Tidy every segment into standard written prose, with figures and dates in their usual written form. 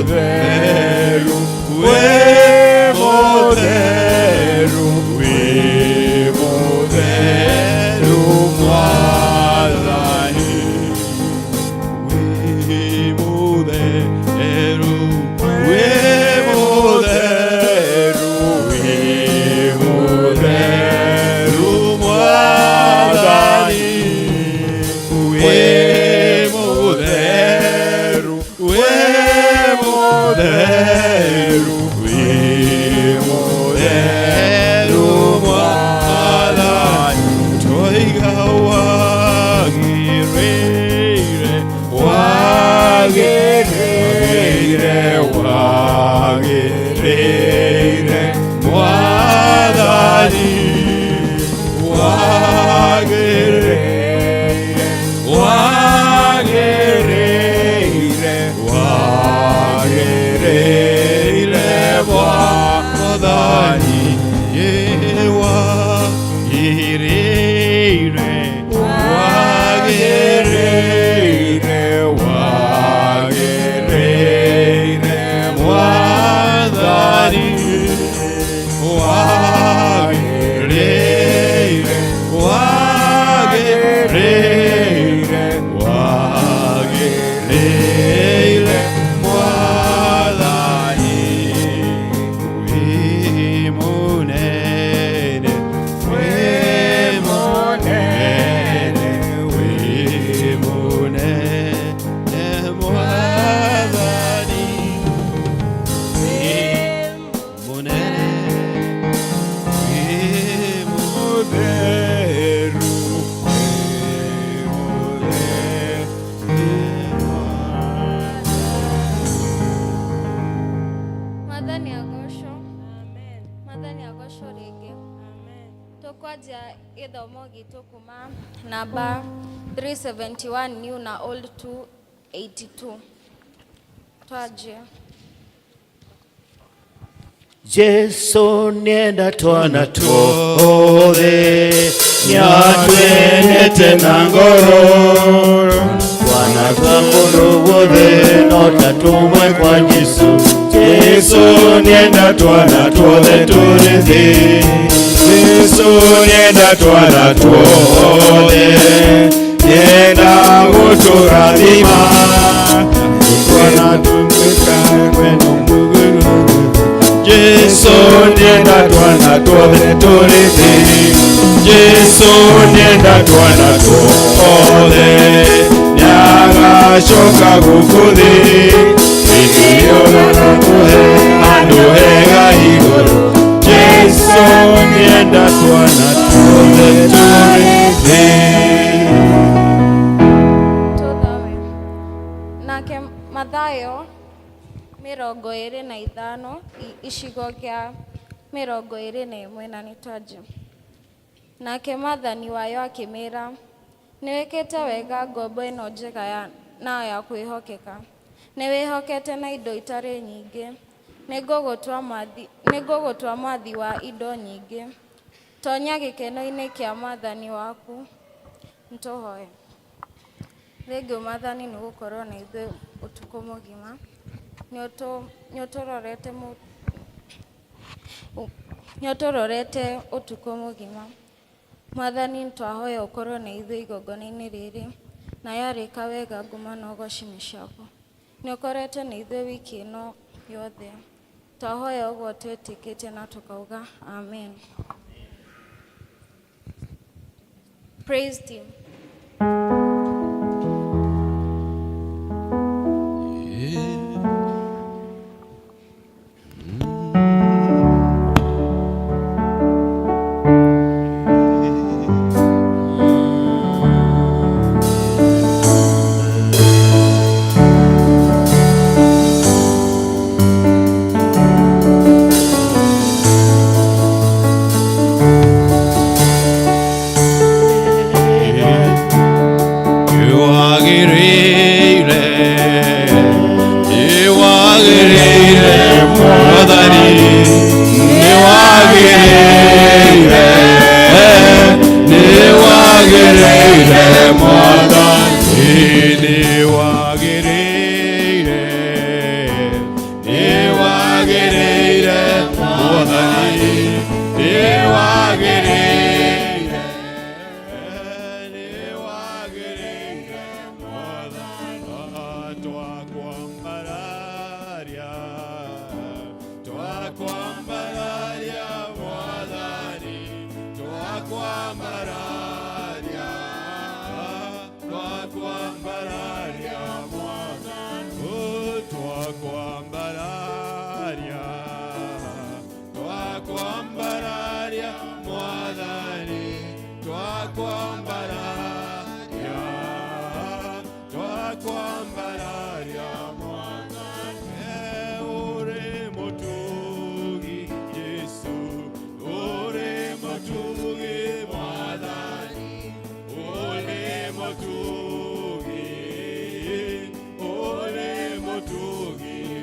mutheru, we mutheru, we mutheru Mwathani, we mutheru, we mutheru, we mutheru Mwathani, we mutheru, we mutheru, we mutheru Mwathani, toiga wagirire, wagirire, wagirire Mwathani, wagirire, wagirire, wagirire Mwathani, ye wagirire, wagirire, wagirire Mwathani, wagirire, wagirire, wagirire Mwathani, we munene, we munene, we munene Mwathani, we munene, we mutheru, we Mwathani agocwo. Amen. Mwathani agocwo rĩngĩ. Amen. Tũkwanjia gĩthomo gitũ kuma namba 371 new na old 282. Twanjie. Jesu nienda twana tuothe, nyatwenete na ngoro, twana twa mũndũ wothe no tatumwe kwa Jesu. Jesu nienda twana tuothe tũrĩ thĩ, Jesu nienda twana tuothe, nienda gũtũrathima, twana tumĩka kwenda Jesu nienda twana tuothe tũrĩ thĩ, Jesu nienda twana tuothe, nĩagacoka gũkũ thĩ, ithio gũtũhe handũ hega igũrũ. Jesu nienda twana tuothe tũrĩ thĩ. Tũthawe. Nake Mathayo 25 icigo kĩa 21 na nĩtwanjia. Nake Mwathani wayo akĩmĩra, nĩwĩkĩte wega ngombo ĩno njega na ya kwĩhokeka. Nĩwĩhokete na indo itarĩ nyingĩ. Nĩngũgũtua mwathi wa indo nyingĩ. Tonya gĩkeno-inĩ kĩa Mwathani waku. Nĩtũhoe. Rĩngĩ Mwathani nĩgũkorwo na ithuĩ ũtukũ mũgima. Nĩũtũrorete ũtukũ mũgima. Mwathani twahoya ũkorwo na ithuĩ igongona-inĩ rĩrĩ, na yarĩka wega nguma na ũgoci-inĩ ciaku. Nĩũkorete na ithuĩ wiki ĩno yothe. Twahoya ũguo twĩtĩkĩtie na tukauga amen. Praise team.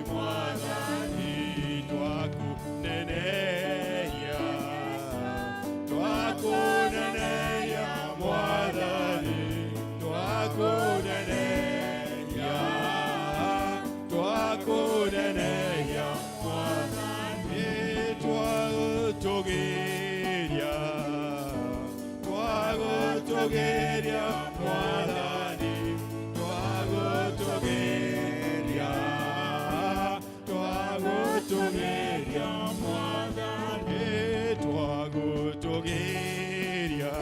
Mwathani, twakunenehia, twakunenehia Mwathani, twakunenehia, twakunenehia Mwathani, twagutugiria, twagutugiria Mwathani, twagutugiria, twagutugiria Mwathani, twagutugiria,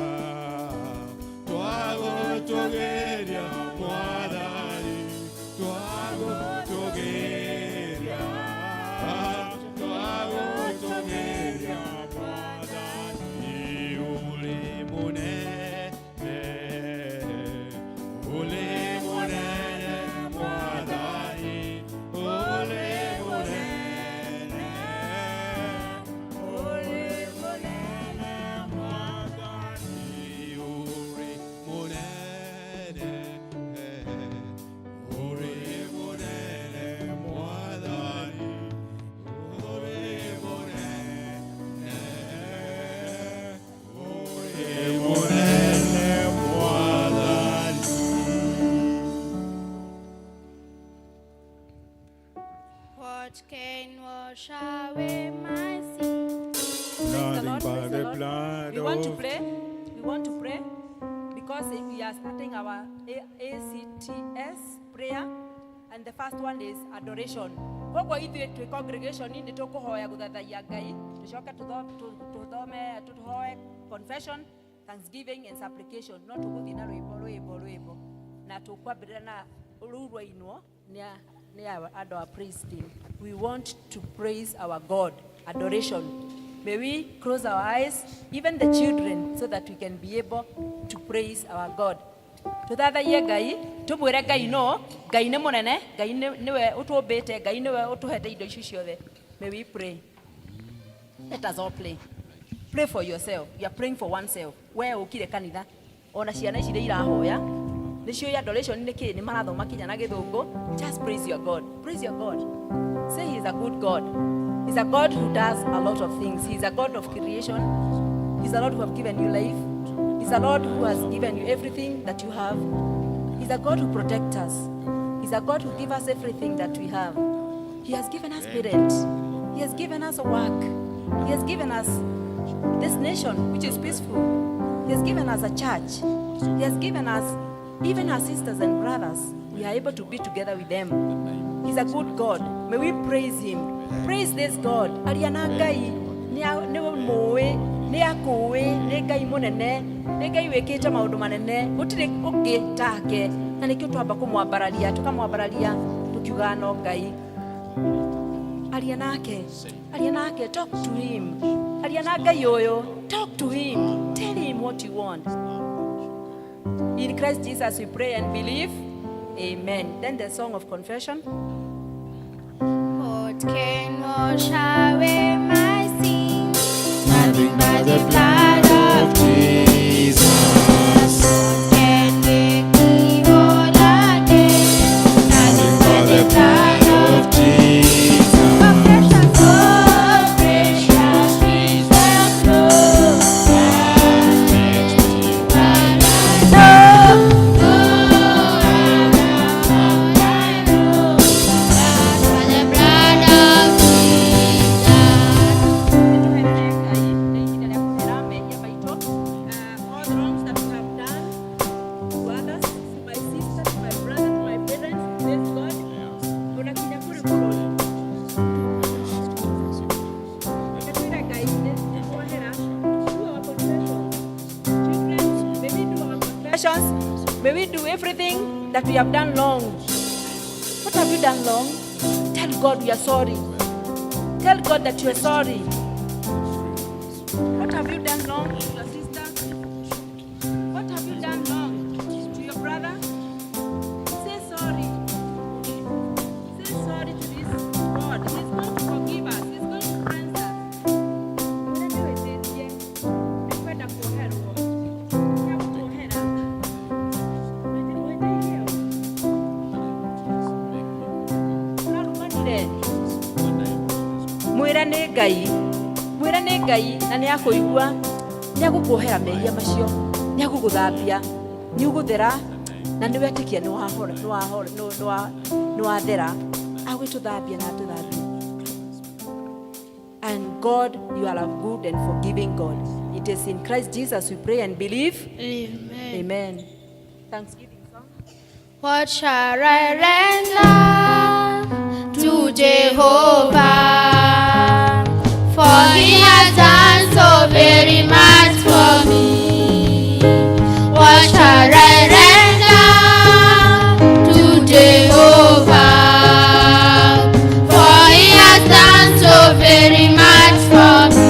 twagutugiria Mwathani, twagutugiria, twagutugiria Mwathani, uli munene, uli munene Mwathani, uli munene, uli munene Mwathani, uli munene, uli munene Mwathani, uli munene, uli munene Mwathani. What can wash away my sins? Praise the Nothing Lord, but praise the the Lord. blood We want to of pray. We want to pray because we are starting our ACTS prayer, and the first one is adoration. Koko ithuĩ twĩ congregation nĩ tũkũhoya gũthathaiya Ngai, tũcoke tũthome tũhoe confession, thanksgiving and supplication. No tũgũthiĩ na rwĩmbo na tũkwambĩrĩra na rũu rwainwo nĩ andũ a praise team. We want to praise our God, adoration. May we close our eyes, even the children, so that we can be able to praise our God. Tuthathaie Ngai, tũmwĩre Ngai no, Ngai nĩ mũnene, Ngai nĩwe ũtũmbĩte, Ngai nĩwe ũtũhete indo ici ciothe. May we pray. Let us all pray. Pray for yourself. You are praying for oneself. Where ũkire kanitha, ona ciana ici irahoya, nĩcio adoration nĩ kĩ nĩ marathoma kinya na gĩthũngũ. Just praise your God. Praise your God. Say he is a good God. He's a God who does a lot of things. He's a God of creation. He's a Lord who has given you life. He's a Lord who has given you everything that you have. He's a God who protects us. He's a God who gives us everything that we have. He has given us parents. He has given us a work. He has given us this nation, which is peaceful. He has given us a church. He has given us even our sisters and brothers. We are able to be together with them. He's a good God. May we praise him. Praise this God. Ariana Ngai ni moe ni akoe ni Ngai munene ni Ngai wekete maundu manene gutire ungi take na nikio twamba kumwambararia tukamwambararia tukiuga no Ngai. Ariana nake, talk to him. Ariana Ngai oyo, talk to him. Tell him what you want. In Christ Jesus we pray and believe. Amen. Then the song of confession. What can wash away my sins? Nothing but the blood of Jesus. What can make me whole again? Nothing but the blood of Jesus. Oh, precious Jesus, Lord, that makes me glad I know. All the wrongs that we have done to others, to my sister, to my brother, to my parents, praise God. Unakinya kule kule. Unakinya Ngai, tukuhera, do our confessions. Children, may we do our confessions. May we do everything that we have done wrong. What have you done wrong? Tell God we are sorry. Tell God that you are sorry. What have you done wrong to your sister? What have you done wrong to your brother? Say sorry. Say sorry to this God. He's going to forgive us. He's going to cleanse us. Unaelewa zenye? Nikwenda kuoherwa. Ya kuohera. Unaelewa hiyo? Unarumanire. mwĩre nĩ Ngai na nĩ akũigua, nĩ agũkuohera mehia macio, nĩ agũgũthambia, nĩ ũgũthera na nĩ wetĩkia nĩ wathera, agwĩtũthambia na atũthambia. And God, you are a good and forgiving God. It is in Christ Jesus we pray and believe. Amen. Amen. Thanksgiving song. What shall I render to Jehovah? For he has done so very much for me. What shall I render to Jehovah? For he has done so very much for me.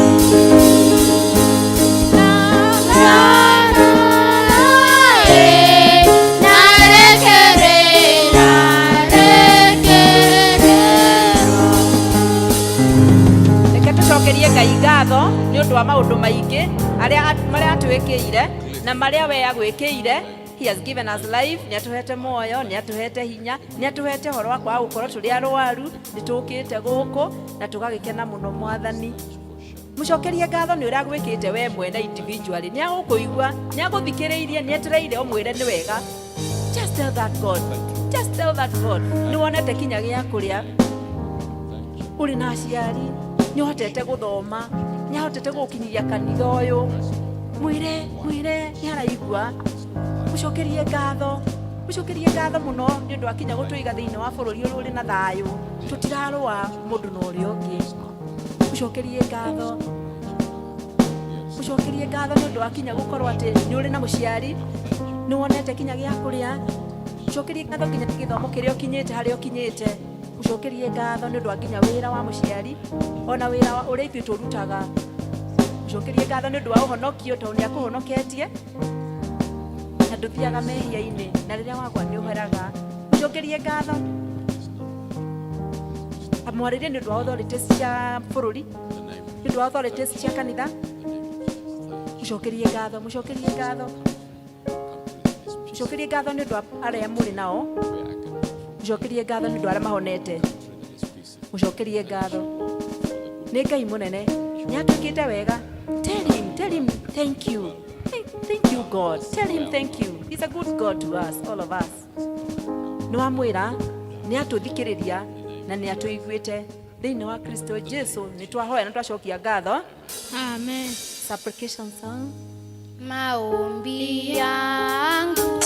Ngai ngatho nĩ ũndũ wa maũndũ maingĩ marĩa atwĩkĩire na marĩa we agwĩkĩire. He has given us life, nĩ atũhete moyo, nĩ atũhete hinya, nĩ atũhete horo wa kwaga gũkorwo tũrĩ arwaru, nĩ tũkĩte gũkũ na tũgagĩkena mũno Mwathani. Mũcokerie ngatho nĩ ũrĩa agwĩkĩte we mwene individually, nĩ agũkũigua, nĩ agũthikĩrĩirie, nĩ etereire ũmwĩre nĩ wega. Just tell that God, just tell that God. Nĩ wonete kinya gĩa kũrĩa, ũrĩ na aciari, nĩ ũhotete gũthoma, nĩ ahotete gũkinyia kanitha ũyũ. Mwĩre nĩ araigua. Mũcokerie ngatho mũno nĩ ũndũ wa kinya gũtũiga thĩinĩ wa bũrũri ũrĩa ũrĩ na thayũ, tũtirarũa mũndũ na ũrĩa ũngĩ. Mũcokerie ngatho nĩ ũndũ wa kinya gũkorwo atĩ nĩ ũrĩ na mũciari, nĩ wonete kinya gĩa kũrĩa. Mũcokerie ngatho kinya gĩthomo kĩrĩa ũkinyĩte harĩa ũkinyĩte. Mũcokerie ngatho nĩ ũndũ wa kinya wĩra wa mũciari, ona wĩra ũrĩa ithuĩ tũrutaga. Mũcokerie ngatho nĩ ũndũ wa ũhonokio tondũ nĩ akũhonoketie na ndũthiaga mehia-inĩ na rĩrĩa wagwa nĩ ũheraga. Mũcokerie ngatho amwarĩrie nĩ ũndũ wa authorities cia bũrũri, nĩ ũndũ wa authorities cia kanitha. Mũcokerie ngatho nĩ ũndũ wa arĩa mũrĩ nao. Mũcokerie ngatho nĩ ũndũ wa arĩa mahonete. Mũcokerie ngatho. Nĩ Ngai mũnene, nĩ atwĩkĩte wega. Tell him thank you. Thank you God. Tell him thank you. He's a good God to us, all of us. Nĩ wamwĩra, nĩ atũthikĩrĩria na nĩ atũiguĩte. Thĩinĩ wa Kristo Jesu nĩ twahoya na twacokia ngatho. Amen. Supplication song. Maombi yangu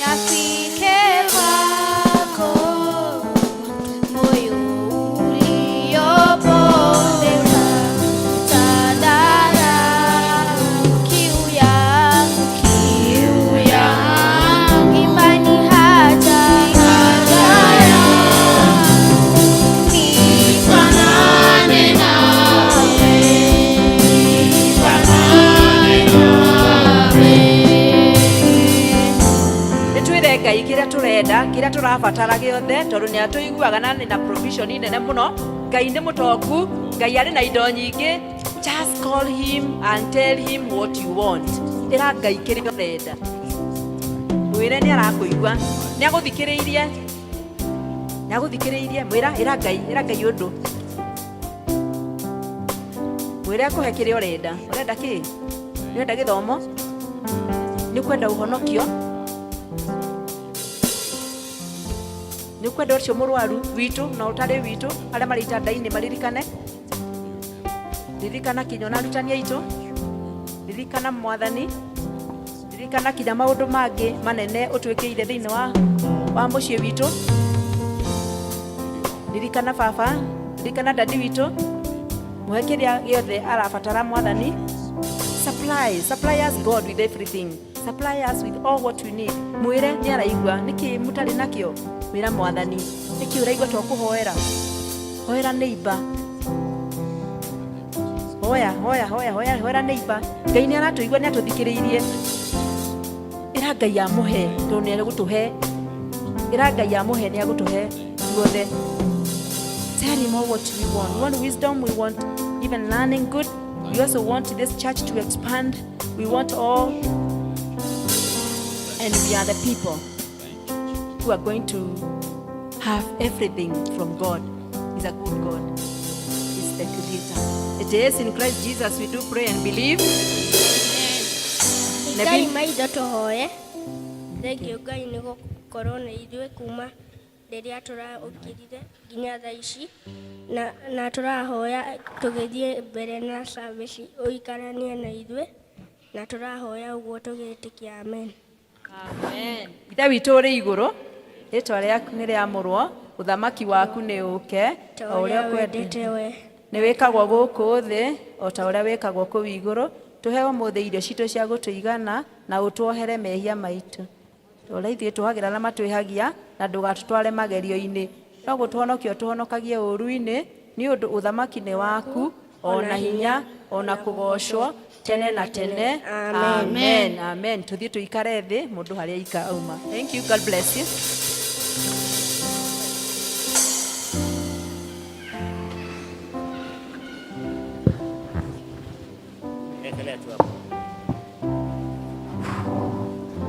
yafike kwako, moyo uliopondeka, tadara kiu yangu, imani haja nifanane nawe. Ngai kĩrĩa tũrenda, kĩrĩa tũrabatara gĩothe tondũ nĩ atũiguaga na nĩ na provision nene mũno. Ngai nĩ mũtongu, Ngai arĩ na indo nyingĩ. Just call him and tell him what you want. Ĩra Ngai kĩrĩa ũrenda. Mwĩre nĩ arakũigua, nĩ agũthikĩrĩirie. Mwĩra ĩra Ngai ũndũ. Mwĩre akũhe kĩrĩa ũrenda. Ũrenda kĩ? Nĩ ũrenda gĩthomo? Nĩ kwenda ũhonokio? Nĩ kwenda ũcio mũrwaru witũ na ũtarĩ witũ, arĩa marĩ itanda-inĩ maririkane. Ririkana kinya na arutani aitũ, ririkana Mwathani, ririkana kinya maũndũ mangĩ manene ũtwĩkĩire thĩinĩ wa mũciĩ witũ. Ririkana baba, ririkana dadi witũ, mũhe kĩrĩa gĩothe arabatara Mwathani. Supply us God with everything. Supply us with all what we need. Mwĩre nĩ araigua, nĩkĩ mũtarĩ nakĩo? Mwĩra Mwathani, nĩkĩ ũraigua twakũhoera? Hoera neighbor. Hoera neighbor. Ngai nĩ aratũigua, nĩ atũthikĩrĩirie. Ĩra Ngai amũhe tondũ nĩ agũtũhe. Ĩra Ngai amũhe nĩ agũtũhe guothe. Tell him all what we want. We want wisdom, we want even learning good. We also want this church to expand. We want all. And we are the people who are going to have everything from God. He's a good God. the Creator. It is in Christ Jesus we do pray and believe. Ngai maitho tũhoe. Thengio Ngai nĩ gũkorwo na ithuĩ kuma rĩrĩa tũraũkĩrire nginya thaa ici na tũrahoya tũgĩthiĩ mbere na service ũikaranie na ithuĩ na tũrahoya ũguo tũgĩtĩkia amen. Amen. Ithe witũ ũrĩ igũrũ, rĩĩtwa rĩaku nĩ rĩamũrwo, ũthamaki waku nĩ ũke, o ũrĩa ũkwendete we. Nĩ wĩkagwo gũkũ thĩ, o ta ũrĩa wĩkagwo kũu igũrũ. Tũhe ũmũthĩ irio citũ cia gũtũigana na ũtuohere mehia maitũ. Ũrĩa ithuĩ tũhagĩra na matwĩhagia na ndũgatũtware magerio-inĩ. No gũtũhonokia ũtũhonokagie ũũru-inĩ, nĩ ũndũ ũthamaki nĩ waku, ona hinya, ona kũgocwo, tene na tene. Amen. Amen. Tũthiĩ tũikare thĩ, mũndũ harĩa aika auma. Thank you. God bless you.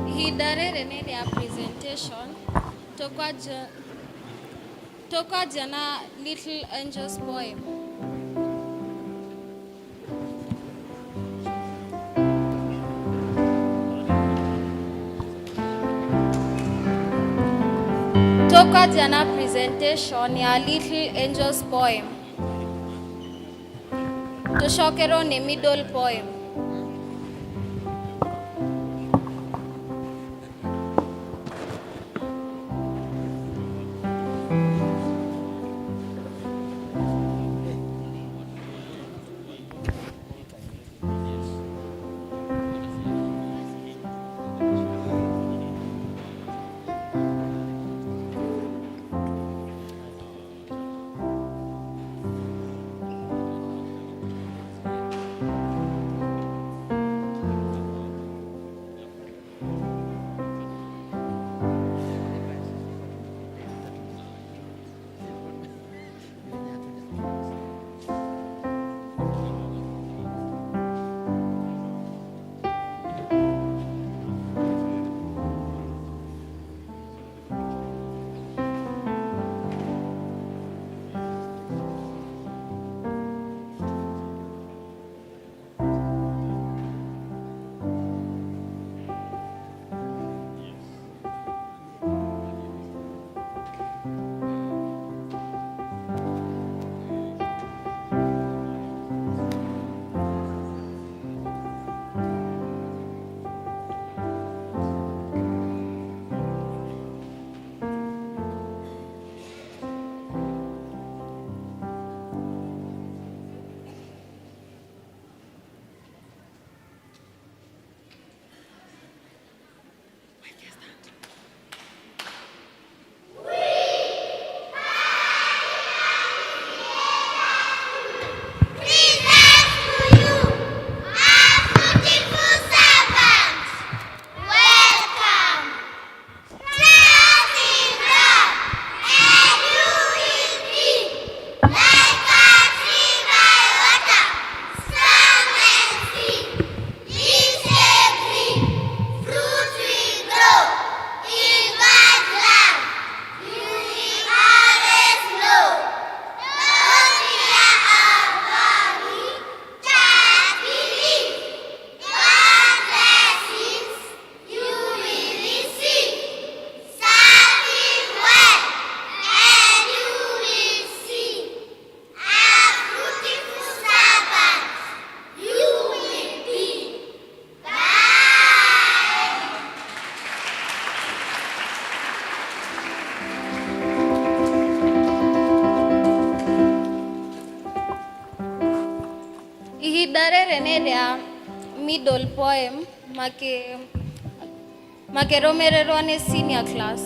Ihinda rĩrĩ nĩ rĩa presentation. Tũkwanjia na Little Angels poem. Tũkwanjia na presentation ya Little Angels poem. Tũcokerwo nĩ middle poem. Ihinda rĩrĩ nĩ rĩa middle poem makĩrũmĩrĩrwo nĩ senior class.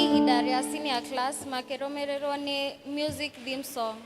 ihinda rĩa senior class makĩrũmĩrĩrwo nĩ music theme song.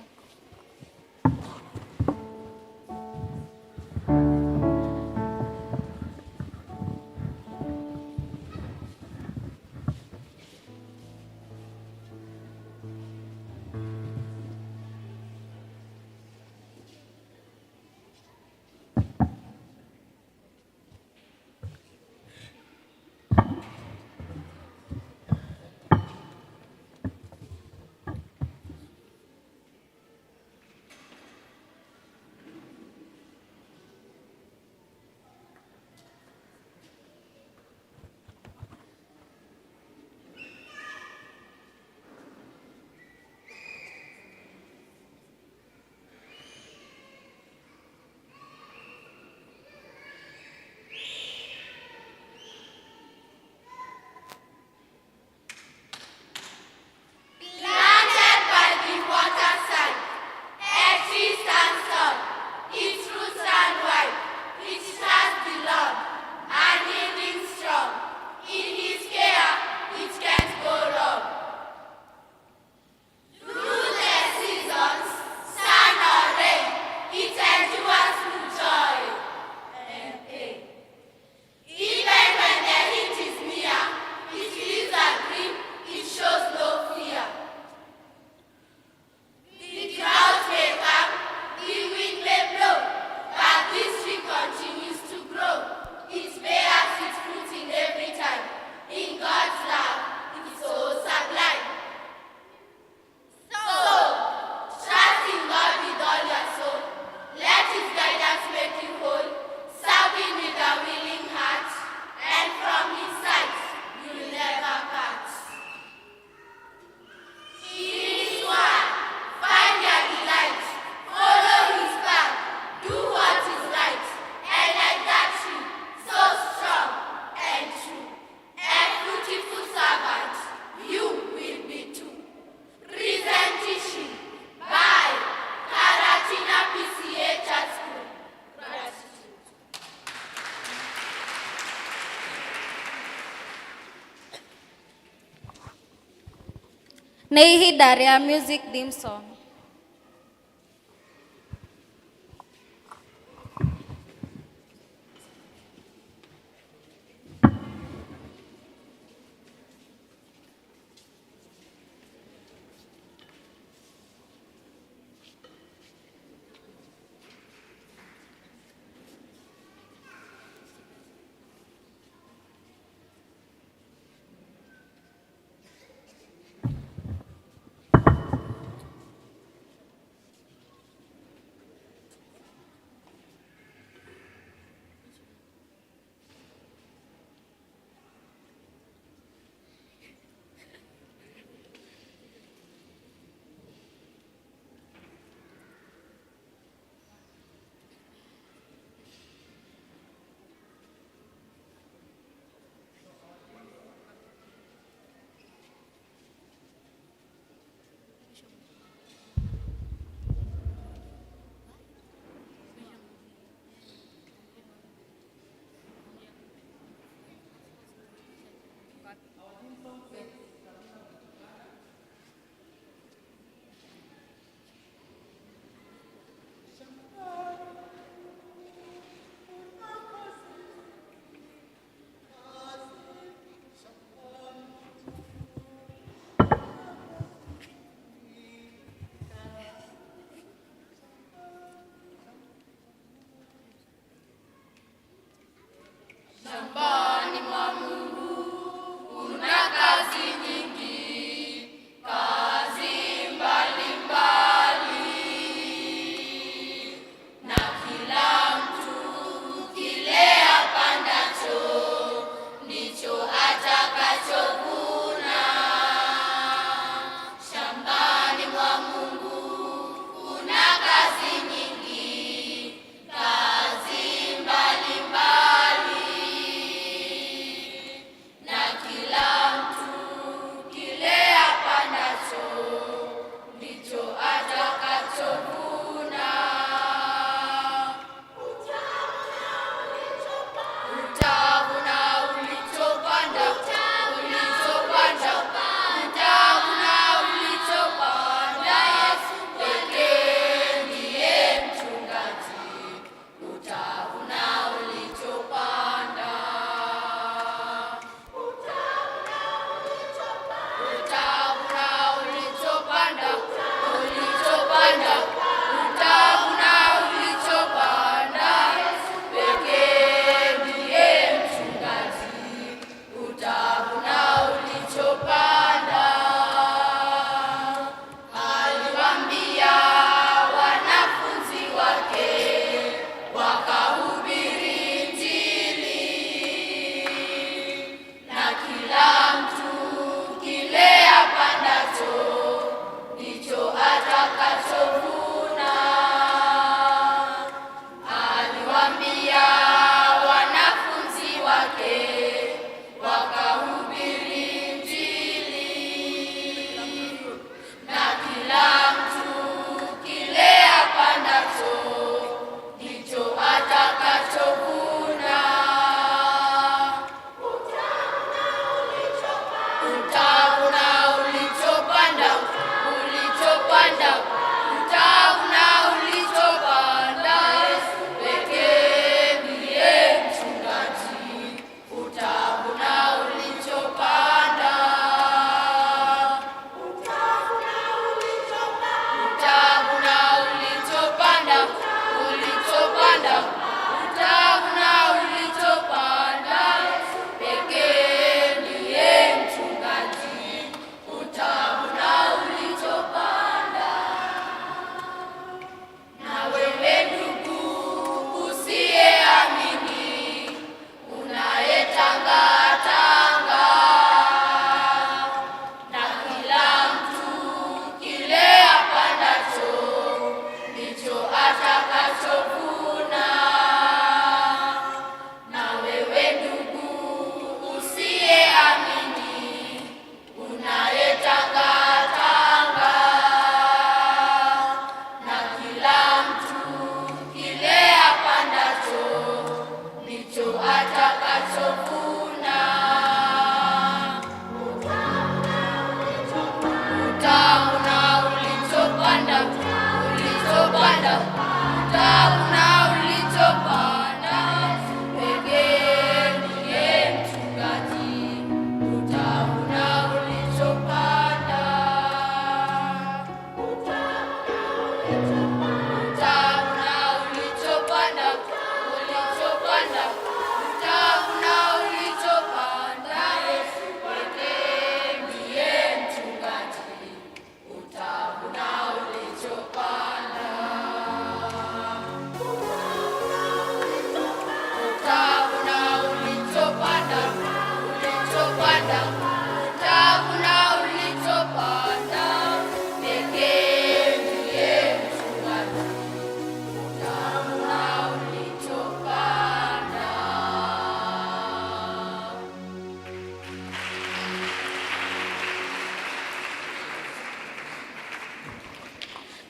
Nĩ ihinda rĩa music theme song.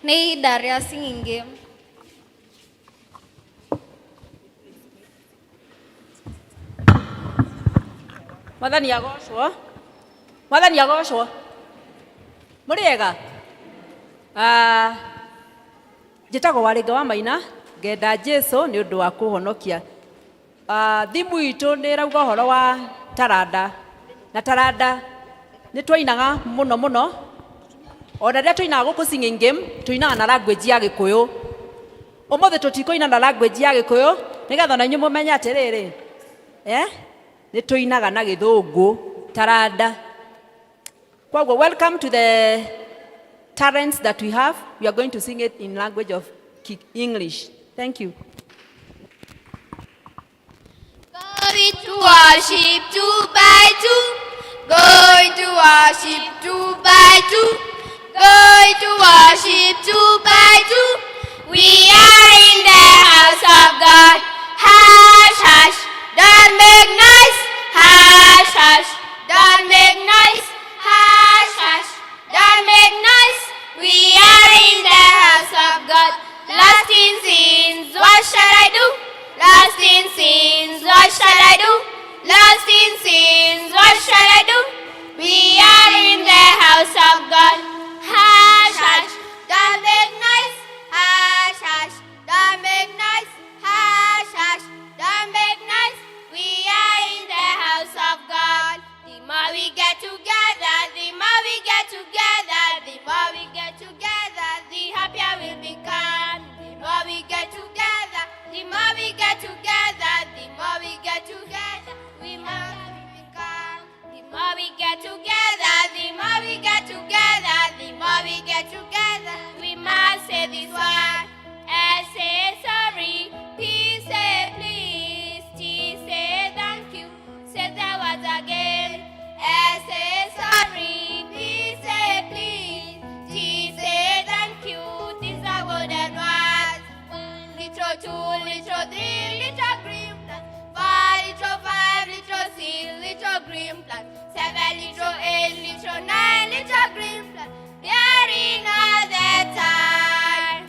nĩ ihinda rĩa singing. Mwathani agocwo. Mwathani agocwo. Mũrĩega? Njĩtagwo Warĩnga wa Maina, ngenda Jesũ nĩ ũndũ wa kũhonokia. Thimũ itũ nĩ ĩrauga ũhoro wa taranda. Na taranda nĩ twainaga mũno mũno. Ona rĩrĩa twainaga gũkũ singing game, twainaga na language ya Gĩkũyũ. Ũmũthĩ tũtikũina na language ya Gĩkũyũ, nĩgetha na inyuĩ mũmenye atĩrĩrĩ. Nĩ tũinaga na Gĩthũngũ, taranda. Kwoguo, welcome to the talents that we have. We are going to sing it in language of English. Thank you. Going to worship 2 by 2. Going to worship 2 by 2. Going to worship 2 by 2. We are in the house of God. Hush, hush, don't make noise. Hush, hush, don't make noise. Hush, hush, don't make noise. We are in the house of God. Lost in sins, what shall I do? Lost in sins, what shall I do? Lost in sins, what shall I do? We are in the house of God. Hush, hush, don't make noise. Hush, hush, don't make noise. Hush, hush, don't make noise. We are in the house of God. The more we get together, the more we get together, the more we get together, the happier we'll become. The more we get together, the more we get together, the more we get together, we must become. The more we get together, the more we get together, the more we get together, we must say this word. S say sorry, P say please, T say thank you, say the words again. S say sorry, P say please, T say thank you, these are golden words. 1 little, 2 little, 3 little green plants, 4 little, 5 little, 6 little green plants, 7 little, 8 little, 9 little green plants, bearing all the time.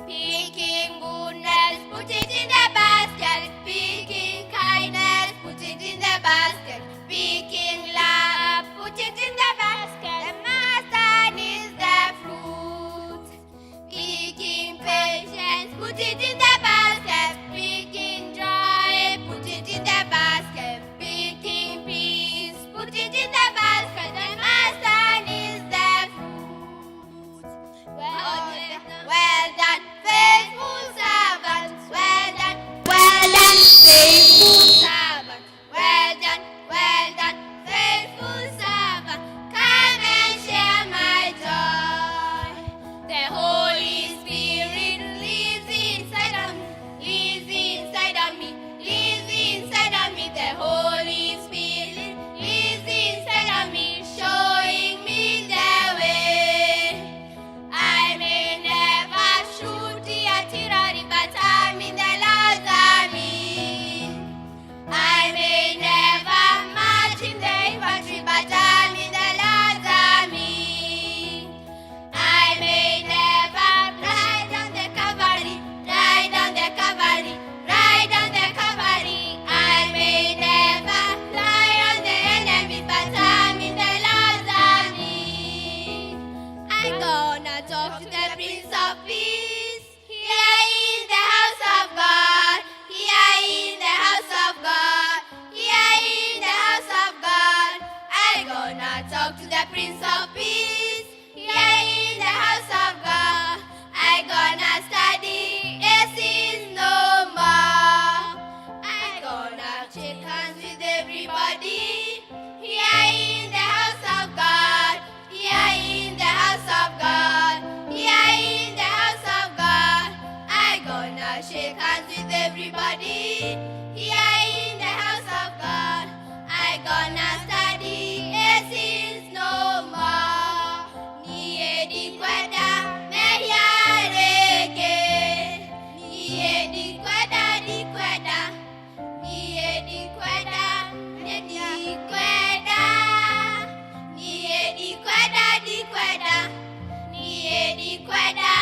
Picking goodness, put it in the basket. Picking kindness, put it in the basket. Picking love, put it in the basket. The master needs the fruit. Picking patience, put it in the basket. Picking joy, put it in the basket. Picking peace, put it in the basket. The master needs the fruit. Well done, faithful servants. Well done, faithful servant. Well done, faithful servant. Come and share my joy. The Holy Spirit lives inside of me, lives inside of me, lives inside of me. The Holy Spirit lives inside of me, showing me the way. I may never shoot the artillery, but I'm in the Lord's army. I may never march in the infantry, but I'm in the Lord's army. I may never ride on the cavalry, ride on the cavalry, ride on the cavalry. I may never fly on the enemy, but I'm in the Lord's army. I'm gonna talk to the Prince of Peace here in the house of God, here in the house of God, here in the house of God. I'm gonna talk to the Prince of Peace here in the house of God. I'm gonna study sins no more. I'm gonna shake hands with everybody here in the house of God, here in the house of God, here in the house of God. I'm gonna shake hands with everybody here in the house of God. I'm gonna study sins no more. Niedi kweda meyareke, niedi kweda di kweda, niedi kweda nedi kweda, niedi kweda di kweda, niedi kweda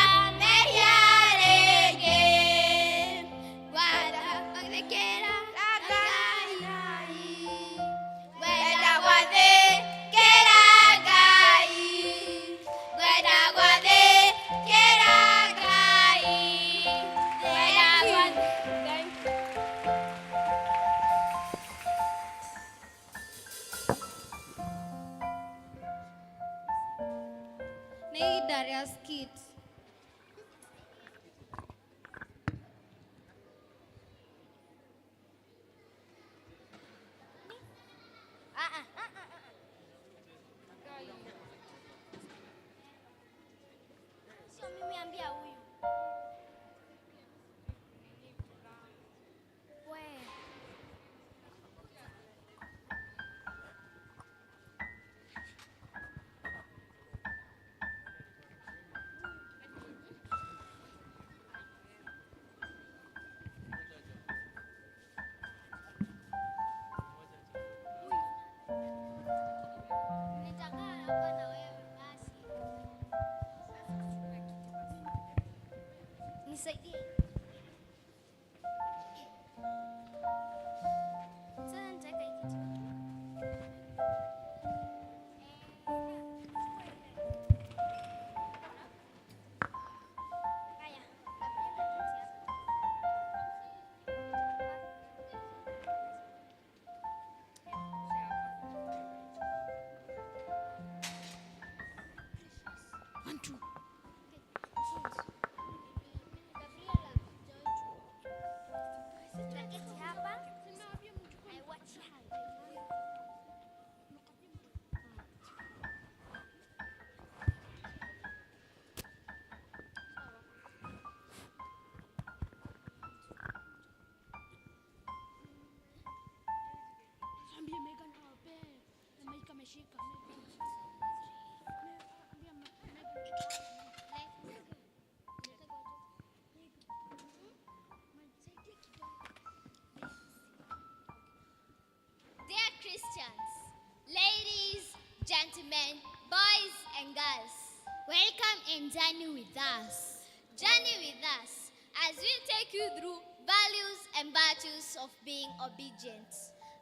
and journey with us. Journey with us as we take you through values and virtues of being obedient.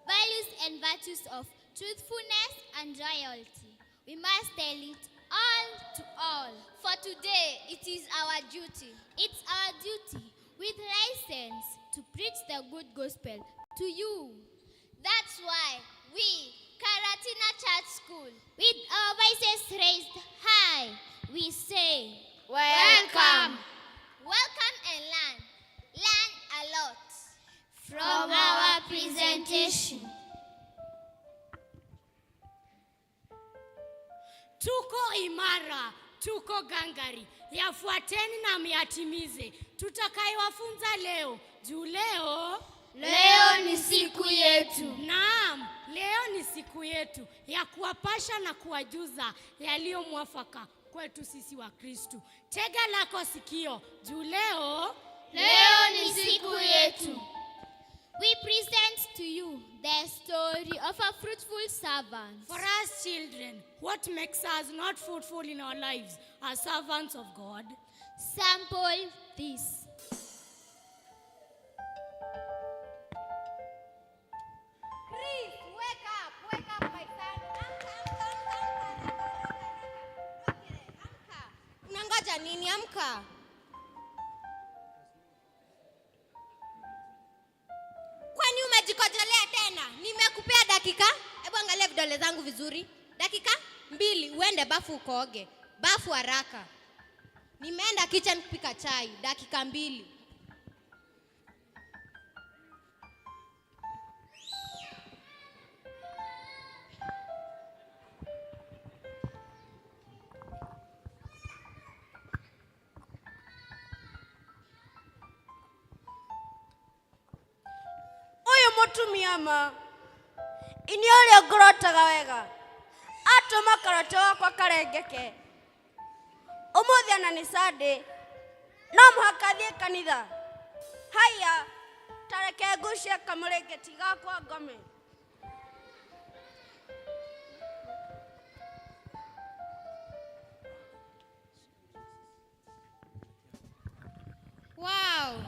Values and virtues of truthfulness and loyalty. We must tell it all to all. For today, it is our duty. It's our duty with license to preach the good gospel to you. That's why we, Karatina Church School, with our voices raised high, we say, welcome. Welcome and learn. Learn a lot from our presentation. Tuko imara, tuko gangari. Yafuateni na myatimize. Tutakayowafunza leo. Juu leo ni siku yetu. Naam, leo ni siku yetu ya kuwapasha na kuwajuza yaliyo mwafaka kwetu sisi wa Kristo. Tega lako sikio. Juu leo ni siku yetu. We present to you the story of a fruitful servant. For us children, what makes us not fruitful in our lives as servants of God? Sample this. Chris, wake up, my son. Amka. Unangoja nini? Amka. Kwani umejikojolea tena? Nimekupea dakika. Hebu angalia vidole zangu vizuri. Dakika 2 uende bafu ukooge. Bafu haraka. Nimeenda kitchen kupika chai. Dakika 2. Mutumiama iniole ngorotaga wega atuma karoto wakwa karengeke umuthi ana ni Sunday no muhaka thie kanitha haya tareke ngucie kamurengeti gakwa ngome. Wow.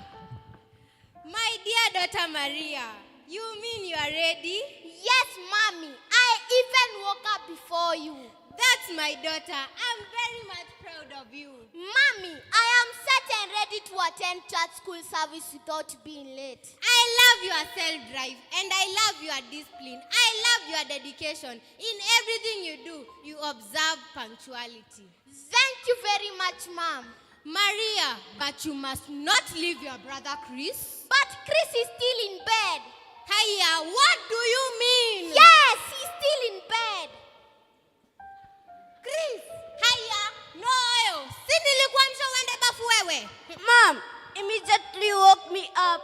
My dear daughter Maria, you mean you are ready? Yes, Mommy. I even woke up before you. That's my daughter. I'm very much proud of you. Mommy, I am set and ready to attend church school service without being late. I love your self-drive and I love your discipline. I love your dedication. In everything you do, you observe punctuality. Thank you very much, Mom. Maria, but you must not leave your brother Chris. But Chris is still in bed. Hiya, what do you mean? Yes, he's still in bed. Chris, hiya, no. Sinilikuamsha uende bafu wewe. Mom, immediately woke me up.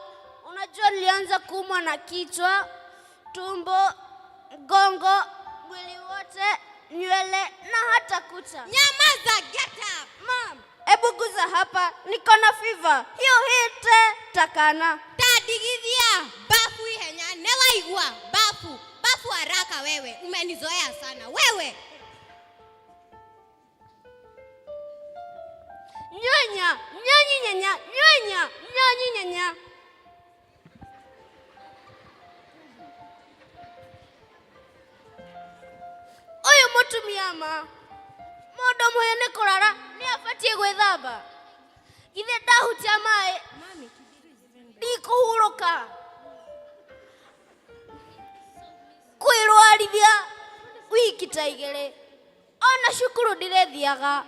Unajua nilianza kuumwa na kichwa, tumbo, mgongo, mwili wote, nywele na hata kucha. Nyamaza, get up. Mom, ebu guza hapa, niko na fever. Hiyo hite takana. Tadigithia, bafu ihenya, newa igwa, bafu. Bafu haraka wewe, umenizoea sana. Wewe. Nyonya, nyonyi nyanya, nyonya, nyonyi nyanya. Oyo mutumiama. Modo mwene kurara, ni afatie gwethamba. Githe ndahutia mai. Mami, ndikuhuruka. Kwirwarithia wiki ta igere. Ona cukuru ndirethiaga.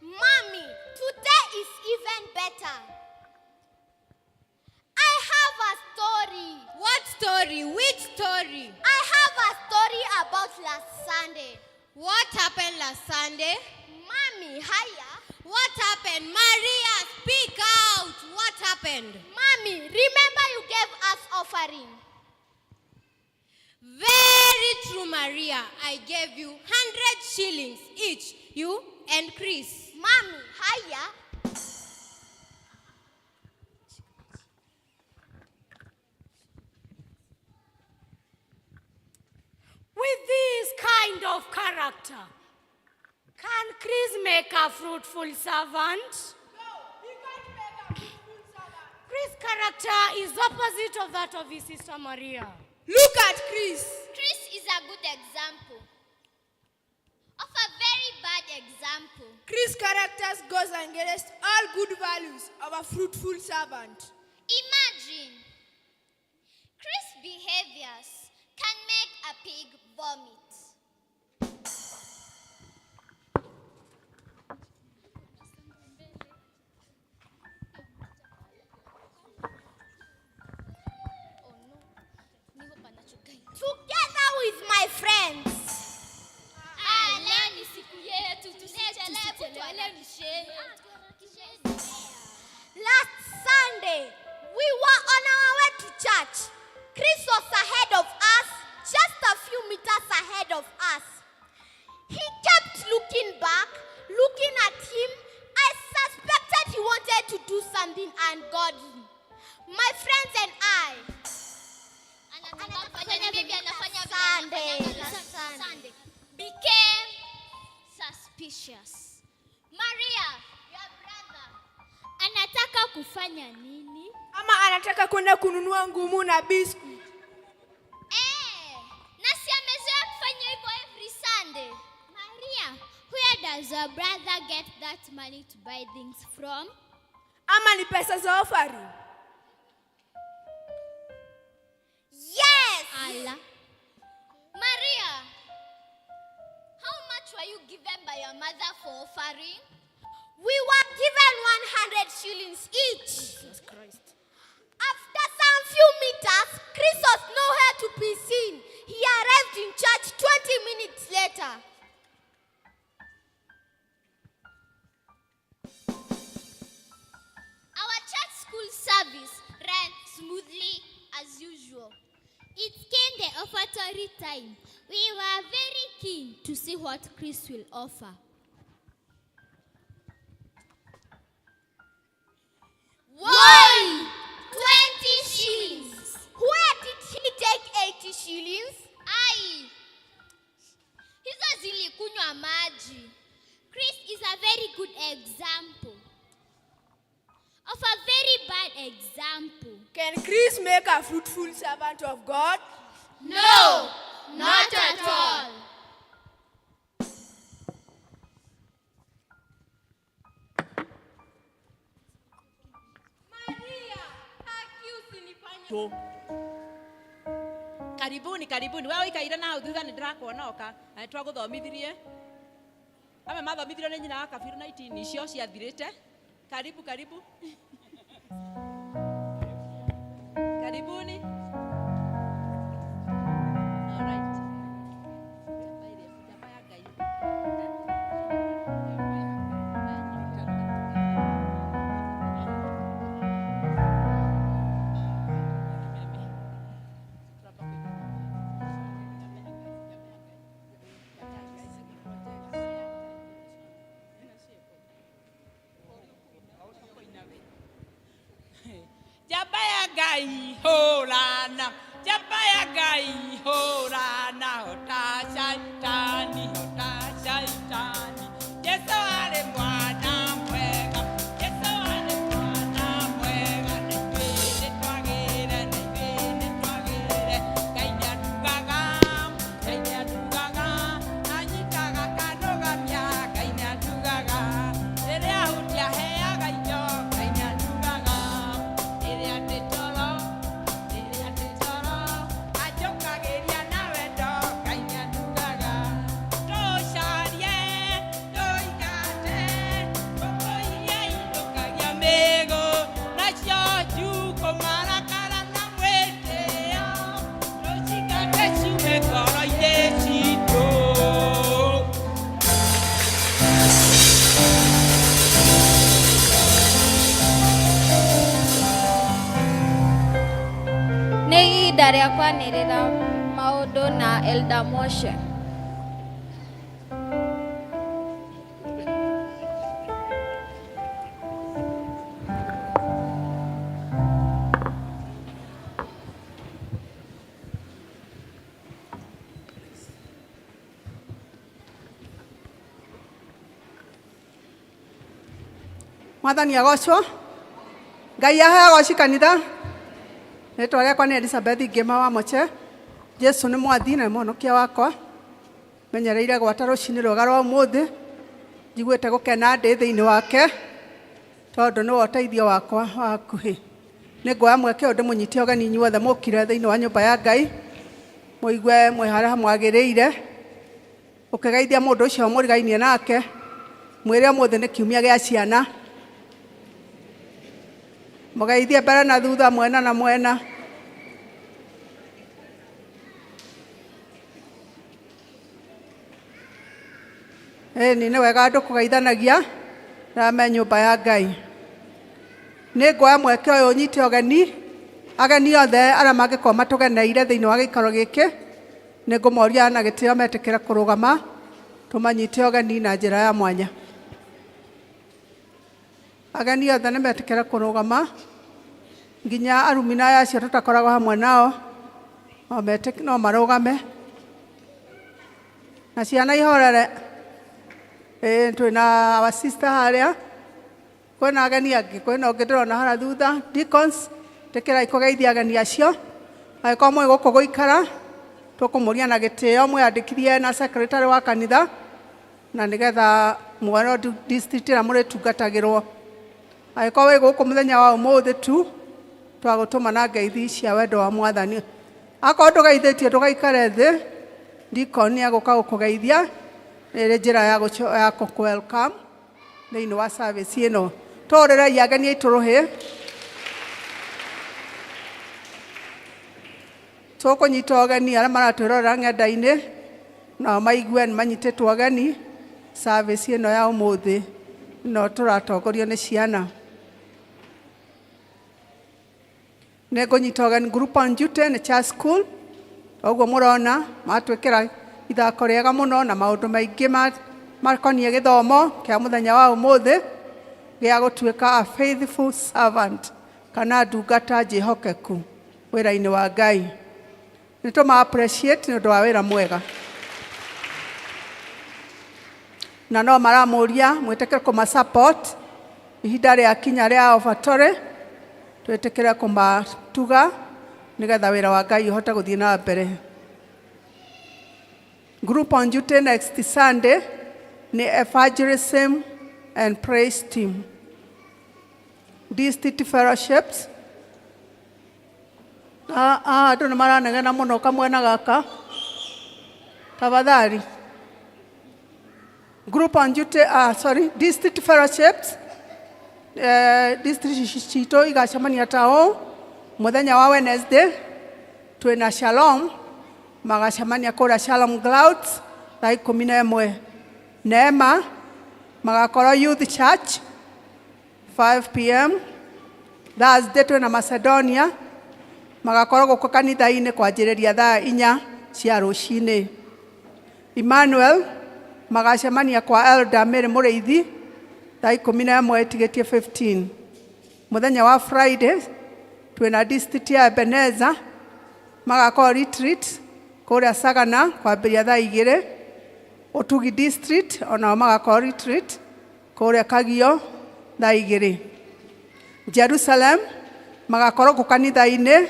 Mommy, today is even better. I have a story. What story? Which story? I have a story about last Sunday. What happened last Sunday? Mommy, hiya. What happened? Maria, speak out. What happened? Mommy, remember you gave us offering. Very Very true, Maria. I gave you 100 shillings each, you and Chris. Mommy, haya. With this kind of character, can Chris make a fruitful servant? No, he can't make a fruitful servant. Chris' character is opposite of that of his sister Maria. Look at Chris. Chris is a good example of a very bad example. Chris' character goes against all good values of a fruitful servant. Imagine, Chris' behaviors can make a pig vomit. Together with my friends. Leo ni siku yetu, tusichelewe. Last Sunday, we were on our way to church. Chris was ahead of us, just a few meters ahead of us. He kept looking back, looking at him. I suspected he wanted to do something ungodly. My friends and I Sunday became suspicious. Maria, your brother, anataka kufanya nini? Ama anataka kwenda kununua ngumu na biscuit. Na si amezoea kufanya hivyo every Sunday. Maria, where does your brother get that money to buy things from? Ama ni pesa za offering. yes. Allah. Maria, how much were you given by your mother for offering? We were given 100 shillings each. Jesus Christ. After some few meters, Chris was nowhere to be seen. He arrived in church 20 minutes later. Our church school service ran smoothly as usual. It came the offertory time. We were very keen to see what Chris will offer. Why? 20 shillings. Where did he take 80 shillings? Ai, hizo zilikunywa maji. Chris is a very good example of a very bad example. Can Chris make a fruitful servant of God? No, not at all. Maria, haki usinifanye. To. Karibuni. Wewe ikaire na thutha ni ndirakuonoka. Twaguthomithirie. Ame mathomithirio ni nyina wa kabiru 19 icio ciathirite. Karibu. Karibuni. All right. Jabaya gai holana, jabaya gai holana, hota shaitani, Yesu ale mwana mwega, Yesu ale mwana mwega, nipende twagire, kaina tugaga, anyitaga kanoga mya, kaina tugaga, erea utia hea gaito, kaina tugaga. Ajokageria na wendo, kaina tugaga. Tosharie, toigate, okoiye inukagia mego, nacio juko marakara na mweteo, tochigate ciume ngoro-inĩ citũ. Nĩ ihinda rĩa kwanĩrĩra maũndũ Maundu na Elda Moshe. Mwathani agocwo Ngai aheagwo kanitha Rĩtwa rĩakwa nĩ Elizabeth Ngĩma wa Moche. Jesu nĩ mwathi na mũhonokia wakwa. Menyereire gwata rũcinĩ rwega rwa ũmũthĩ. Njiguĩte gũkena ndĩ thĩinĩ wake tondũ nĩwe ũteithio wakwa wa hakuhĩ. Nĩ ngoya mweke ũndũ mũnyite ũgeni inyuothe mũkire thĩinĩ wa nyũmba ya Ngai. Mũigue mwĩ harĩa mwagĩrĩire. Ũkĩgeithia mũndũ ũcio mũrigainie nake. Mwĩre ũmũthĩ nĩ kiumia gĩa ciana. Mũgeithie mbere na thutha, mwena na mwena. Nĩ wega andũ kũgeithanagia na me nyũmba ya Ngai. Nĩ ngoya mweke ũyũ ũnyite ũgeni. Ageni othe arĩa mangĩkorwo matũgeneire thĩinĩ wa gĩikaro gĩkĩ. Nĩ ngũmoria na gĩtĩo metĩkĩre kũrũgama. Tũmanyite ũgeni na njĩra ya mwanya. Ageni othe nĩ metĩkĩre kũrũgama. Nginya arumina aya acio tũtakoragwo hamwe nao no marũgame. Na ciana ihorere. Twĩna our sister harĩa. Kwĩna ageni angĩ, kwĩna ũngĩ ndĩrona harĩa thutha. Deacons, tĩkĩrai kũgeithia ageni acio. Angĩkorwo mwĩ gũkũ gũikara, tũkũmũria na gĩtĩo mwĩyandĩkithie na secretary wa kanitha na nĩgetha Muhoro district ĩrĩa mũrĩtungatagĩrwo. Angĩkorwo wĩ gũkũ mũthenya wa ũmũthĩ tu, twagũtũma na ngeithi cia wendo wa Mwathani. Akorwo ndũgeithĩtie ndũgaikare thĩ, deacon nĩagũka gũkũgeithia. Nĩ njĩra ya gũkũ-welcome thĩinĩ wa service ĩno. Tũrĩrei ageni aitũ rũhĩ. Tũkũnyita ũgeni arĩa maratwĩrorera ng'enda-inĩ nao maigue nĩ manyitĩtwo ũgeni service ĩno ya ũmũthĩ no tũratongorio nĩ ciana. Nĩ ngũnyita ũgeni group on duty nĩ church school. Ũguo mũrona matwĩkĩra ithako rĩega mũno na maũndũ maingĩ makoniĩ gĩthomo kĩa mũthenya wa ũmũthĩ gĩa gũtuĩka a faithful servant kana ndungata njĩhokeku wĩra-inĩ wa Ngai. Nĩ tũma appreciate nĩ ũndũ wa wĩra mwega. Na no maramũria mwĩtĩkĩre kũmasupport ihinda rĩa kinya rĩa ovatore. Twĩtĩkĩre kũmatuga nĩgetha wĩra wa Ngai ũhote gũthiĩ na mbere. Group on duty next Sunday ni evangelism and praise team. District fellowships. Andũ nĩ maranegena mũno kamwena gaka. Tafadhali. Group on duty, district fellowships. District citũ igacemania tao mũthenya wa Wednesday. Twĩna Shalom. Magacemania kũrĩa Shalom Clouds thaa 11. Neema magakorwo Youth Church 5 p.m. Thursday twĩna Macedonia magakorwo gũkũ kanitha-inĩ kwanjĩrĩria thaa 4 cia rũcinĩ. Emmanuel magacemania kwa Elder Mary Mũrĩithi thaa 11 ĩtigĩtie 15. Mũthenya wa Friday twĩna district ya Ebenezer magakorwo retreat kũrĩa Sagana kwambĩrĩria thaa 2. Utugi district onao magakorwo retreat kũrĩa Kagio thaa 2. Jerusalem magakorwo gũkũ kanitha-inĩ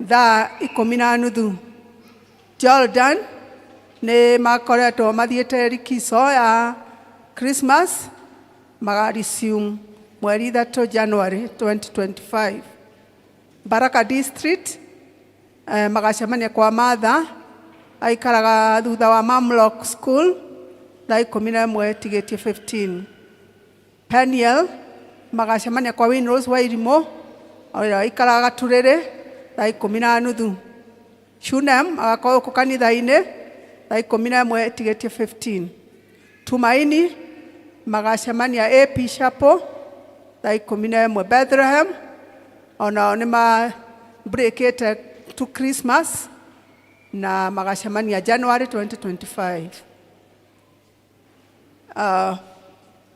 thaa 10:30. Jordan nĩ makoretwo mathiĩte likizo ya Christmas magaresume mweri 3 January 2025. Baraka district magacemania kwa Martha aikaraga thutha wa Mamlock School thaa 11 ĩtigĩtie 15. Peniel magacemania kwa Winrose Wairimu ũrĩa aikaraga Turĩrĩ thaa 10:30. Shunem magakorwo gũkũ kanitha-inĩ thaa 11 ĩtigĩtie 15. Tumaini magacemania AP Chapel thaa 11. Bethlehem onao nĩ breakĩte to Christmas na magacemania January 2025.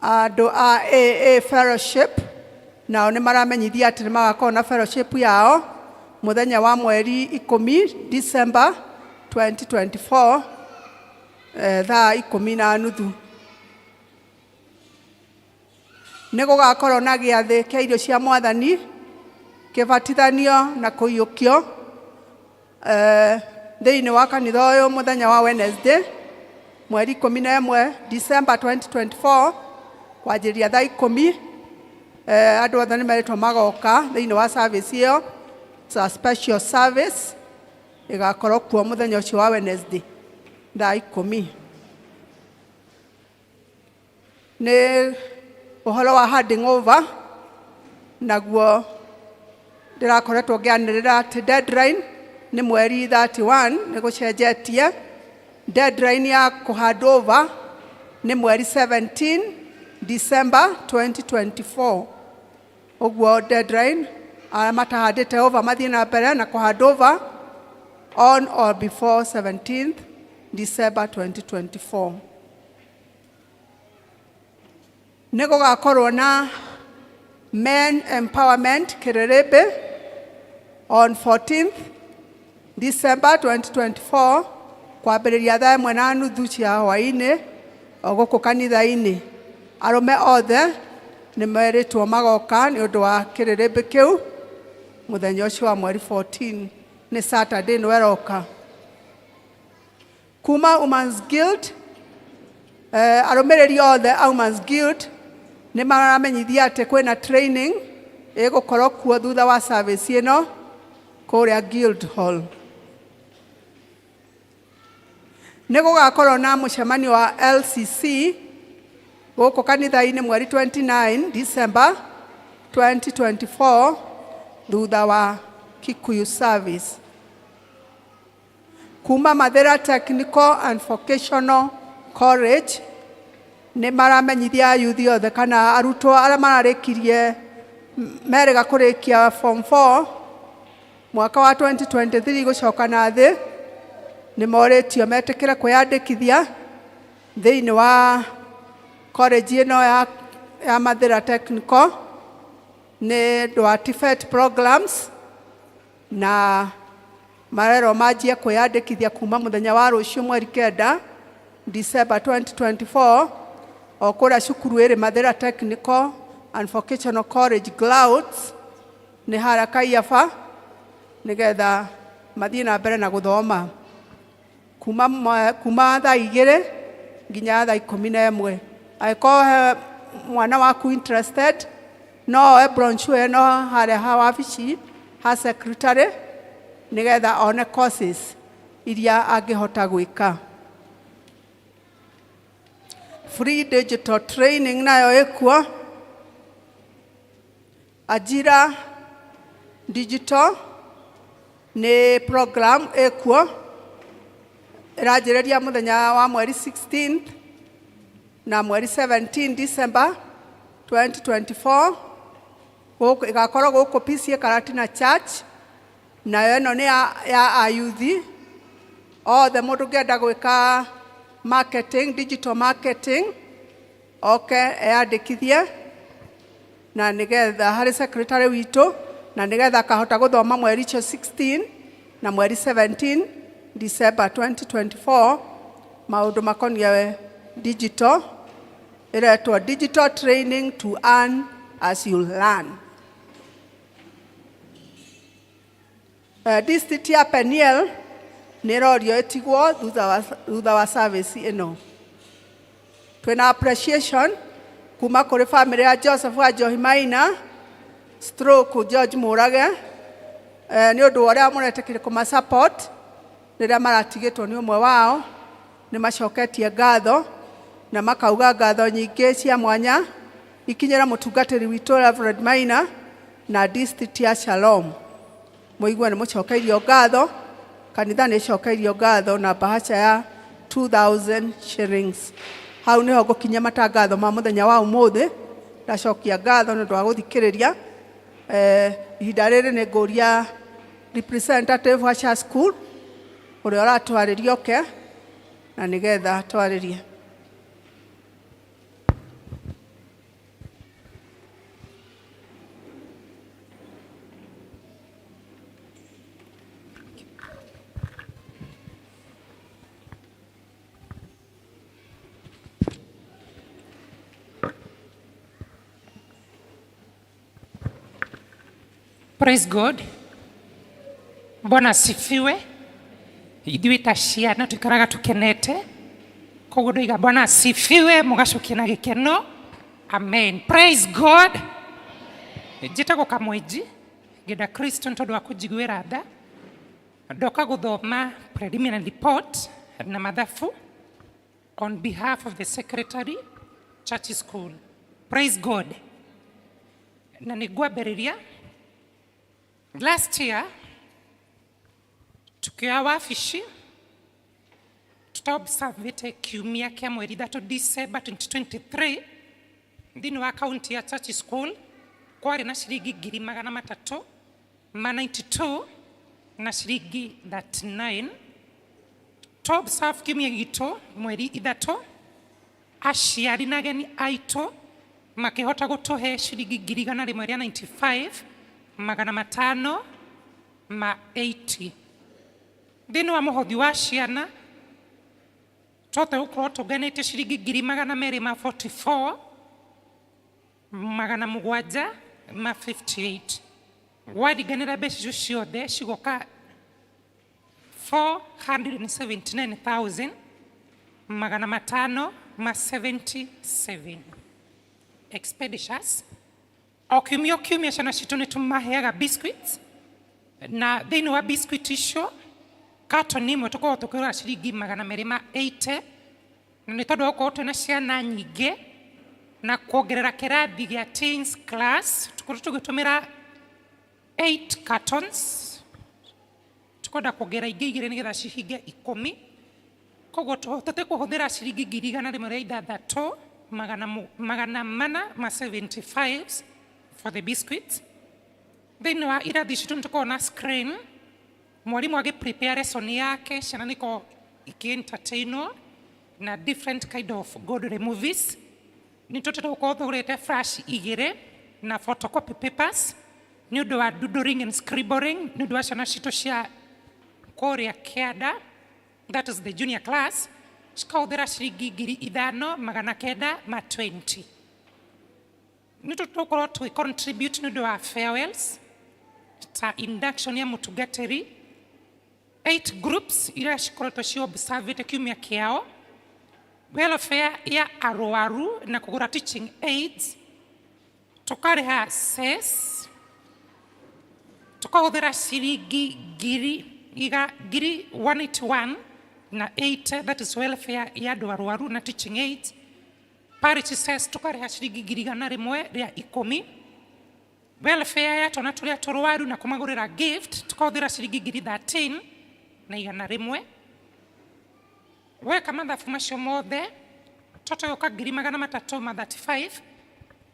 Andũ a AA Fellowship nao nĩ maramenyithia atĩ nĩ magakorwo na fellowship yao mũthenya wa mweri 10 December 2024 thaa 10:30. Nĩ gũgakorwo na gĩathĩ kĩa irio cia Mwathani, kĩbatithanio na kũiyũkio thĩinĩ wa kanitha ũyũ mũthenya wa Wednesday mweri 11 December 2024 kwanjĩrĩria thaa 10. Andũ othe nĩ merĩtwo magoka thĩinĩ wa service ĩyo. It's a special service ĩgakorwo kuo mũthenya ũcio wa Wednesday thaa 10. Nĩ ũhoro wa handing over, naguo ndĩrakoretwo ngĩanĩrĩra atĩ deadline nĩ mweri 31. nĩ gũcenjetie. Deadline ya hand over nĩ mweri 17 December 2024. Ũguo deadline arĩa matahandĩte over mathiĩ na mbere na hand over on or before 17th December 2024. Nĩ gũgakorwo na men empowerment Kĩrĩrĩmbĩ on 14th December 2024 kwambĩrĩria thaa 1:30 cia hwaĩ-inĩ o gũkũ kanitha-inĩ. Arũme othe nĩ merĩtwo magoka nĩ ũndũ wa kĩrĩrĩmbĩ kĩu mũthenya ũcio wa mweri 14. nĩ Saturday nĩ weroka. Kuma Women's Guild, arũmĩrĩri othe a Women's Guild nĩ maramenyithia atĩ kwĩna training ĩgũkorwo kuo thutha wa service ĩno kũrĩa Guild Hall. Nĩ gũgakorwo na mũcemanio wa LCC gũkũ kanitha-inĩ mweri 29 December 2024 thutha wa Kikuyu service. Kuma Mathĩra Technical and Vocational College nĩ maramenyithia yuthi othe kana arutwo arĩa mararĩkirie merĩga kũrĩkia form 4 mwaka wa 2023 gũcoka na thĩ nĩ morĩtio metĩkĩre kwĩyandĩkithia thĩinĩ wa college ĩno ya Mathĩra Technical nĩ ũndũ wa TVET programs, na marerwo manjie kwĩyandĩkithia kuma mũthenya wa rũciũ mweri 9 December 2024 o kũrĩa cukuru ĩrĩ Mathĩra Technical and Vocational College Clouds nĩ harĩa Kaiaba, nĩgetha mathiĩ na mbere na gũthoma kuma thaa 2 nginya thaa 11. Angĩkorwo he mwana waku interested no oe brochure ĩno harĩa ha wabici ha secretary nĩgetha one courses iria angĩhota gwĩka. Free digital training nayo ĩkuo. Ajira digital nĩ program ĩkuo ĩranjĩrĩria mũthenya wa mweri 16 na mweri 17 December 2024 ĩgakorwo gũkũ PCA Karatina Church. Nayo ĩno nĩ ya ayuthi othe mũndũ ũngĩenda gwĩka marketing, digital marketing, eyandĩkithie na nĩgetha harĩ secretary witũ, na nĩgetha akahota gũthoma mweri 16 na mweri 17 December 2024 maũndũ makoniĩ digital, ĩretwo digital training to earn as you learn. District ya Peniel nĩ ĩrorio ĩtigwo thutha wa service ĩno. Twĩna appreciation kuma kũrĩ family ya Joseph wa Njohi Maina stroke George Mũrage nĩ ũndũ ũrĩa mũretĩkĩra kũmasupport rĩrĩa maratigĩtwo nĩ ũmwe wao. Nĩ macoketie ngatho na makauga ngatho nyingĩ cia mwanya ikinyĩra mũtungatĩri witũ Reverend Maina na district ya Shalom. Mũigua nĩ mũcokeirio ngatho, kanitha nĩ ĩcokeirio ngatho na bahasha ya 2,000 shillings. Hau nĩho ngũkinya matangatho ma mũthenya wa ũmũthĩ. Ndacokia ngatho nĩ ũndũ wa gũthikĩrĩria. Ihinda rĩrĩ nĩ ngũria representative wa Shah School ũrĩa ũratwarĩria oke na nĩgetha twarĩrie. Praise God. Bwana asifiwe. Ithuĩ ta ciana tukaraga tukenete. Koguo ndoiga Bwana asifiwe mugacokia na gĩkeno. Amen. Praise God. Njĩtagwo Kamwenji. Ngĩenda Kristo nĩ tondũ wa kũnjiguĩra tha. Ndoka gũthoma preliminary report na mathabu on behalf of the secretary church school. Praise God. Na nĩngwambĩrĩria. Last year, tukiwa wafishi, tutaobservete kiumia kĩa mweri 3 December 2023, thĩinĩ wa kaunti ya church school, kwarĩ na ciringi 392 na ciringi 39. Tuobserve kiumia gitũ mweri 3, aciari na ageni aitũ makĩhota gũtũhe ciringi 195 magana 580. Thĩinĩ wa mũhothi wa ciana tũhote gũkorwo tũnganĩte ciringi 244 magana 758. Waringanĩra mbeca icio ciothe cigoka 479,000 magana 577. Expenditures. O kiumia ciana citũ nĩ tũmaheaga biscuits, na thĩinĩ wa biscuit icio katoni imwe tũkoragwo tũkĩgũra ciringi 280, na nĩ tondũ gũkorwo twĩna ciana nyingĩ na kuongerera kĩrathi gĩa teens class tũkorwo tũgĩtũmĩra 8 cartons, tũkwenda kuongerera ingĩ igĩrĩ nĩgetha cihinge 10. Koguo tũhotete kũhũthĩra ciringi 106 magana 475 for the biscuits. Thĩinĩ wa irathi citũ nĩ tũkoragwo na screen, mwarimũ agĩ-prepare lesson yake, ciana nĩkoragwo ikĩ-entertainwo na different kind of godly movies. Nĩ tũtete gũkorwo tũgũrĩte flash 2 na photocopy papers nĩ ũndũ wa doodling and scribbling, nĩ ũndũ wa ciana citũ cia kũrĩa kĩanda, that is the junior class, cikahũthĩra ciringi 5,920. Nĩ tũkorwo tũgĩ-contribute nĩ ũndũ wa farewells ta induction ya mũtungatĩri, 8 groups iria cikoretwo ci-observĩte kiumia kĩao, welfare ya arũaru na kũgũra teaching aids, tũkarĩha cess, tũkahũthĩra ciringi 181 na 80, that is welfare ya andũ arũaru na teaching aids. Parish cess tũkarĩha ciringi 110. Welfare ya twana tũrĩa tũrũaru na kũmagũrĩra gift tũkahũthĩra ciringi 13 na 100. Weka mathabu macio mothe tũtoka 335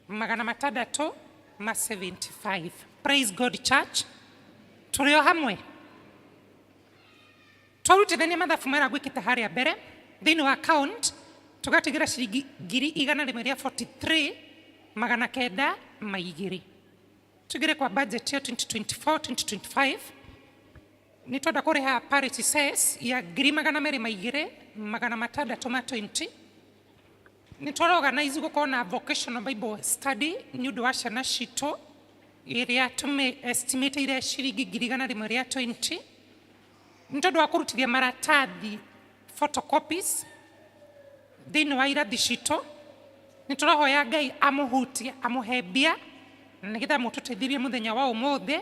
magana 675. Praise God church. Tũrĩ o hamwe. Twarutithania mathabu mara gwĩkĩte harĩa mbere thĩinĩ wa account tũgatigĩra ciringi 143 magana 902. Tugire kwa budget ya 2024-2025 nĩ twenda kũrĩha parish cess ya 2,200 magana 620. Nĩ tũrorganize gũkorwo na vocational Bible study nĩ ũndũ wa ciana citũ ĩrĩa tũmĩ-estimate ciringi 120. Nĩ tondũ wa kũrutithia maratathi photocopies thĩinĩ wa irathi citũ, nĩ tũrahoya Ngai amũhutie amũhembia nĩgetha mũtũteithĩrie mũthenya wa ũmũthĩ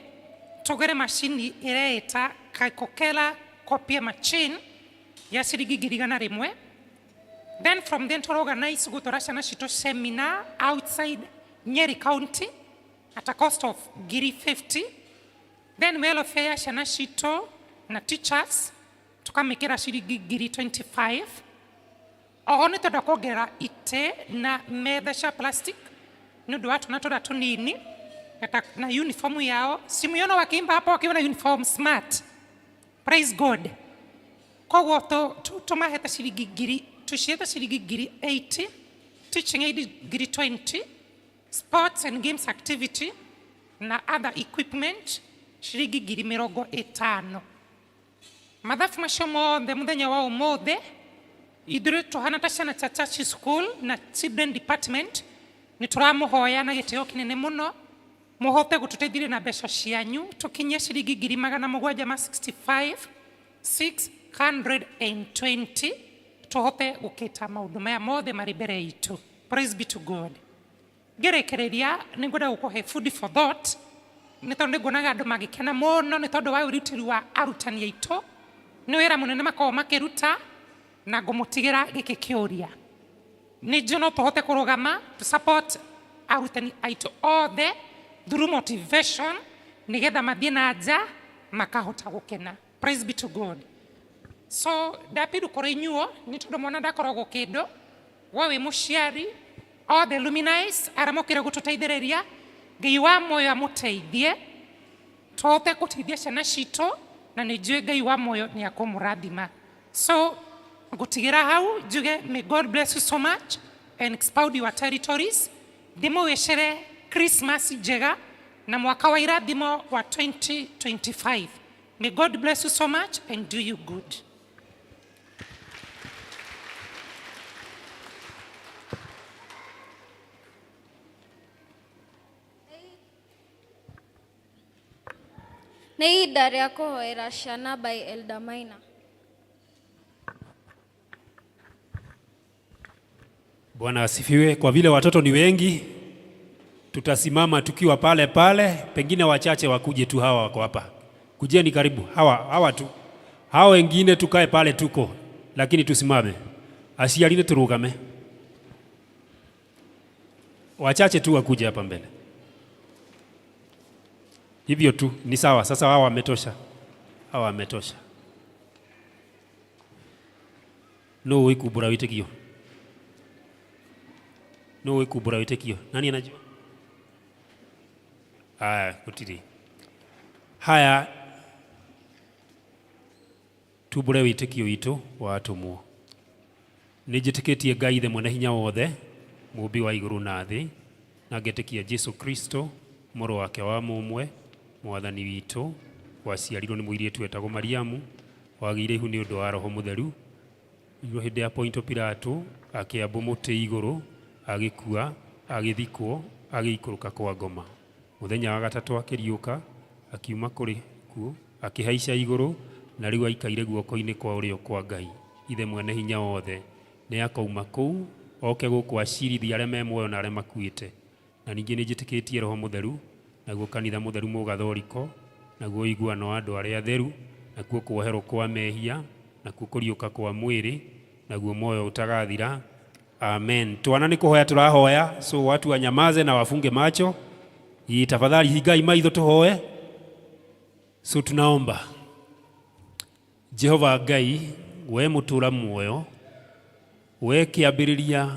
tũgũre macini ĩreĩta Kikuyu copy machine ya ciringi 100. Then from then tũrorganize gũtwara ciana citũ seminar outside Nyeri County at a cost of 50. Then welfare ya ciana citũ na teachers tũkamĩkĩra ciringi 25. Oho nĩ tũrenda kuongerera itĩ na metha cia plastic nĩ ũndũ wa twana tũrĩa tũnini na uniform yao. Simuona wakiimba hapo wakiwa na uniform smart. Praise God. koguo tumahete ciringi ngiri tuciete ciringi ngiri 80, teaching aid ngiri 20, sports and games activity na other equipment ciringi ngiri 50. Mathabu macio mothe muthenya wa umuthi ithuĩ tuhana ta ciana cha church school na children department ni turamuhoya na gitio kinene muno muhote gututeithĩrĩria na mbeca cianyu tukinyie ciringi ngiri 765,620 tuhote gukita maundu maya mothe mari mbere itu. Praise be to God. Ngerekereria ningwenda gukuhe food for thought ni tondu nguonaga andu magikena muno ni tondu wa urutiri wa arutani aitu ni wira munene makorwo makiruta na ngumutigira giki kiuria ni njuno tuhote kurugama to support arutani aitu othe through motivation nigetha mathie na nja makahota gukena. Praise be to God. So ndapiru kuri inyuo ni tondu mwana ndakoragwo kindu we wi muciari all the luminaries aramokire gututeithĩrĩria Ngai wa moyo amuteithie tuhote guteithia ciana citu na ni njui Ngai wa moyo ni akumurathima. So gutigira hau njuge may God bless you so much and expand your territories. Ndimwicire Christmas njega na mwaka wa irathimo wa 2025. May God bless you so much and do you good. Nĩ ihinda rĩa kũhoera ciana by Elder Maina. Bwana asifiwe. Kwa vile watoto ni wengi, tutasimama tukiwa pale pale, pengine wachache wakuje tu, hawa wako hapa. Kujeni karibu, hawa tu. Hao wengine tukae pale tuko, lakini tusimame. Asialine turugame. Wachache tu wakuje hapa mbele. Hivyo tu, ni sawa. Sasa hawa wametosha. Hawa wametosha. No ikubura witekio. No ikubura witekio. Nani anajua? Kutiri. Haya tubure witekio itu wa atumwo. Nijiteketie Ngai the mwene hinya wothe, muumbi wa iguru na thi, na ngetekia Jesu Kristo moro wake wa mumwe mwathani witu waciarirwo ni muiritu wetagwo Mariamu wagire ihu ni undu wa Roho Mutheru igwo hindi ya Ponto Pilato akiambu muti iguru agikua agithikwo agiikuruka kwa ngoma. Muthenya wa gatatu akiriuka akiuma kuri kuo akihaica iguru na riu aikaire guoko-ini kwa urio kwa Ngai ithe mwene hinya wothe. Ni akauma kuu oke guku acirithia aria me muoyo na aria makuite. Na ningi ni njitikitie Roho Mutheru naguo kanitha mutheru mugathoriko naguo iguano wa andu aria atheru naguo kuoherwo kwa mehia naguo kuriuka kwa mwiri naguo moyo utagathira. Amen. Tuana ni kuhoya turahoya, so watu wanyamaze na wafunge macho. Tafadhali higai maitho tuhoe. So tunaomba. Jehova Ngai we mutura muoyo, we kiambiriria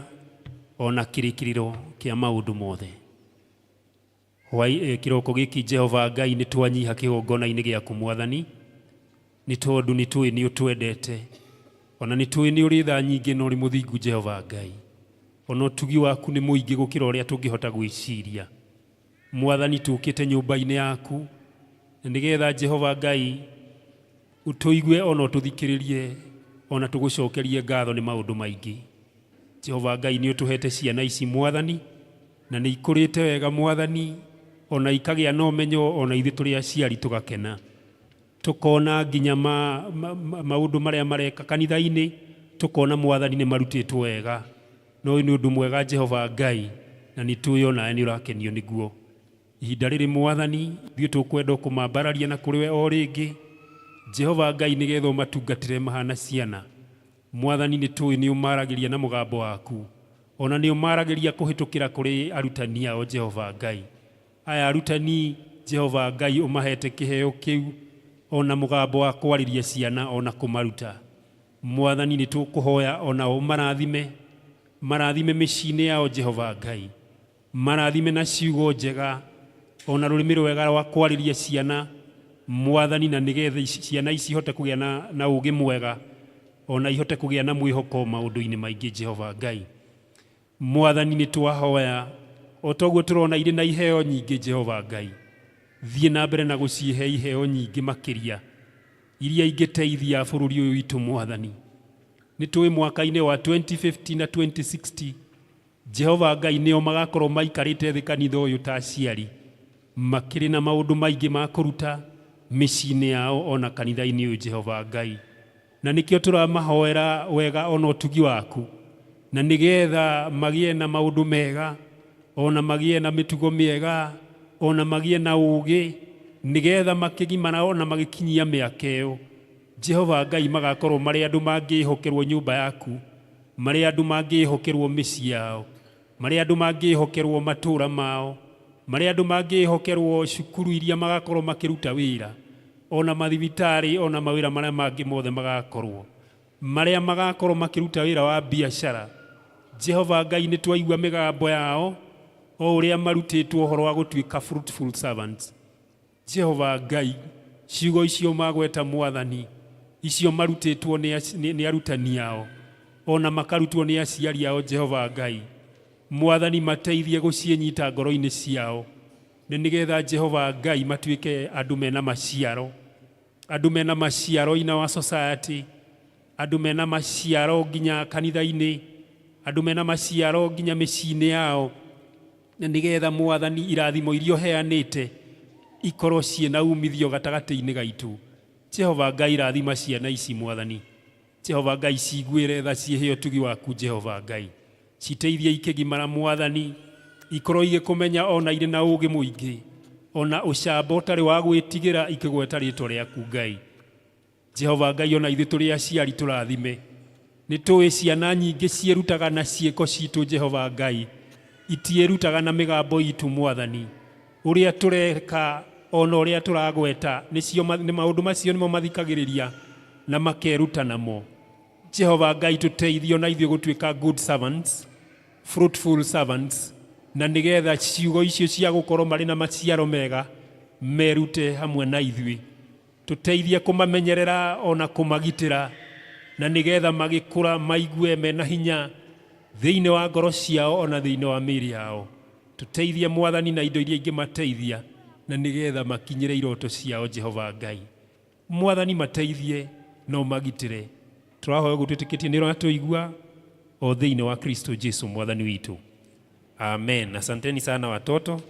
ona kirikiriro kia maundu mothe. Kiroko giki Jehova Ngai ni twanyiha kigongona-ini giaku Mwathani, ni tondu ni tui ni utwendete, ona ni tui ni uri tha nyingi no ri muthingu Jehova Ngai, ona utugi waku ni muingi gukira uria tungihota gwiciria. Mwathani tukite nyumba-ini yaku nigetha Jehova Ngai utuigue ona ututhikiririe ona tugucokerie ngatho ni maundu maingi. Jehova Ngai ni utuhete ciana ici Mwathani na ni ikurite wega Mwathani, ona ikagia no menyo ona ithi turi aciari tugakena, tukona nginya maundu maria mareka kanitha-ini, tukona Mwathani ni marutitwo wega. No ni undu mwega Jehova Ngai na ni tuyona ni urakenio niguo. Ihinda riri Mwathani thio tukwenda kumambararia na kuriwe o ringi Jehova Ngai nigetha matungatire mahana ciana. Mwathani ni tui ni umaragiria na mugambo waku, ona ni umaragiria kuhitukira kuri arutani ao Jehova Ngai. Aya arutani Jehova Ngai umahete kiheo kiu ona mugambo wa kwariria ciana ona kumaruta. Mwathani ni tukuhoya ona umarathime micini yao Jehova Ngai, marathime na ciugo njega ona rurimi rwega wa kwariria ciana Mwathani, na nigetha ciana ici hote kugia na ugi mwega ona ihote kugĩa na mwĩhoko maũndũ-inĩ maingĩ Jehova Ngai. Mwathani nĩ twahoya o toguo tũrona irĩ na iheo nyingĩ Jehova Ngai, thiĩ na mbere na gũcihe iheo nyingĩ makĩria iria ingĩteithia bũrũri ũyũ witũ Mwathani. Nĩ tũĩ mwaka-inĩ wa 2050 na 2060 Jehova Ngai nĩo magakorwo maikarĩte thĩ kanitha ũyũ ta aciari makĩrĩ na maũndũ maingĩ ma kũruta mĩciĩ-inĩ yao ona kanitha-inĩ ũyũ Jehova Ngai. Na nĩkĩo tũramahoera wega ona ũtugi waku, na nĩgetha magĩe na maũndũ mega, ona magĩe na mĩtugo mĩega, ona magĩe na ũũgĩ, nĩgetha makĩgimana ona magĩkinyia mĩaka ĩyo Jehova Ngai magakorwo marĩ andũ mangĩhokerwo nyũmba yaku, marĩ andũ mangĩhokerwo mĩciĩ yao, marĩ andũ mangĩhokerwo matũũra mao, marĩ andũ mangĩhokerwo cukuru iria magakorwo makĩruta wĩra, ona mathibitarĩ, ona mawĩra marĩa mangĩ mothe magakorwo, marĩa magakorwo makĩruta wĩra wa biacara. Jehova Ngai nĩ twaigua mĩgambo yao o ũrĩa marutĩtwo ũhoro wa gũtuĩka fruitful servants. Jehova Ngai, ciugo icio magweta Mwathani, icio marutĩtwo nĩ arutani ao, ona makarutwo nĩ aciari ao Jehova Ngai, Mwathani mateithie gũciĩnyita ngoro-inĩ ciao, nĩgetha Jehova Ngai matuĩke andũ mena maciaro, andũ mena maciaro in our society, andũ mena maciaro nginya kanitha-inĩ, andũ mena maciaro nginya mĩciĩ-inĩ yao, nĩgetha Mwathani irathimo iria ũheanĩte ikorwo ciĩna umithio gatagatĩ-inĩ gaitũ. Jehova Ngai rathima ciana ici Mwathani, Jehova Ngai ciguĩre tha ciĩhe ũtugi waku Jehova Ngai, citeithie ikĩgimara Mwathani, ikorwo igĩkũmenya ona irĩ na ũũgĩ mũingĩ, ona ũcamba ũtarĩ wa gwĩtigĩra ikĩgweta rĩĩtwa rĩaku Ngai. Jehova Ngai, ona ithuĩ tũrĩ aciari tũrathime, nĩ tũĩ ciana nyingĩ ciĩrutaga na ciĩko citũ Jehova Ngai, itiĩrutaga na mĩgambo itũ Mwathani. Ũrĩa tũreka ona ũrĩa tũragweta nĩ maũndũ macio nĩmo mathikagĩrĩria na makeruta namo. Jehova Ngai, tũteithie ona ithuĩ gũtuĩka good servants, fruitful servants, na nĩgetha ciugo icio cia gũkorwo marĩ na maciaro mega merute hamwe na ithuĩ. Tũteithie kũmamenyerera ona kũmagitĩra, na nĩgetha magĩkũra maigue mena hinya thĩinĩ wa ngoro ciao ona thĩinĩ wa mĩĩrĩ yao. Tũteithie Mwathani na indo iria ingĩmateithia, na nĩgetha makinyĩre iroto ciao Jehova Ngai. Mwathani mateithie na ũmagitĩre. Tũrahoya ũguo twĩtĩkĩtie nĩ ũratũigua o thĩinĩ wa Kristo Jesu Mwathani witũ. Amen. Asanteni sana watoto,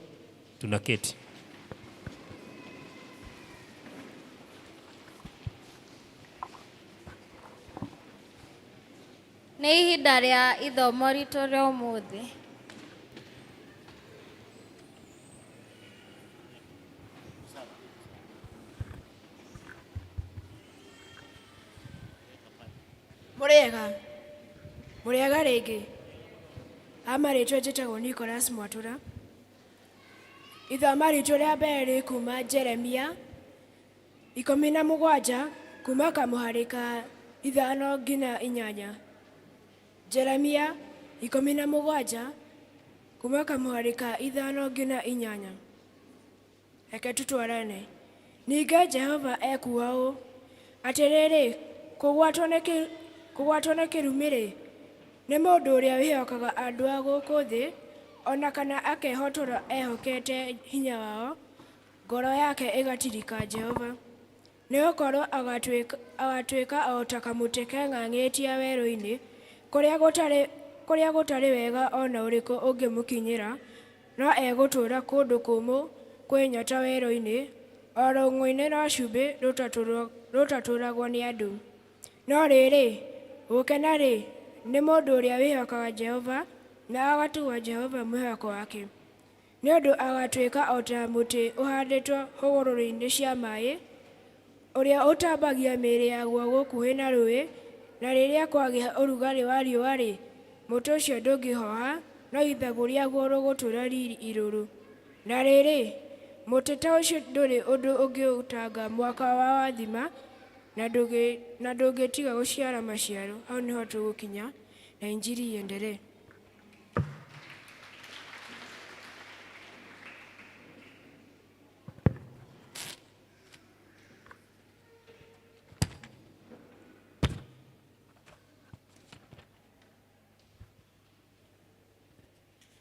tunaketi. Nĩ ihinda rĩa ithomo ritũ rĩa ũmũthĩ. Mũrĩega rĩngĩ. Amarĩtwo njĩtagwo Nicholas Mwatũra. Ithomo ritũ rĩa mbere rĩ kuma Jeremia 17 kuma kamũhari ka 5 nginya 8. Jeremia 17 kuma kamũhari ka 5 nginya 8. Reke tũtwarane. Ningĩ Jehova ekuuga ũũ, atĩrĩrĩ, kũgwatwo nĩ kĩrumi-rĩ, nĩ mũndũ ũrĩa wĩhokaga andũ a gũkũ thĩ, ona kana akehotora ehokete hinya wao, ngoro yake ĩgatirika Jehova. Nĩgũkorwo agatuĩka o ta kamũtĩ keng'ang'ĩtie werũ-inĩ, kũrĩa gũtarĩ wega ona ũrĩkũ ũngĩmũkinyĩra, no egũtũũra kũndũ kũmũ kwĩ nyota werũ-inĩ, o rũng'ũ-inĩ rwa cumbĩ rũtatũũragwo nĩ andũ. No rĩrĩ, gũkena-rĩ, nĩ mũndũ ũrĩa wĩhokaga Jehova na agatuga Jehova mwĩhoko wake. Nĩ ũndũ agatuĩka o ta mũtĩ ũhandĩtwo hũgũrũrũ-inĩ cia maaĩ, ũrĩa ũtambagia mĩĩrĩ yaguo gũkuhĩ na rũũĩ, na rĩrĩa kwagĩa ũrugarĩ wa riũa-rĩ, mũtĩ ũcio ndũngĩhoha, no ithagu rĩaguo rũgũtũũra riri irũrũ. Na rĩrĩ, mũtĩ ta ũcio ndũrĩ ũndũ ũngĩũtanga mwaka wa wathima, na ndũngĩtiga gũciara maciaro. Hau nĩho tũgũkinya, na injili iendelee.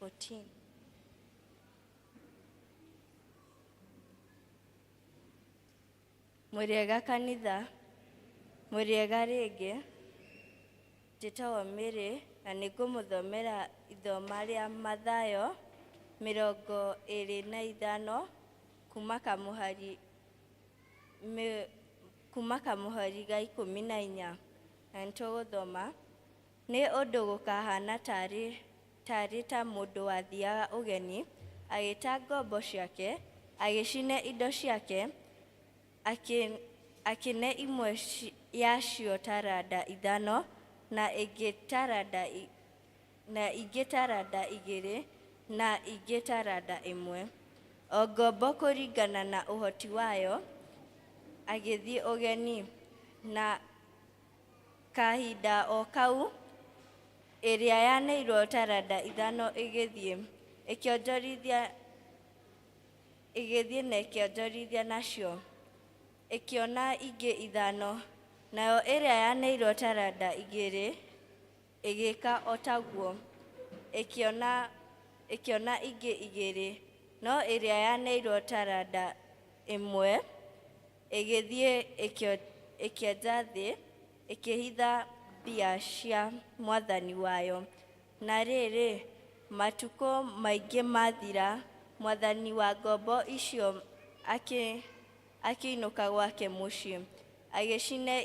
14. Mũrĩega kanitha, mũrĩega rĩngĩ, njĩtagwo Mĩrĩ na nĩngũmũthomera ithoma rĩa Mathayo 25 kuma kamũhari ga 14 na nĩtũgũthoma. Nĩ ũndũ gũkahana tarĩ ta mũndũ wathiaga ũgeni, agĩta ngombo ciake, agĩcine indo ciake, akĩne imwe yacio taranda 5 na ingĩ taranda 2 na ingĩ taranda 1, o ngombo kũringana na ũhoti wayo, agĩthiĩ ũgeni. Na kahinda o kau, ĩrĩa yaneirwo taranda 5 ĩgĩthiĩ na ĩkĩonjorithia nacio, ĩkĩona ingĩ 5, nayo ĩrĩa yaneirwo taranda 2 ĩgĩka o taguo, ĩkĩona ingĩ 2, no ĩrĩa yaneirwo taranda 1 ĩgĩthiĩ ĩkĩenja thĩ, ĩkĩhitha mbia cia mwathani wayo. Na rĩrĩ, matukũ maingĩ mathira, mwathani wa ngombo icio akĩinũka gwake mũciĩ, agĩciĩta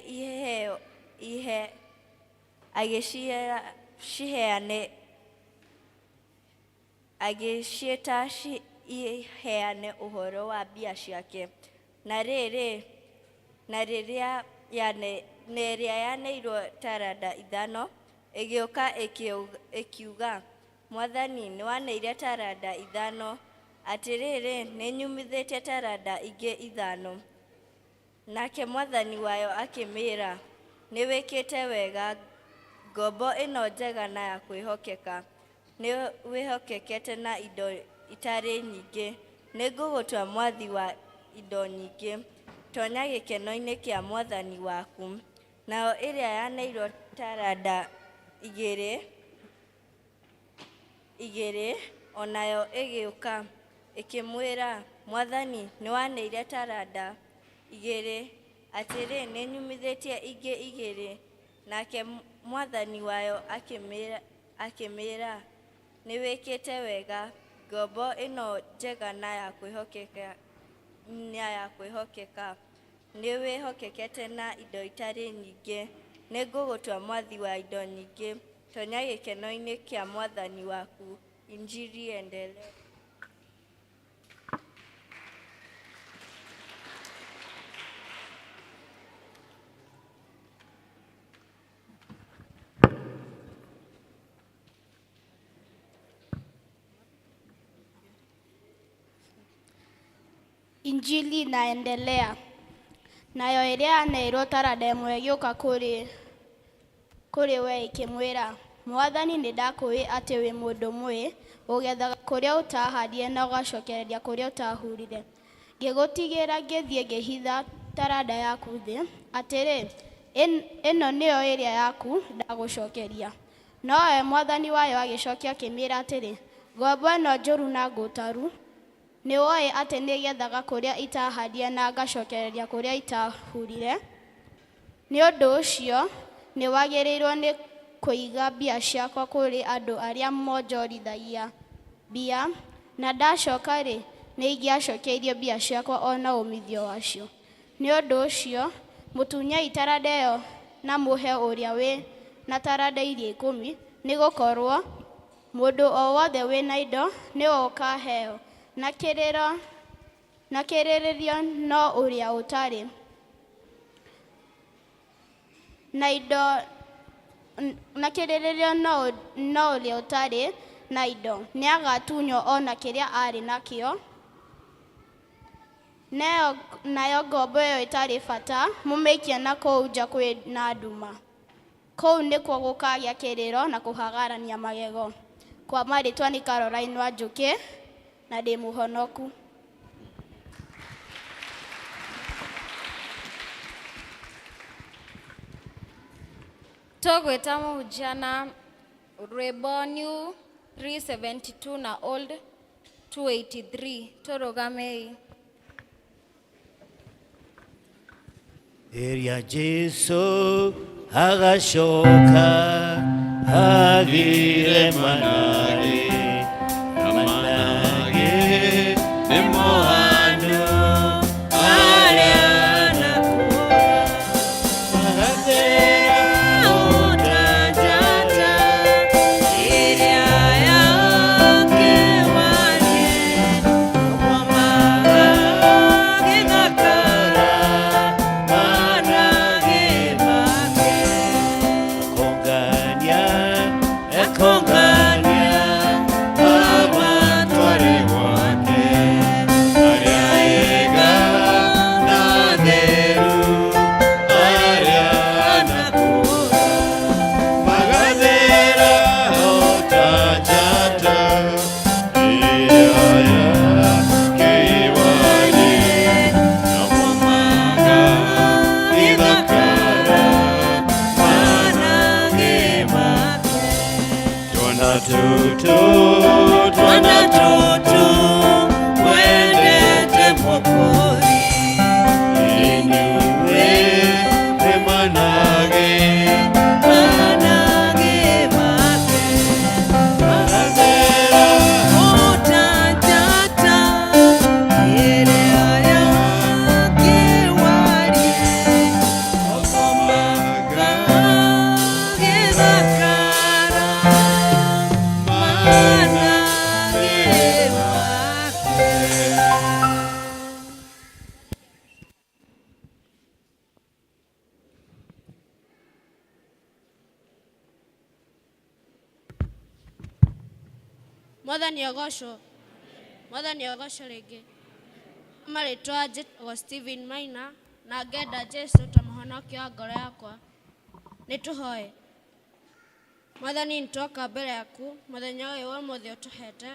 iheane ũhoro wa mbia ciake. Na rĩrĩa yaneirwo taranda 5 ĩgĩũka ĩkiuga, Mwathani nĩwaneire taranda 5, atĩrĩrĩ nĩnyumithĩtie taranda ingĩ 5. Nake mwathani wayo akĩmĩĩra, nĩwĩkĩte wega, ngombo ĩno njega na ya kwĩhokeka, nĩ wĩhokekete na indo itarĩ nyingĩ, nĩngũgũtua mwathi wa indo nyingĩ, tonya gĩkeno-inĩ kĩa mwathani waku. Nayo ĩrĩa yaneirwo taranda 2 onayo ĩgĩũka ĩkĩmwĩra, Mwathani nĩwaneire taranda 2, atĩrĩ nĩnyumithĩtie ingĩ 2. Nake mwathani wayo akĩmĩĩra, nĩwĩkĩte wega, ngombo ĩno njega na ya kwĩhokeka, nĩwĩhokekete na indo itarĩ nyingĩ, nĩngũgũtua mwathi wa indo nyingĩ, tonya gĩkeno-inĩ kĩa mwathani waku. Injili endelee. Injili inaendelea. Nayo ĩrĩa yaneirwo taranda 1 ĩgĩũka kũrĩ we ĩkĩmwĩra, Mwathani nĩndakũĩ atĩ wĩ mũndũ mũĩ, ũgethaga kũrĩa ũtahandire na ũgacokereria kũrĩa ũtahurire. Ngĩgũtigĩra ngĩthiĩ ngĩhitha taranda yaku thĩ, atĩrĩ ĩno nĩyo ĩrĩa yaku ndagũcokeria. Nowe mwathani wayo agĩcokia akĩmĩĩra atĩrĩ, ngombo ĩno njũru na ngũtaru, nĩwoĩ atĩ nĩgethaga kũrĩa itahandire na ngacokereria kũrĩa itahurire. Nĩ ũndũ ũcio nĩwagĩrĩirwo nĩ kũiga mbia ciakwa kũrĩ andũ arĩa monjorithagia mbia, na ndacoka-rĩ, nĩingĩacokeirie mbia ciakwa ona umithio wacio. Nĩ ũndũ ũcio mũtunyei taranda ĩyo na mũhe ũrĩa wĩ na taranda iria 10, nĩgũkorwo mũndũ o wothe wĩna indo nĩwe ũkaheo, na kĩrĩrĩrio no ũrĩa ũtarĩ na indo, na kĩrĩrĩrio no ũrĩa ũtarĩ na indo nĩagatunywo ona kĩrĩa arĩ nakĩo. Nayo ngombo ĩyo ĩtarĩ bata mũmĩikie na kũu nja kwĩna nduma. Kũu nĩkuo gũkagĩa kĩrĩro na kũhagarania magego. Kwa marĩtwa nĩ Caroline Wanjũkĩ na ndĩ mũhonoku. Tũgwĩta mũhunjia na rwĩmbo New 372 na old 283. Tũrũgamei. Eria Jesu agacoka athire Manage, na Manage nĩ mũhano arĩa nakũra magathera ũtanjata ĩrĩa yake warie ũkomaga gĩthakara Manage make ekongania abatware gwake arĩa ega na theru arĩa nakũra magathera ũtanjata ĩrĩa yake warie na mũmaga gĩthakara Manage make Twana tutu wendete Mwokozi inyuĩ nĩ Manage make magathera ũtanjata ĩrĩa yake warie ũkomaga gĩthakara Mwathani ogocwo. Mwathani ogocwo rĩngĩ. Marĩtwa njĩtagwo Stephen Maina na ngenda Jesu ta mũhonokia wa ngoro yakwa. Nĩtũhoe. Mwathani nĩtwoka mbere yaku mũthenya ũyũ wa ũmũthĩ ũtũhete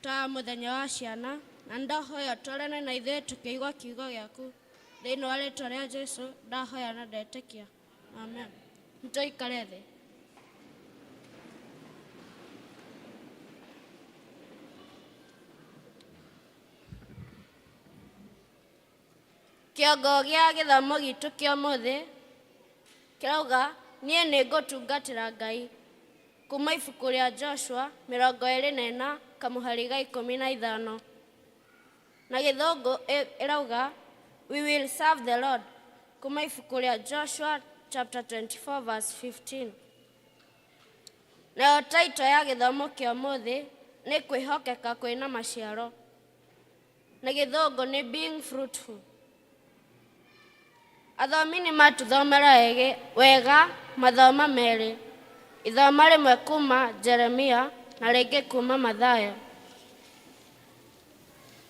ta mũthenya wa ciana na ndahoya twarane na ithuĩ tũkĩigua kiugo gĩaku thĩinĩ wa rĩĩtwa rĩa Jesu ndahoya na ndetĩkia. Amen. Nĩtũikare thĩ. Kĩongo gĩa gĩthomo gitũ kĩa ũmũthĩ kĩrauga niĩ nĩngũtungatĩra Ngai kuma ibuku rĩa Joshua 24 kamũhari ga 15 na gĩthũngũ ĩrauga we will serve the Lord kuma ibuku rĩa Joshua chapter 24 verse 15. Nayo taito ya gĩthomo kĩa ũmũthĩ nĩ kwĩhokeka kwĩna maciaro na gĩthũngũ nĩ being fruitful. Athomi nĩ matuthomera wega mathomo merĩ, ithomo rĩmwe kuma Jeremia na rĩngĩ kuma Mathayo.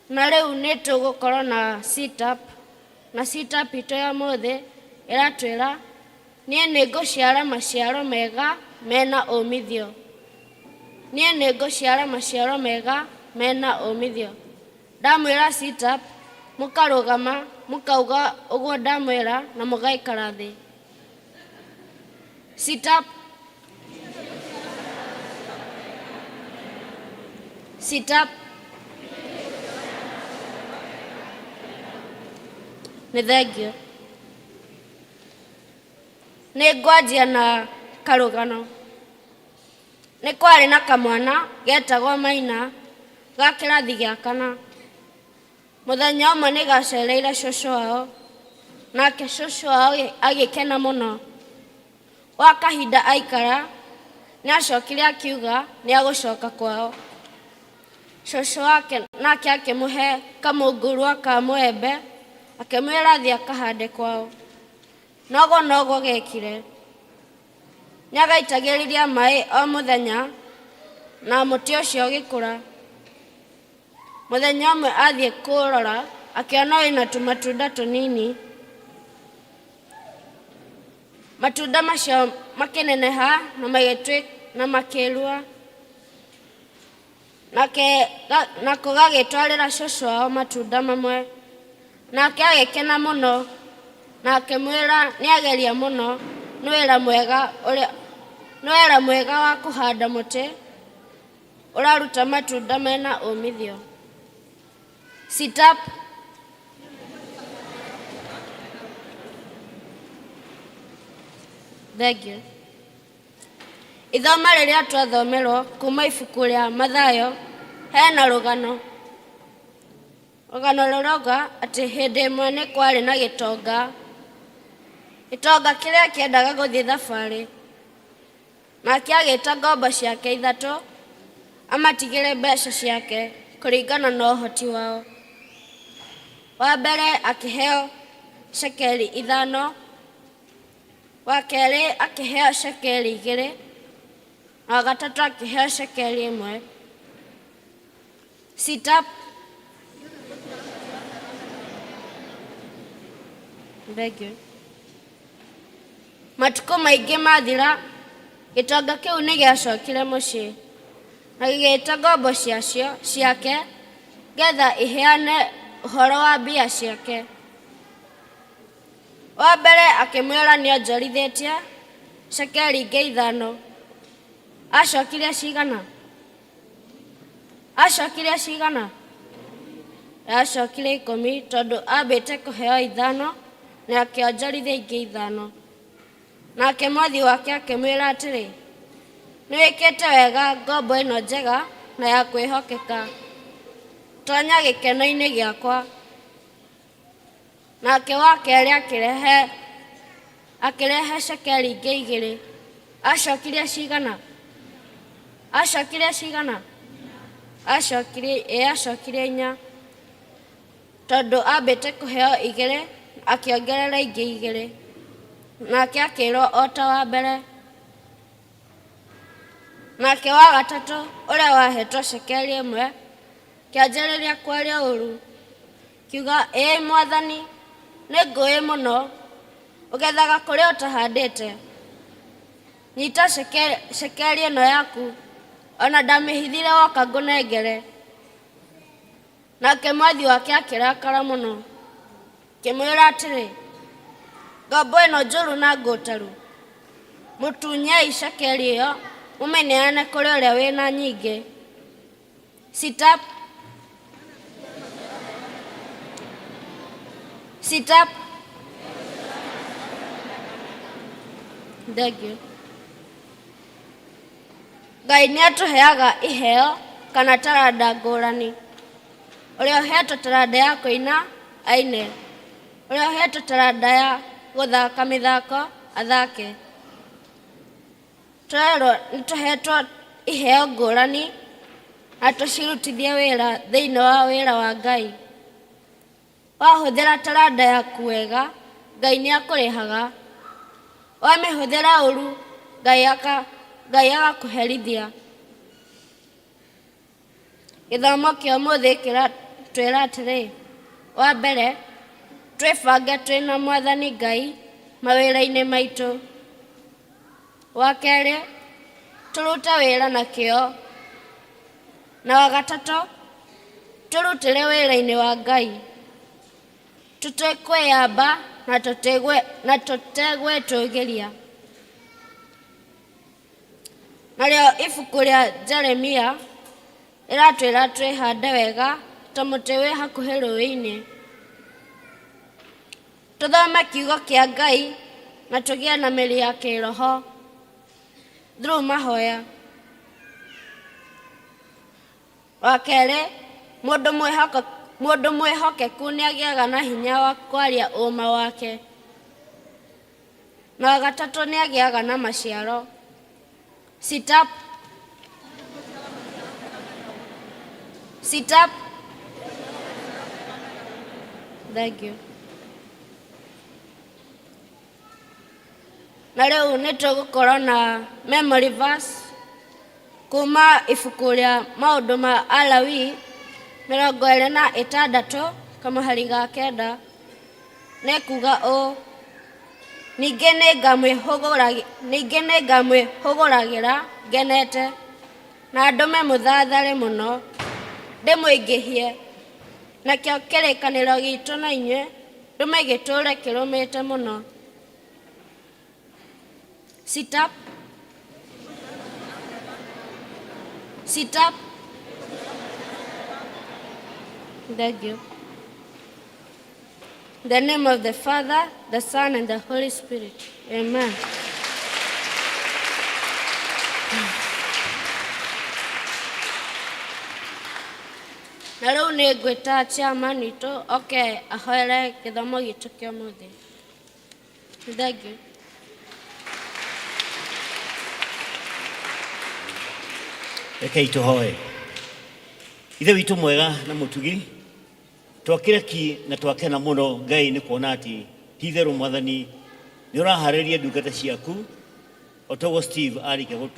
Na rĩu nĩ tũgũkorwo na sit-up na sit-up itũ ya ũmũthĩ ĩratwĩra niĩ nĩngũciara maciaro mega mena umithio. Niĩ nĩngũciara maciaro mega mena umithio. Ndamwĩra sit-up mũkarũgama mũkauga ũguo ndamwĩra na mũgaikara thĩ. Sit-up. Sit-up. Nĩ thengio. Nĩngwanjia na karũgano. Nĩ kwarĩ na kamwana getagwo Maina ga kĩrathi gĩa 4. Mũthenya ũmwe nĩ gacereire cũcũ wao nake cũcũ wao agĩkena mũno. Gwa kahinda aikara nĩacokire akiuga nĩagũcoka kwao. Cũcũ wake nake akĩmũhe kamũngurwa ka mũembe akĩmwĩra athiĩ akahande kwao. Noguo gekire. Nĩagaitagĩrĩria maĩ o mũthenya na mũtĩ ũcio ũgĩkũra. Mũthenya ũmwe athiĩ kũrora akĩona wĩna tũmatunda tũnini. Matunda macio makĩneneha na makĩrua. Nako gagĩtwarĩra cũcũ wao matunda mamwe. Nake agĩkena mũno na akĩmwĩra nĩageria mũno nĩ wĩra mwega wa kũhanda mũtĩ Ũraruta matunda mena umithio. Sit up. Thank you. Ithoma rĩrĩa twathomerwo kuma ibuku rĩa Mathayo hena rũgano. Rũgano rũroga atĩ hĩndĩ ĩmwe nĩ kwarĩ na gĩtonga. Gĩtonga kĩrĩa kĩendaga gũthiĩ thabarĩ. Nake agĩĩta ngombo ciake 3 amatigĩre mbeca ciake kũringana na ũhoti wao. Wa mbere akĩheo shekeli 5, wa kerĩ akĩheo shekeli 2, na wa gatatũ akĩheo shekeli 1. Sit up. Thank you. Matukũ maingĩ mathira, gĩtonga kĩu nĩ gĩacokire mũciĩ na gĩgĩĩta ngombo ciake getha iheane ũhoro wa mbia ciake. Wa mbere akĩmwĩra nĩ onjorithĩtie shekeli ingĩ 5. Acokire cigana? Acokire 10 tondũ ambĩte kũheo 5 na akĩonjorithia ingĩ 5. Nake mwathi wake akĩmwĩra atĩrĩ, nĩ wĩkĩte wega ngombo ĩno njega na ya kwĩhokeka. Tonya gĩkeno-inĩ gĩakwa. Nake wa kerĩ akĩrehe shekeli ingĩ 2. Acokire cigana? Acokire 4 tondũ ambĩte kũheo 2 akĩongerera ingĩ 2. Nake akĩrwo o ta wa mbere. Nake wa gatatũ ũrĩa wahetwo shekeli 1 kĩanjĩrĩria kwaria ũru, kiuga, ĩĩ Mwathani, nĩ ngũĩ mũno, ũgethaga kũrĩa ũtahandĩte. Nyita shekeli ĩno yaku, ona ndamĩhithire woka ngũnengere. Nake mwathi wake akĩrakara mũno, akĩmwĩra atĩrĩ, ngombo ĩno njũru na ngũtaru, mũtunyei shekeli ĩyo mũmĩneane kũrĩ ũrĩa wĩna nyingĩ. Sit up. Thank you. Ngai nĩ atũheaga iheo kana taranda ngũrani. Ũrĩa ũhetwo taranda ya kũina aine. Ũrĩa ũhetwo taranda ya gũthaka mĩthako athake. Tũrerwo nĩ tũhetwo iheo ngũrani na tũcirutithie wĩra thĩinĩ wa wĩra wa Ngai. Wahũthĩra taranda yaku wega, Ngai nĩ akũrĩhaga. Wamĩhũthĩra ũru, Ngai agakũherithia. Gĩthomo kĩa ũmũthĩ kĩratwĩra atĩrĩ, wa mbere, twĩbange twĩna Mwathani Ngai mawĩra-inĩ maitũ. Wa kerĩ, tũrute wĩra na kĩo. Na wa gatatũ, tũrutĩre wĩra-inĩ wa Ngai. Tũtekwĩyamba na tũtegwĩtũgĩria. Narĩo ibuku rĩa Jeremia ĩratwĩra twĩhande wega ta mũtĩ wĩ hakuhĩ rũĩ-inĩ. Tũthome kiugo kĩa Ngai na tũgĩe na mĩri ya kĩroho through mahoya. Wa kerĩ, mũndũ mwĩhokeku nĩ agĩaga na hinya wa kwaria ũma wake. Na wa gatatũ nĩ agĩaga na maciaro. Sit up. Thank you. Na rĩu nĩ tũgũkorwo na memory verse kuma ibuku rĩa maũndũ ma Alawii 26 kamũhari ga 9. Nĩ kuga ũũ, ningĩ nĩ ngamwĩhũgũragĩra ngenete na ndũme mũthathare mũno ndĩmũingĩhie. Nakĩo kĩrĩkanĩro gitũ na inyuĩ ndũme gĩtũũre kĩrũmĩte mũno. Sit Sit up. Thank you. In the name of the Father, the Son, and the Holy Spirit. Amen. Na rĩu nĩ ngwĩta chairman witũ oke ahoere gĩthomo gitũ kĩa ũmũthĩ. Thank you. Rekei tũhoe. Ithe witũ mwega na mũtugi, twakĩra ki na twakena mũno Ngai nĩ kuona atĩ ti-itherũ Mwathani nĩ ũraharĩria ndungata ciaku o toguo Steve arĩkia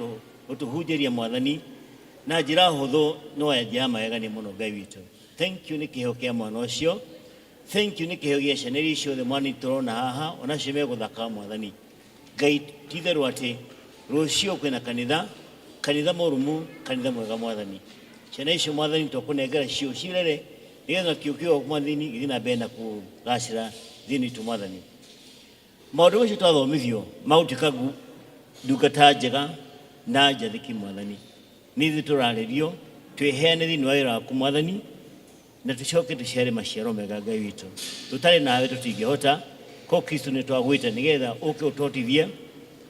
gũtũhunjĩria Mwathani na njĩra hũthũ no ya njĩra magegania mũno Ngai witũ. Thank you nĩ kĩheo kĩa mwana ũcio. Thank you nĩ kĩheo gĩa ciana iria ciothe Mwathani tũrona haha onacio megũthaka Mwathani. Ngai ti-itherũ atĩ rũciũ kwĩna kanitha mũrũmu, kanitha mwega Mwathani. Ciana icio Mwathani twakũnengera cio cirere nĩgetha kĩo kĩo Mwathani gĩthiĩ na mbere na kũgacĩra thĩinĩ witũ Mwathani. Maũndũ macio twathomithio magũtuĩka ndungata njega na njathĩki Mwathani. Nĩ ithuĩ tũrarĩrio twĩheane thĩinĩ wa wĩra waku Mwathani na tũcoke tũciare maciaro mega Ngai witũ. Tũtarĩ nawe tũtingĩhota, ko Kristo nĩ twagwĩta nĩgetha ũke ũtũhotithie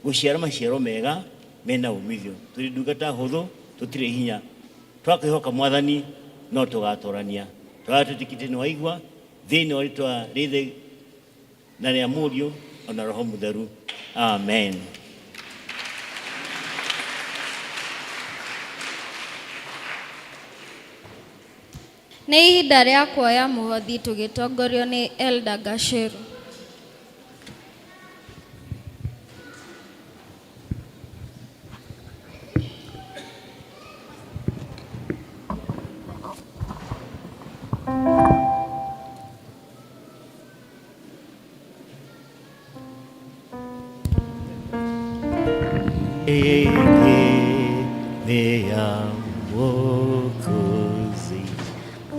gũciara maciaro mega mena umithio. Tũrĩ ndungata hũthũ, tũtirĩ hinya. Twakĩhoka Mwathani no tũgatũrania. Twatũtikĩte nĩ waigua thĩinĩ wa rĩĩtwa rĩa Ithe na rĩa Mũriũ ona Roho Mũtheru. Amen. Nĩ ihinda rĩa kuoya mũhothi tũgĩtongorio nĩ Elder Gasheru. Ekelea Mwokozi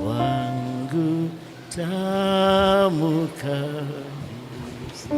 wangu tamu kabisa.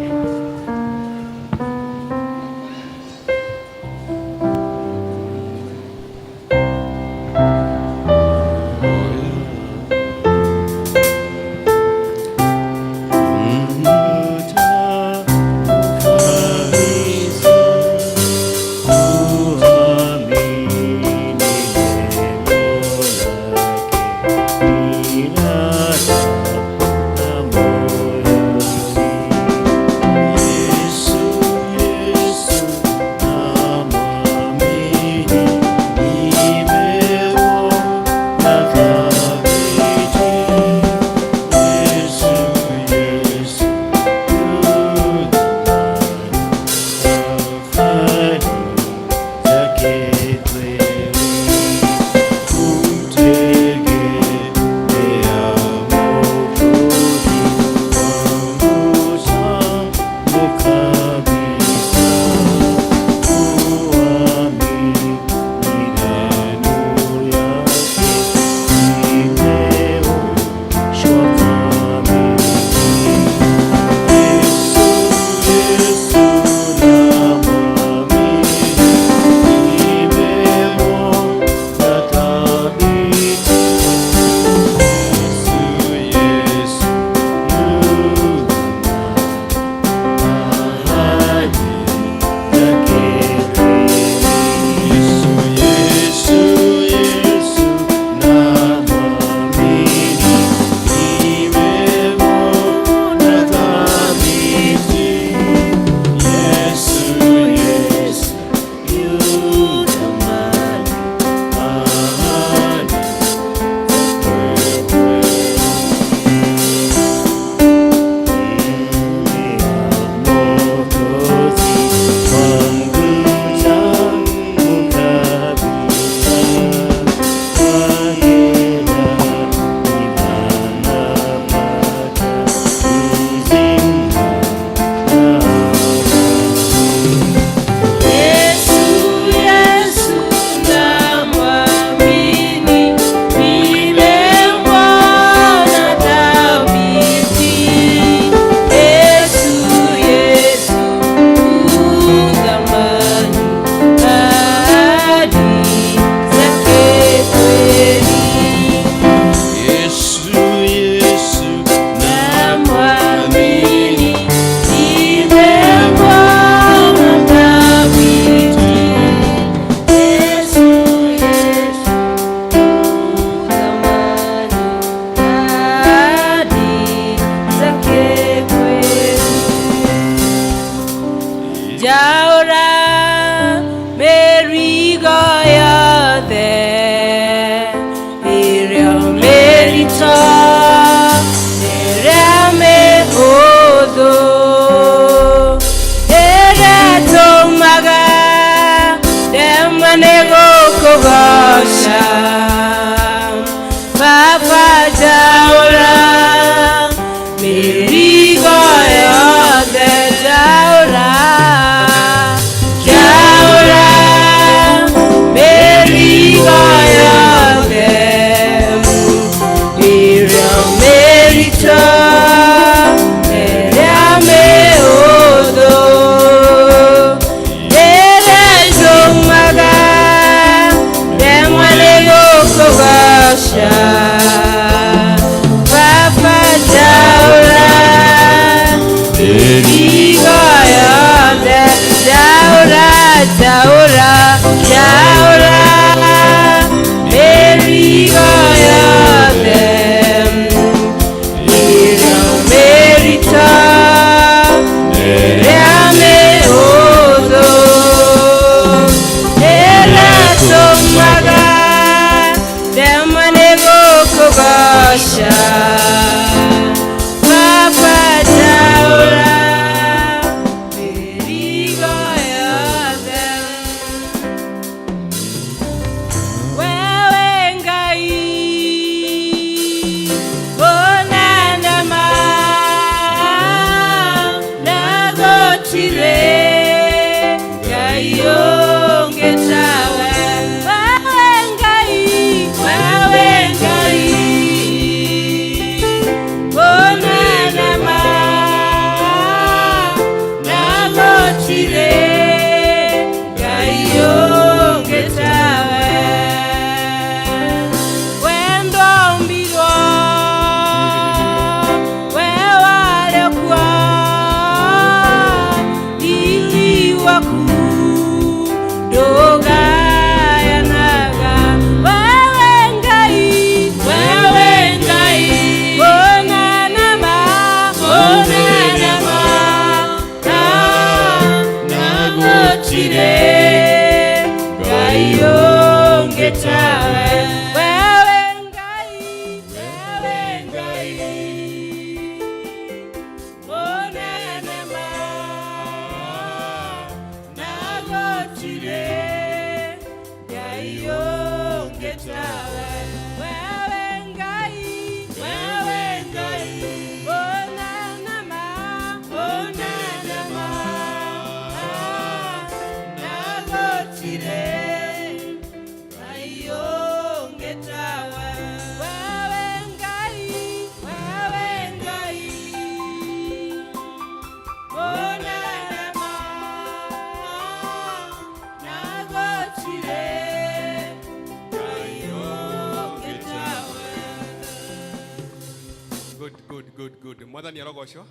good. Mwathani arogocwo.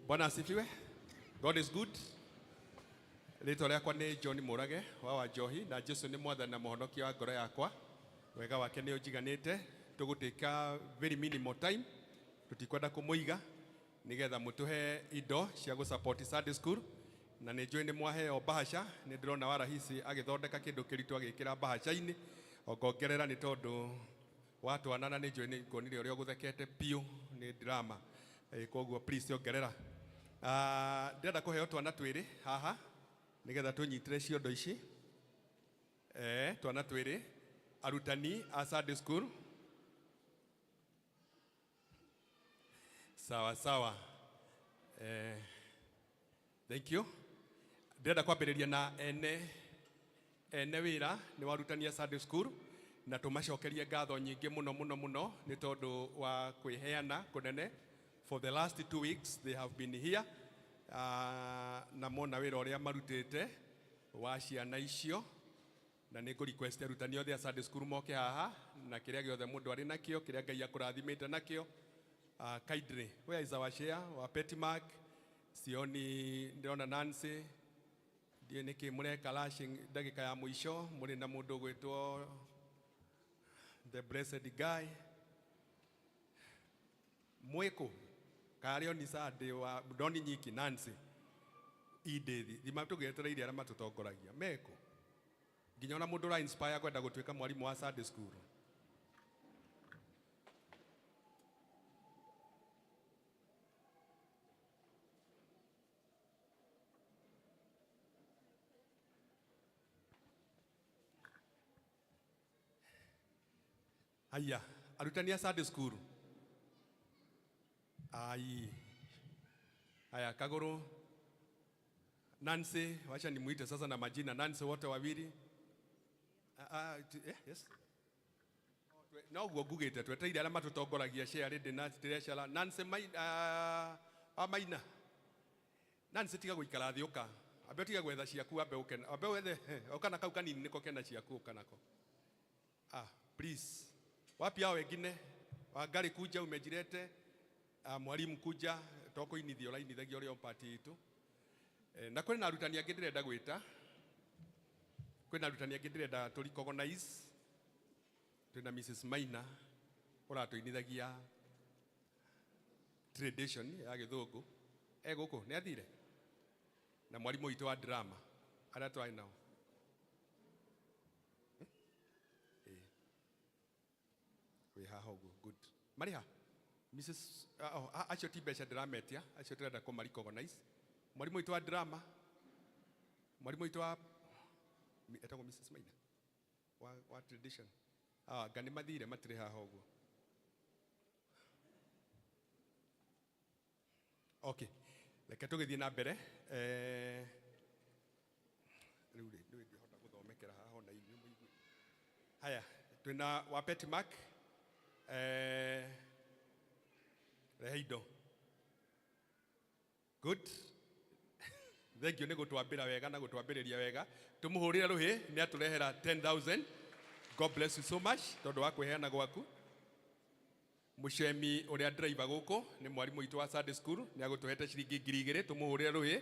Bwana asifiwe. God is good. Rĩtwa rĩakwa nĩ John Mũrage wa Wanjohi, na Jesu nĩ mwathani na mũhonokia wa ngoro yakwa. Wega wake nĩ ũnjiganĩte. Tũgũtĩka very minimal time. Tũtikwenda kũmũiga nigetha mũtũhe indo cia gũsupport Sunday school. Na nĩ njũĩ nĩ mwaheo bahasha. Nĩ ndĩrona wa rahisi agĩthondeka kĩndũ kĩritũ agĩkĩra bahasha-inĩ. Ongongerera nĩ tondũ watu wanana nĩ njũĩ nĩ kuonire ũrĩa ũgũthekete piũ nĩ drama. Koguo please ongerera. Ndĩrenda kũheo twana twĩrĩ haha nigetha tũnyitĩre ciondo ici. Twana twĩrĩ arutani a Sunday school. Sawa. Thank you. Ndĩrenda kwambĩrĩria na ene wĩra nĩ warutani a Sunday school na tũmacokerie ngatho nyingĩ mũno nĩ tondũ wa kwĩheana kũnene. For the last 2 weeks they have been here. Na mona wĩra ũrĩa marutĩte wa ciana icio, na nĩ request arutani othe a Sunday school moke haha na kĩrĩa gĩothe mũndũ arĩ nakĩo, kĩrĩa Ngai akũrathimĩte nakĩo. Kindly, where is our share? Wa Petty Mark, sioni ndĩrona Nancy, ndiĩ nĩkĩ mũreka lashing ndagĩka ya mũico, mũrĩ na mũndũ gwĩtwo the blessed guy. Mweko karĩo ni Sunday wa Doni Nyiki Nancy Idethi thima tũgetereire arĩa matũtongoragia meko nginya ona mũndũ ra inspire kwenda gũtuĩka mwarimu wa Sunday school. Aya arutani a Sunday school. Aya Kagoro Nancy, wacha nimuite sasa na majina. Nancy wote wawili. Yes. No gugete tweteire arĩa matũtongoragia share Nancy Teresa Nancy Maina. Nancy tiga gũikara thĩ ũka. Ambe tiga gwetha ciaku ambe ũkena. Ambe wethe ũkana kau kanini nĩko kena ciaku ũkanako. Please. Wapi hao wengine? Wangari kuja umejirete. Mwalimu kuja toko inithio la inithagio rĩo party itu. Na kwĩ na arutani angĩ ndĩrenda gwĩta. Kwĩ na arutani angĩ ndĩrenda tũ recognize. Twĩna Mrs. Maina ũratũinithagia tradition ya Gĩthũngũ. Gũkũ nĩ athire. Na mwalimu witũ wa drama arĩa twarĩ nao. We haha ũguo good. Mariha Mrs. Acio ti mbeca ndĩrametia, acio tũrenda kũmaricognize. Mwarimu witũ wa drama, mwarimu witũ wa etagwo Mrs. Maina wa tradition. Ngani mathire matirĩ haha ũguo. Okay, reke tũgĩthiĩ na mbere. Rĩu ndĩhota gũthomekera haha ona inyuĩ mũigua. Haya, twĩna wa Petty Mark. Reido. Good. Thank you nĩ gũtwambĩra wega na gũtwambĩrĩria wega. Tũmũhũrĩre rũhĩ nĩ atũrehera 10,000. God bless you so much tondũ wa kwĩheana gwaku. Mũcemi ũrĩa driver gũkũ nĩ mwarimu witũ wa Sunday school nĩ agũtũhete ciringi 2,000. Tũmũhũrĩre rũhĩ.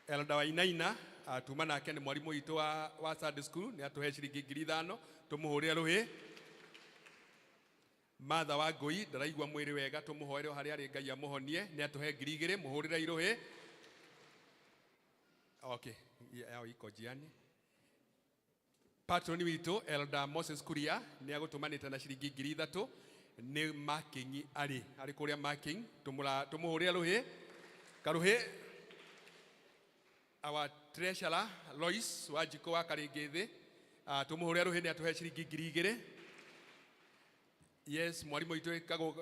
Elda Wainaina atuma nake nĩ mwarimu witũ wa Sunday school nĩ atũhe ciringi 5,000. Tũmũhũrĩre rũhĩ. Matha wa Ngui ndaraigua mwĩrĩ wega tũmũhoere harĩa arĩ Ngai amũhonie nĩ atũhe 2,000 mũhũrĩre irũhĩ. Okay, yao iko njiani. Patroni witũ Elda Moses Kuria nĩ agũtũmanĩte na ciringi 3,000 nĩ marking arĩ kũrĩa marking tũmũhũrĩre rũhĩ. Karũhĩ our treasurer Lois Wanjikũ wa Karĩngĩthĩ tũmũhũrĩre rũhĩ nĩ atũhe ciringi 2,000. Yes, mwalimu witũ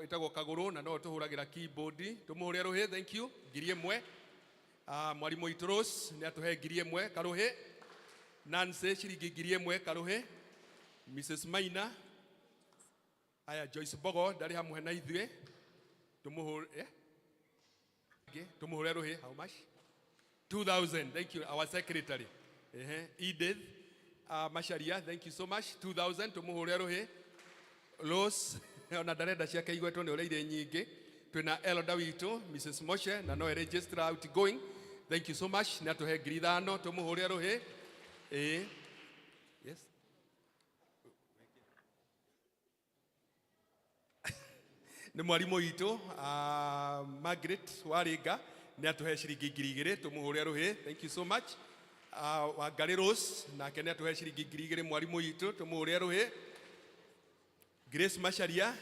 etagwo Kagũrũ na no tũhũragĩra keyboard. Tũmũhũrĩre rũhĩ, thank you. 1,000. Mwalimu witũ Rose nĩ atũhe 1,000 karũhĩ. Nancy ciringi 1,000 karũhĩ. Mrs. Maina. Aya Joyce Bogo ndarĩ hamwe na ithuĩ. Tũmũhũrĩre rũhĩ, how much? 2,000, thank you. Our secretary. Edith Masharia, thank you so much. 2,000 tũmũhũrĩre rũhĩ. Rose ona ndarenda ciake igwetwo nĩ ũrĩa irĩ nyingĩ. Twĩna elder witũ Mrs. Moshe na no register outgoing. Thank you so much. Nĩ atũhe 5,000 tũmũhũrĩre rũhĩ. Yes. Nĩ mwarimũ witũ Margaret Waringa nĩ atũhe ciringi 2,000 tũmũhũrĩre rũhĩ. Thank you so much. Wangari Rose nake nĩ atũhe ciringi 2,000 mwarimũ witũ tũmũhũrĩre rũhĩ. Grace Macharia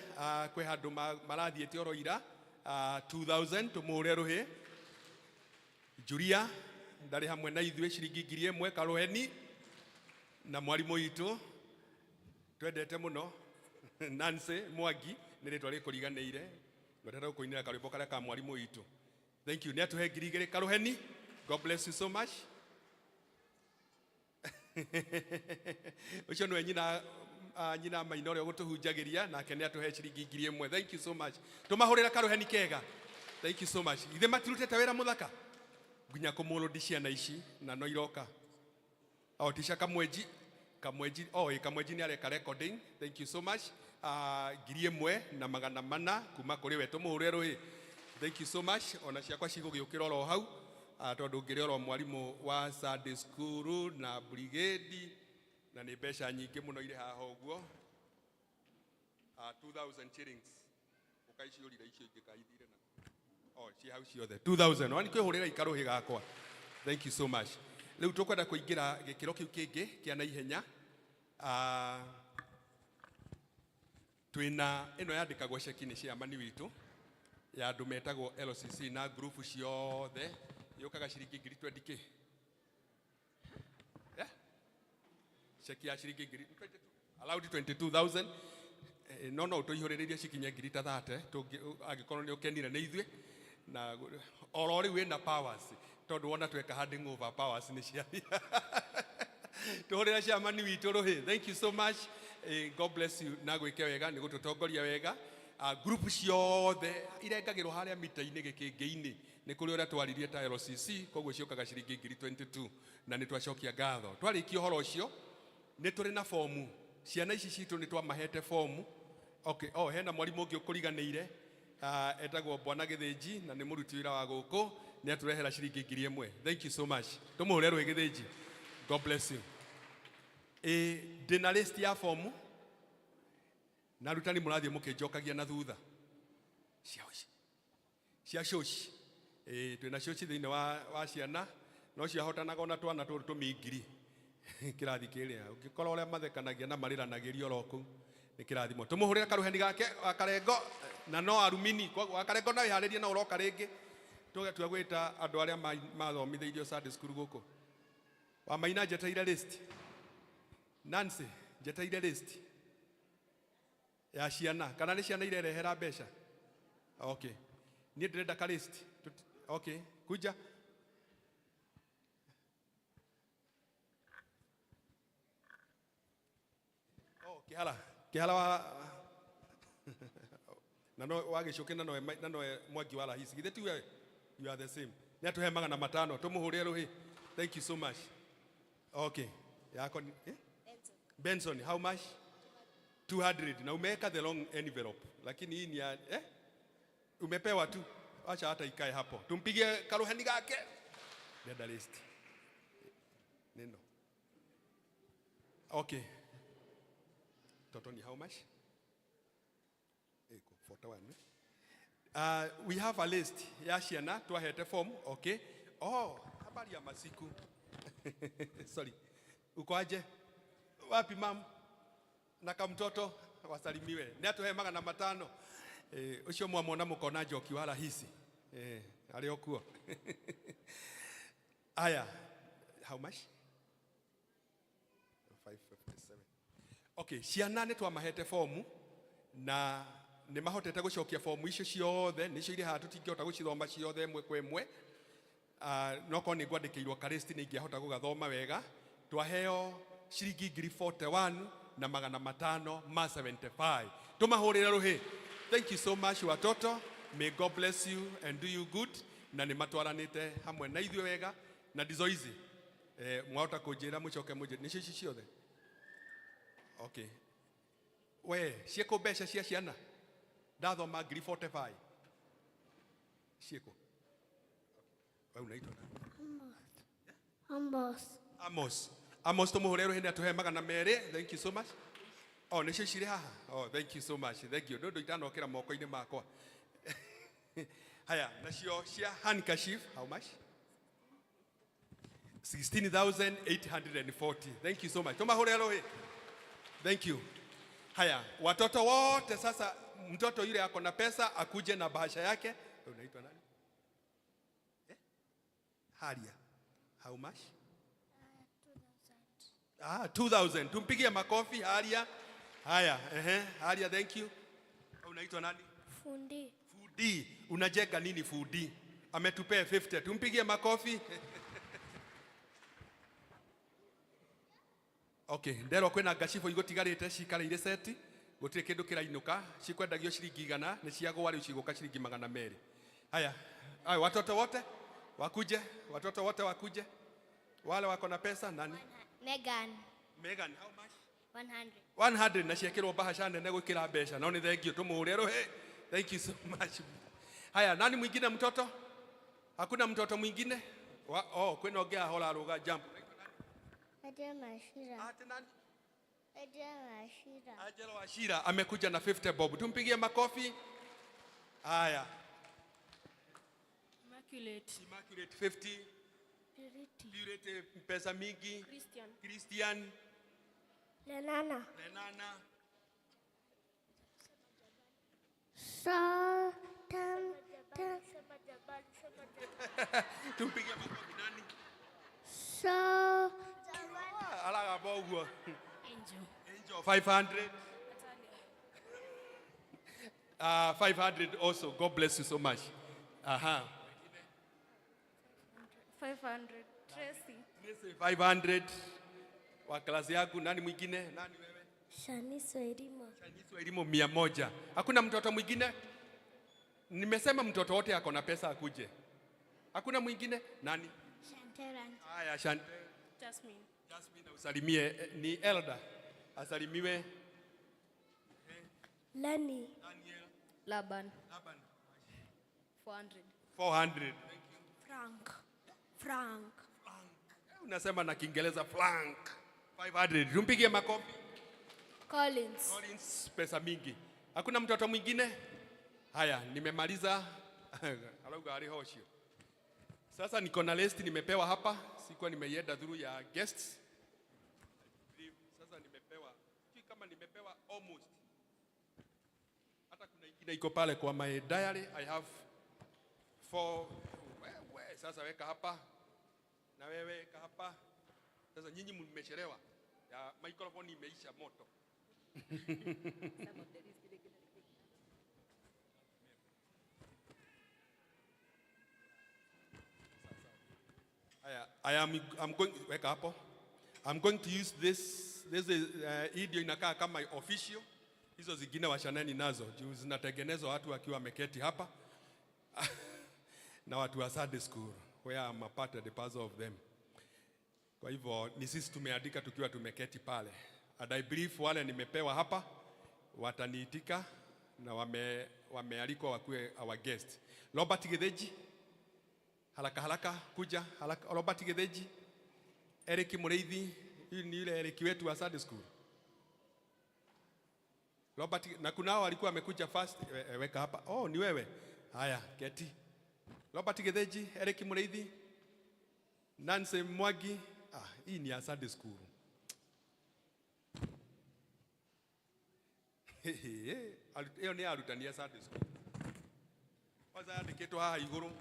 kwĩ handũ marathiĩte oro ira 2,000 tũmũhũrĩre rũhĩ. Julia ndarĩ hamwe na ithuĩ ciringi 1,000 Karuheni na mwarimũ witũ twendete mũno Nancy Mwangi nĩ rĩtwa rĩkũriganĩire ngwendete gũkũinĩra karwĩmbo karĩa ka mwarimũ witũ. Thank you. Nĩ atũhe 2,000 Karuheni. God bless you so much. Ũcio nĩwe nyina Maina ũrĩa gũtũhunjagĩria nake nĩ atũhe ciringi 1,000. Thank you so much. Tũmahũrĩra Karuheni kega. Thank you so much. Ithe matirutĩte wĩra mũthaka nginya kũmũrũndi ciana ici na no iroka. Tisha Kamweji nĩ areka recording. Thank you so much. 1,400 kuma kũrĩ we tũmũhũrĩre rũhĩ. Thank you so much. Ona ciakwa cigũgĩũkĩra oro hau tondũ ngĩrĩ oro mwarimũ wa Sunday school na brigade na nĩ mbeca nyingĩ mũno irĩ haha ũguo. 2,000 shillings ũkaiciũrire icio ingĩ kaithire na ci hau ciothe 2,000 wani kwĩhũrĩra ikarũhĩ gakwa. Thank you so much. Rĩu tũkwenda kũingĩra gĩkĩro kĩu kĩngĩ kĩa naihenya. Twĩna ĩno yandĩkagwo ceki-inĩ cia mani witũ ya andũ metagwo LCC na group ciothe yũkaga ciringi 20,000. Ceki ya ciringi 22,000 allowed 22,000. No ũtũihũrĩrĩrie cikinye 30,000 angĩkorwo nĩ ũkenire nĩ ithuĩ na oro rĩu wĩna powers tondũ wona tweka handing over powers nĩ cia tũhũrĩra cia mani witũ rũhĩ. Thank you so much. God bless you na gwĩke wega nĩ gũtũtongoria wega. Group ciothe irengagĩrwo harĩa mita-inĩ gĩkĩngĩ-inĩ nĩ kũrĩ ũrĩa twaririe ta LCC koguo ciokaga ciringi 22,000 na nĩ twacokia ngatho. Twarĩkia ũhoro ũcio nĩ tũrĩ na fomu. Ciana ici citũ nĩ twamahete fomu. Hena mwarimũ ũngĩ ũkũriganĩire etagwo Bwana Gĩthĩnji na nĩ mũruti wĩra wa gũkũ nĩ atũrehera ciringi 1,000. Thank you so much. Tũmũhũrĩre rũhĩ Gĩthĩnji. God bless you. Ndĩna list ya fomu na arutani mũrathiĩ mũkĩnjokagia na thutha cia coci. Twĩna coci thĩinĩ wa ciana no ciahotanaga ona twana tũrũ tũmingiri kĩrathi kĩrĩa ũngĩkora ũrĩa mathekanagia na marĩranagĩrio oro kũu nĩ kĩrathimo. Tũmũhũrĩre Karuheni gake Wakarengo na no arumini Wakarengo na wĩharĩrie na ũroka rĩngĩ tũgetua gwĩta andũ arĩa mathomithĩirio Sunday school gũkũ. Wamaina njeteire list. Nancy njeteire list ya ciana kana nĩ ciana irerehera mbeca. Okay, niĩ ndĩrenda ka list. Okay, kuja. Kĩhara wa na no wagĩcũke na no Mwangi wa rahisi githĩ tiwe you are the same. Nĩ atũhe 500 tũmũhũrĩre rũhĩ. Thank you so much. Okay, yako Benson, how much? 200. Na umeweka the long envelope. Lakini hii ni umepewa tu. Acha hata ikae hapo. Tumpigie Karuheni gake. Dada list. Neno. Okay. Totoni, how much? 41. We have a list. Ya ciana twahete form. Okay. Habari ya masiku. Sorry. Uko aje? Wapi mam? Na kamtoto wasalimiwe. Nĩ atũhe 500. Ũcio mwamona mũkona njoki wa rahisi. Arĩ okuo. Aya. How much? 557. Okay, ciana nĩ twamahete fomu na nĩ mahotete gũcokia fomu icio ciothe nĩcio irĩ haha tũtingĩhota gũcithoma ciothe ĩmwe kwa ĩmwe. No korwo nĩ ngwandĩkĩirwo karĩsti nĩ ingĩahota gũgathoma wega. Twaheo ciringi 41 na 575. Tumahũrĩre rũhĩ. Thank you so much watoto. May God bless you and do you good. Na nĩ matwaranĩte hamwe na ithuĩ wega na ndizo izi. Mwahota kũnjĩra mũcoke mũnjĩre nĩ cici ciothe. Okay. We, cieko mbeca cia ciana. Ndathoma ngiri 45 cieko. Wewe unaitwa Amos. Amos tumuhurero hindi atuhe magana mere. Thank you so much. Oh, nicio cire haha. Oh, thank you so much. Thank you. Ndu itanokera moko-ini makwa. Haya, nacio cia handkerchief, how much? 16,840. Thank you so much. Tumahurero he. Thank you. Haya, watoto wote sasa, mtoto yule ako na pesa akuje na bahasha yake. Unaitwa nani? Haria. How much? 2,000. Tumpigie makofi Haria. Haya, Haria, thank you. Unaitwa nani? Fundi. Fudi. Unajenga nini Fudi? Ametupea 50. Tumpigie makofi. Okay, ndero kwena ngacibũ igũtigarĩte cikarĩire seti, gũtirĩ kĩndũ kĩrainuka, cikwendagio ciringi 100, nĩ ciagũa rĩu cigũka ciringi 200. Haya, watoto wote wakuje, watoto wote wakuje. Wale wako na pesa nani? Megan. Megan, how much? 100. 100 na ciekĩrwo bahasha nene gũkĩra mbeca. No nĩ thank you, tũmũhũre he. Thank you so much. Haya, nani mwingine mtoto? Hakuna mtoto mwingine? Oh, kwena ongea hola roga jump. Ajelo Washira amekuja na 50 bob. Tumpigie makofi. Haya. Immaculate 50. Purity pesa mingi. Christian. Lenana. Tumpigie makofi nani? Alaga bogo. Angel 500. 500 also. God bless you so much. 500. Tracy. 500. Wa klasi yako nani mwingine? Nani wewe? Shaniso Elimo 100. Hakuna mtoto mwingine? Nimesema mtoto wote ako na pesa akuje. Hakuna mwingine? Nani? Shanteran. Haya, Shanteran. Jasmine. Usalimie ni Elda. Asalimiwe. Lani. Daniel. Laban. 400. 400. Frank. Unasema na Kiingereza flank. 500. Tumpigie makofi. Collins Pesa mingi. Hakuna mtoto mwingine? Haya, nimemaliza. Alauga ali hoshio. Sasa niko na list nimepewa hapa. Sikuwa nimeienda through ya guests. Sasa nimepewa. Kama nimepewa almost. Hata kuna ingine iko pale kwa my diary. I have 4. Sasa weka hapa. Na wewe weka hapa. Sasa nyinyi mmechelewa. Ya microphone imeisha moto. I'm going to use this is video inakaa kama official. Hizo zingine washaneni nazo. Juu zinatengenezwa watu wakiwa wameketi hapa. Na watu wa Sunday school where I'm a part of the puzzle of them. Kwa hivyo ni sisi tumeandika tukiwa tumeketi pale. And I believe wale nimepewa hapa wataniitika na wamealikwa wakuwe our guest. Robert Gedeji haraka kuja haraka. Robert Gedeji, Eric Mureithi, hii ni yule Eric wetu wa Sunday school. Robert, na kunao walikuwa wamekuja first, weka hapa. Oh, ni wewe. Haya, keti. Robert Gedeji, Eric Mureithi, Nancy Mwagi. Hii ni ya Sunday school. Hiyo ni arutani ya Sunday school. Waza yandikitwo haha iguru.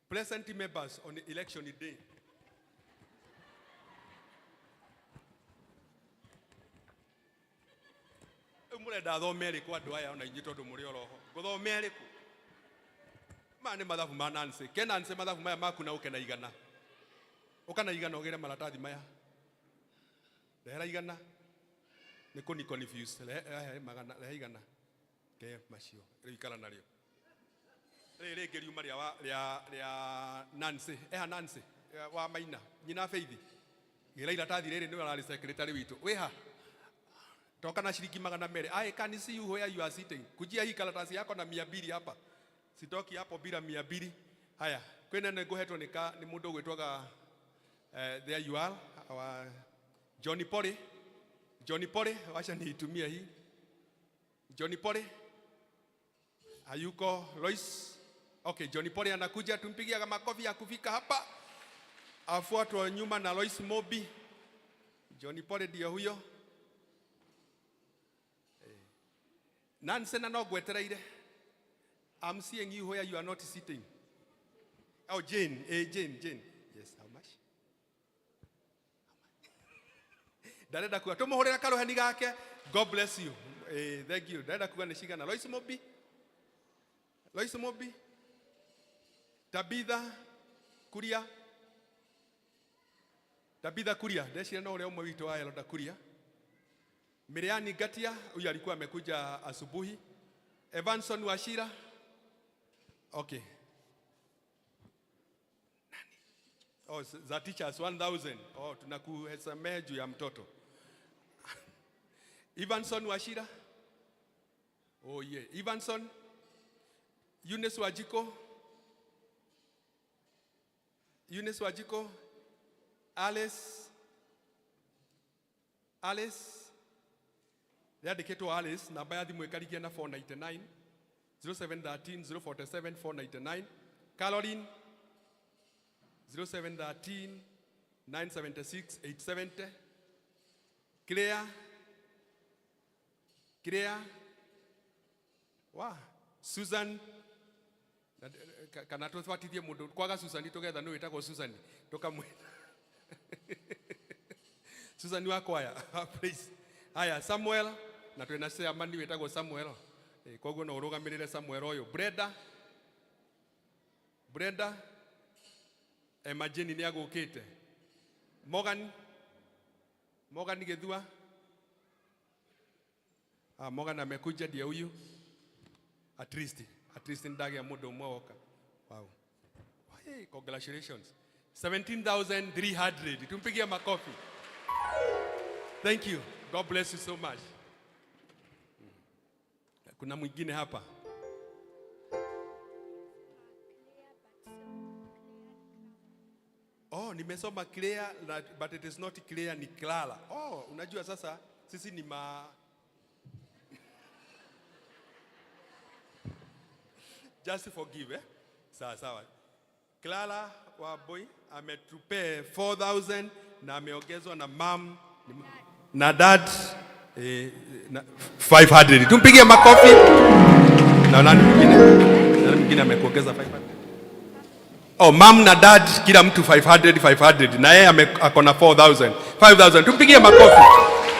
Present members on election day. Murenda thomere kwa andu aya ona inyi tondu muri oroho. Guthomere ku. Mane mathabu ma Nancy. Ke Nancy mathabu maya maku na ukena igana. Ukana igana ogere maratathi maya. Ndehera igana. Niko ni confused. Magana igana. Ke macio. Riu ikara nario. Rĩrĩ ngĩriuma rĩa Nancy. Nancy wa Maina. Nyina Faith. Gĩra iratathi rĩrĩ nĩ ararĩ secretary witũ. Wĩha. Toka na shilingi 200. I can see you where you are sitting. Kujia hii karatasi yako na 200 hapa. Sitoki hapo bila 200. Haya, kwenda negoheto ni mundu gwetwaga there you are, our Johnny Pore. Johnny Pore, wacha niitumia hii. Johnny Pore. Hayuko Lois. Okay, Johnny Pore anakuja, tumpigia kama makofi ya kufika hapa. Afuatwa nyuma na Lois Mobi. Johnny Pore ndio huyo. Nansena no gwetereire. I'm seeing you where you are not sitting. Oh, Jane. Jane. Yes, how much? Dareda kuwa. Tumuhorera karohani gake. God bless you. Thank you. Dareda kuwa nishigana. Lois Mobi. Tabitha Kuria. Deshira no ule umwe wito wa Eloda Kuria. Miriani Gatia, huyu alikuwa amekuja asubuhi. Evanson Washira. Okay. Oh, za teachers 1000. Oh, tunakuhesamea juu ya mtoto. Evanson Washira. Oh yeah, Evanson. Eunice Wajiko. Alice. Yandikitwo Alice, namba ya thimu ikarigia na 499 0713 047 499. Caroline 0713 976 870. Claire. Wow. Susan. Kana tufatithie mundu kwaga Susan together no witagwo Susan tokamwe. Susan wa kwaya. Please. Haya, Samuel na twena cia mani wetagwo Samuel. Koguo no urugamirire Samuel oyo. Brenda Emajeni ni agukite. Morgan Gethua. Morgan amekuja dia huyu. At least ndage ya mudo mwoka. Wow. Hey, congratulations. 17,300. Tumpigie makofi. Thank you. God bless you so much. Kuna mwingine hapa. Oh, nimesoma clear but it is not clear, ni Clara. Oh, unajua sasa sisi ni just forgive, Sawa. Clara wa boy ametupe 4,000 na ameongezwa na mom na dad 500. Tumpigie makofi. Na nani mwingine amekuongeza 500? Oh, mom na dad kila mtu 500 na yeye ako na 5,000. Tumpigie makofi.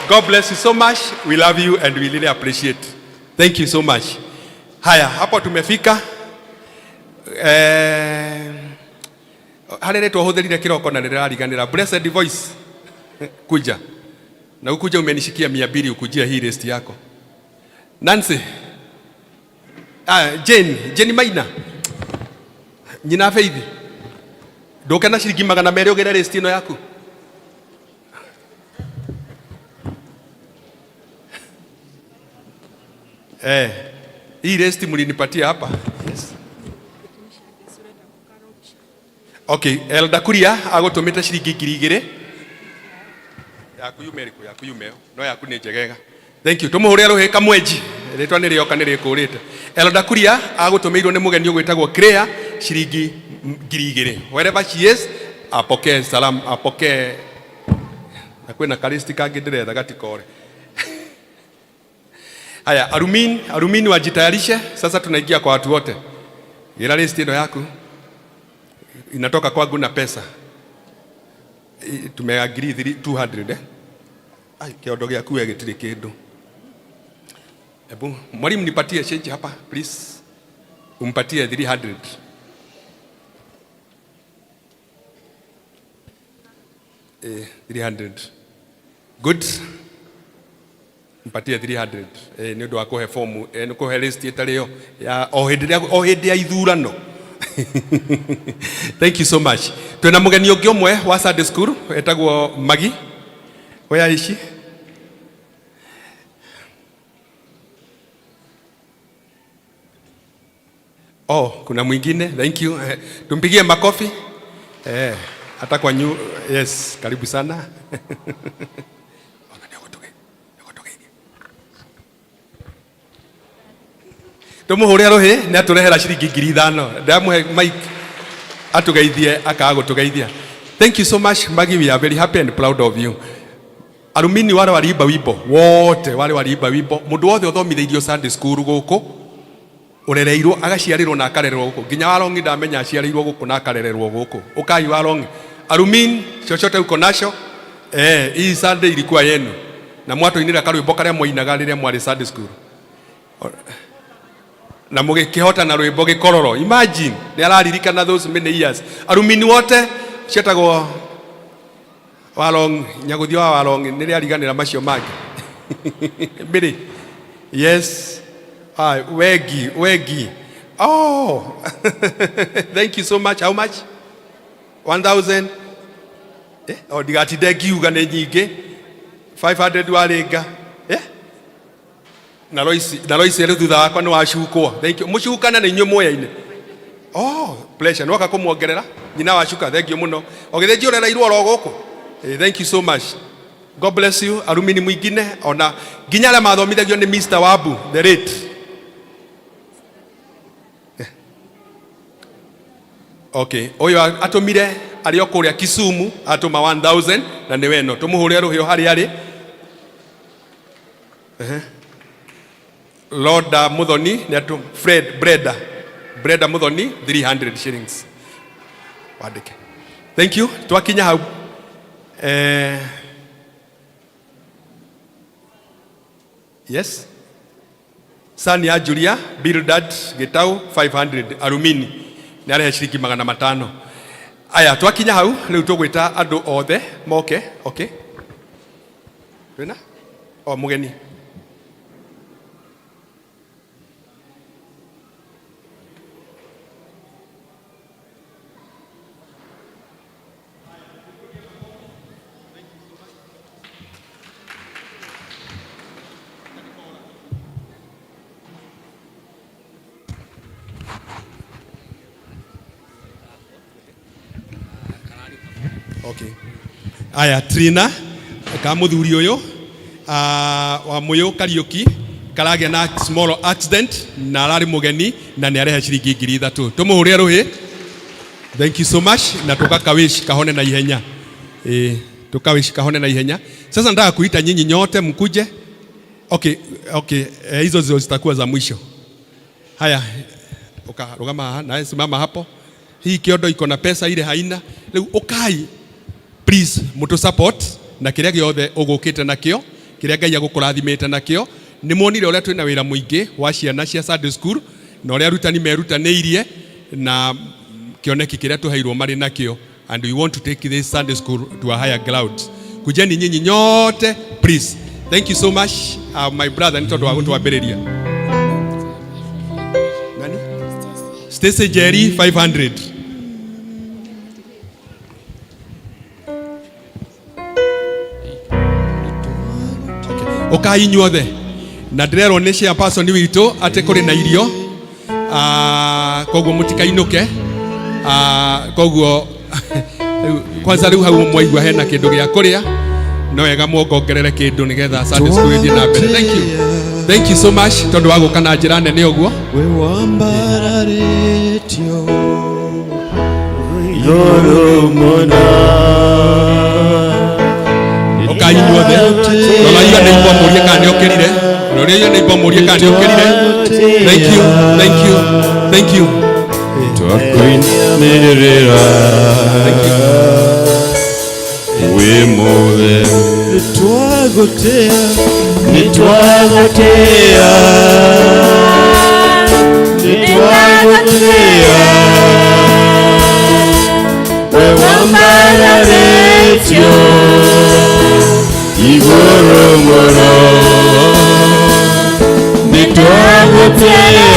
God bless you so much. We love you and we really appreciate. Thank you so much. Haya, hapo tumefika. Halele tuhudhurire kiroko na ndirariganira Blessed Voice. Kuja. Na ukuja umenishikia 200 ukujia hii list yako. Nancy. Jane Maina. Nyina Faith. Ndoka na shilingi 200 ogera list ino yaku. Hii list mlinipatia hapa. Yes. Okay, Elda Kuria agotumita shilingi 2,000. Yakuyume no yakune njegega. Thank you. Tumuhurira ruhe kamweji. Ritwa ni rioka ni rikurite. Elda Kuria agotumirwo ni mugeni ogwitagwo Claire shilingi 2,000. Wherever she is, apokee salam, apokee. Na kwena kalisti kangi ndiretha gatikore. Haya, Arumini wajitayarishe. Sasa tunaingia kwa watu wote. Ila list ino yaku inatoka kwangu na pesa. Tumeagree 200. Kiondo gyaku gitiri kindu. Ebu mwalimu nipatie change hapa please. Umpatie 300. Eh, 300. Good. Mpatie 300. Ni ndo akohe form, ni kohe list italio ya ohidi ya ithurano. Thank you so much. Twena mugeni ungi umwe wa Sunday school etagwo Magi. Where is she? Oh, kuna mwingine. Thank you. Tumpigie makofi. Hata kwa yes, karibu sana. Tumuhurira rohi ni aturehera ciringi 5,000. Ndamuhe Mike atugeithie akaga gutugeithia. Thank you so much Maggie, we are very happy and proud of you. Alumini wale waliimba wimbo wote, wale waliimba wimbo, mundu wothe uthomitheirio Sunday school guku urereirwo agaciarirwo na akarererwo guku, nginya Warongi ndamenya aciarirwo guku na akarererwo guku. Ukai Warongi, alumini chochote uko nacho, hii Sunday ilikuwa yenu na mwatoinira karwimbo karia mwainaga riria mwari Sunday school na mugikihota na rwimbo gikororo. Imagine ni araririkana those many years. Alumini wote cietagwo Walong nyaguthio wa Walong ni riariganira macio magi mbiri. Yes, wegi. Oh thank you so much. How much? 1,000. Digatinde ngiuga ni nyingi. 500 waringa. Na Loisi ri thutha wakwa ni wacukwo. Thank you. Mucukana ni inyu moya-ini. Oh, pleasure. Nwaka kumuongerera nyina wacuka. Thank you muno. Ogithenji urereirwo ro guku. Thank you so much. God bless you. Alumini mwingine ona nginya arĩa mathomithagio ni Mr. Wabu the late. Okay, oyo atumire ari okuria Kisumu atuma 1,000 na ni weno. Tumuhurire ruhio hari ari. Lord Muthoni ni atu Fred Breda Muthoni 300 shillings. Wadike. Thank you. Twakinya hau. Yes. Sani ya Julia Bildad Gitau 500 alumini ni arehe ciringi 500. Aya twakinya hau riu tugwita andu othe moke. Okay. Wena? Mugeni. Okay. Aya Trina kamuthuri uyu wa muyu Kariuki karagia na small accident na arari mugeni na ni arehe ciringi 3,000. Tumuhurire ruhi. Thank you so much na tukakawish kahone na ihenya. Tukawish kahone na ihenya. Sasa nataka kuita nyinyi nyote mkuje. Okay, hizo zitakuwa za mwisho. Haya, ukarugama na simama hapo. Hii kiondo iko na pesa ile haina. Leo ukai please mutu support na kiria giothe ugukite nakio, kiria Ngai agukurathimite nakio. Ni monire uria twina wira muingi wa ciana cia Sunday school na uria arutani merutaniirie na kioneki kiria tuheirwo mari nakio, and we want to take this Sunday school to a higher ground. Kujeni nyinyi nyote please. Thank you so much my brother nitondo wa gutwambiriria. Nani? Stacy Jerry 500. Okai nyuothe na ndirero ni cia person witu ate kuri na irio koguo mutikainuke koguo kwanza riu hau mwaigua hena kindu gia kuria no wega muongongerere kindu nigetha Sunday school ithie na mbere. Thank you so much tondu wa guka na njira nene uguo we wambararetio yoro mona okai nyuothe lola iga ni ipo murie kana okirire lola iga ni ipo murie kana okirire. Thank you twakoinerera we move twagotea we wambararetio igoro moro nitwagotea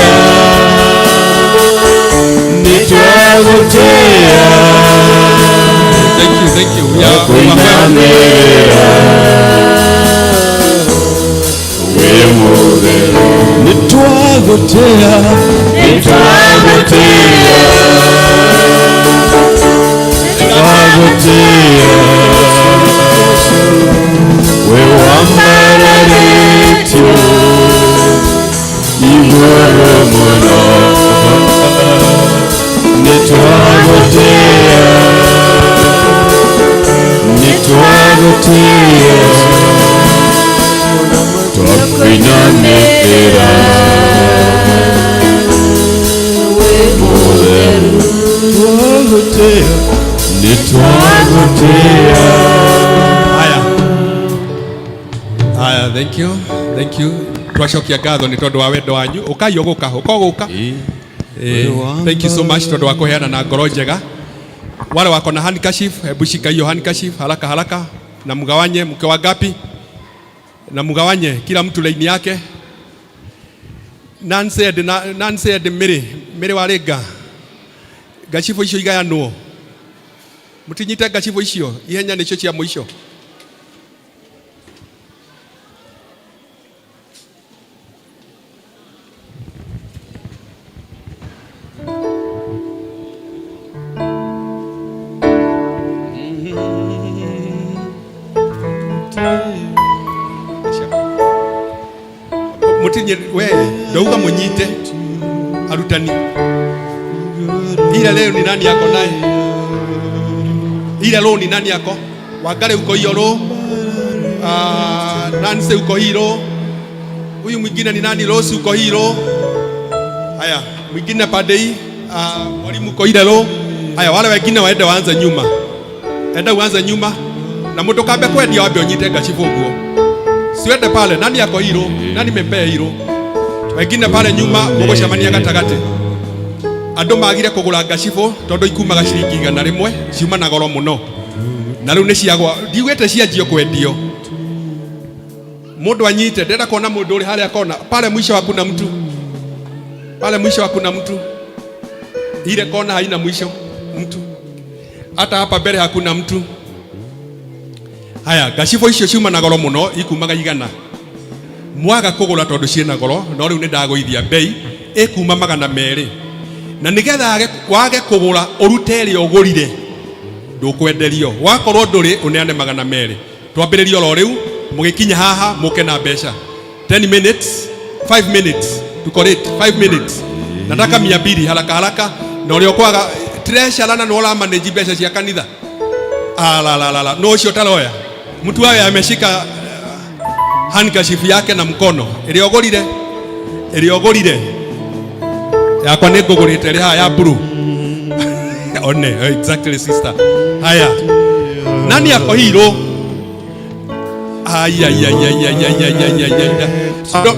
Thank you. Yeah, we move nitwagotea Thank you. Thank you. Twacokia ngatho ni tondu wa wendo wanyu. Ukayoguka, ukoguka. Thank you so much tondu wa kuheana na ngoro njega. Wale wako na handkerchief, hebu shika hiyo handkerchief haraka haraka na mgawanye mke wa ngapi? Na mgawanye kila mtu laini yake. None said Mary warenga. Gachifu icio igayanwo. Mutinyite gachifu icio ihenya nicio cia muico. Mutinye we ndauga munyite arutani. Ila leo ni nani yako naye? Ila leo ni nani yako? Wagare uko hiyo Nancy uko hilo. Huyu mwingine ni nani? Rose uko hilo. Haya, mwingine padei mwalimu uko hilo. Haya, wale wengine waende waanze nyuma. Enda uanze nyuma na mtu kabe kwedia wabe onyite gachifu nguo. Siwende pale, nani yako hilo? Nani mempea hilo? Wengine pale nyuma mugocemania gatagati. Andu magire kugura gachifu tondu ikumaga ciringi 100 ciuma na goro muno. Na riu ni ciagwa ndiugete cianjio kwendio. Mundu anyite ndenda kuona mundu uri haria kona pale mwisho hakuna mtu. Pale mwisho hakuna mtu. Ile kona haina mwisho mtu. Hata hapa mbele hakuna mtu. Haya, gachifu icio ciuma na goro muno ikumaga 100. Mwaga kugura tondu ciina goro no riu ni ndagoithia bei ikuma 200. Na nigetha wage kugura urute ri ogurire ndukwenderio wakorwo nduri uneane 200. Twambiririo ro riu mugikinya haha muke na mbeca 10 minutes 5 minutes to correct 5 minutes. Nataka 200 haraka haraka na uri okwaga treasure lana no la manage mbeca cia kanitha. La no ucio taroya mtu wawe ameshika handkerchief yake na mkono iliogorire yakwa ni ngugurite ri ya blue one exactly sister. Haya, nani yako hilo? Aya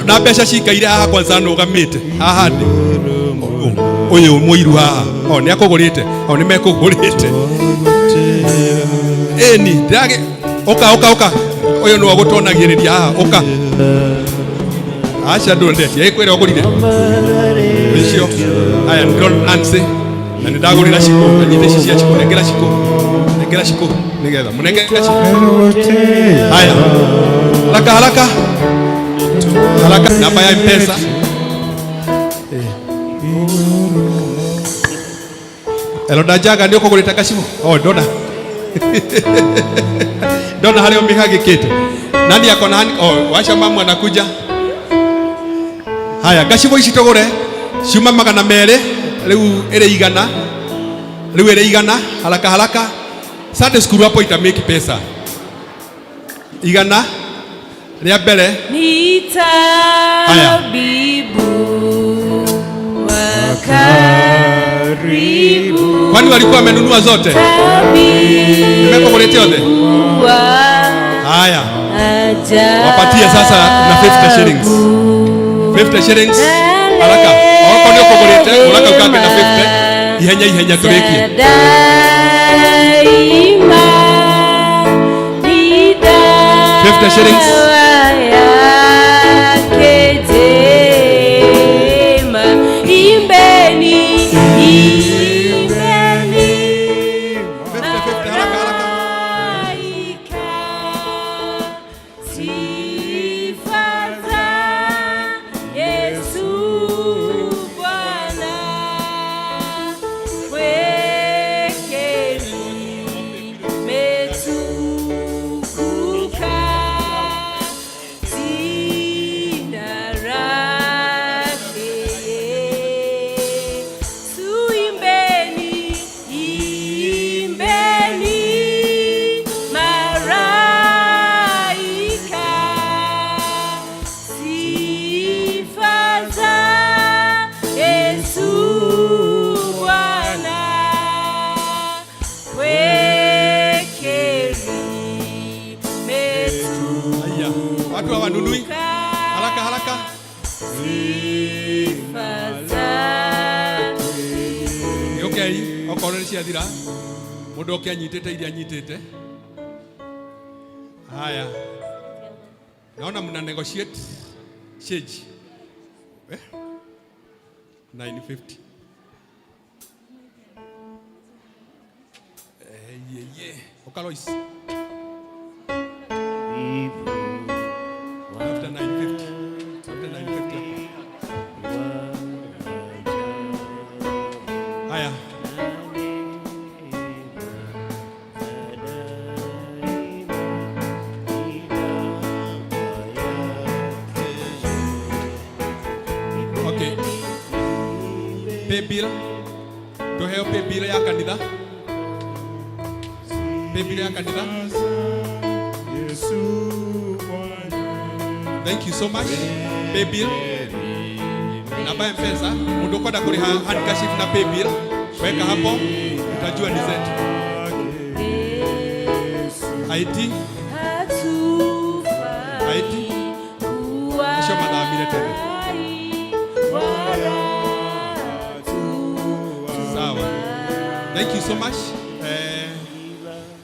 na mbeca cikaire haha kwanza nugamite haha ndi uyu muiru haha ni akugurite ni mekugurite ni ndage oka uyu no gutonagiriria haha oka acha ndondetie ikwira ogurire icio. Haya ndon Nancy na ndagurira ciko nyite cicia ciko negera ciko nigetha munengera ciko. Haya haraka namba ya M-Pesa elo dajaga ndio kugurita kashimo ndona ndona hario mihagi kitu nani yako na washa mamu anakuja. Haya gashimo ici tugure ciuma 200 riu ire 100 haraka Sunday school hapo ita make pesa 100 ria mbere nitabibu wakaribu. Kwani walikuwa wamenunua zote? Nimekukuletea zote. Haya wapatie sasa na 50 shillings 50 shillings haraka wako ndio kukulete haraka ukape na 50 ihenya turekie 50 shillings Okay, okorwo nĩ ciathira mũndũ oke anyitĩte iria anyitĩte. Haya, naona mna negotiate change 950. Okalois after 950. After 950. Haya. Okay. Pay bill. To help pay bill ya kanitha. Pay bill ya kanitha. Thank you so much. Pay bill. Namba ya M-Pesa, mundu kwenda kuriha handkerchief na pay bill, weka hapo, utajua ni zetu. IT. Nisho madhamire tena. Sawa. Thank you so much.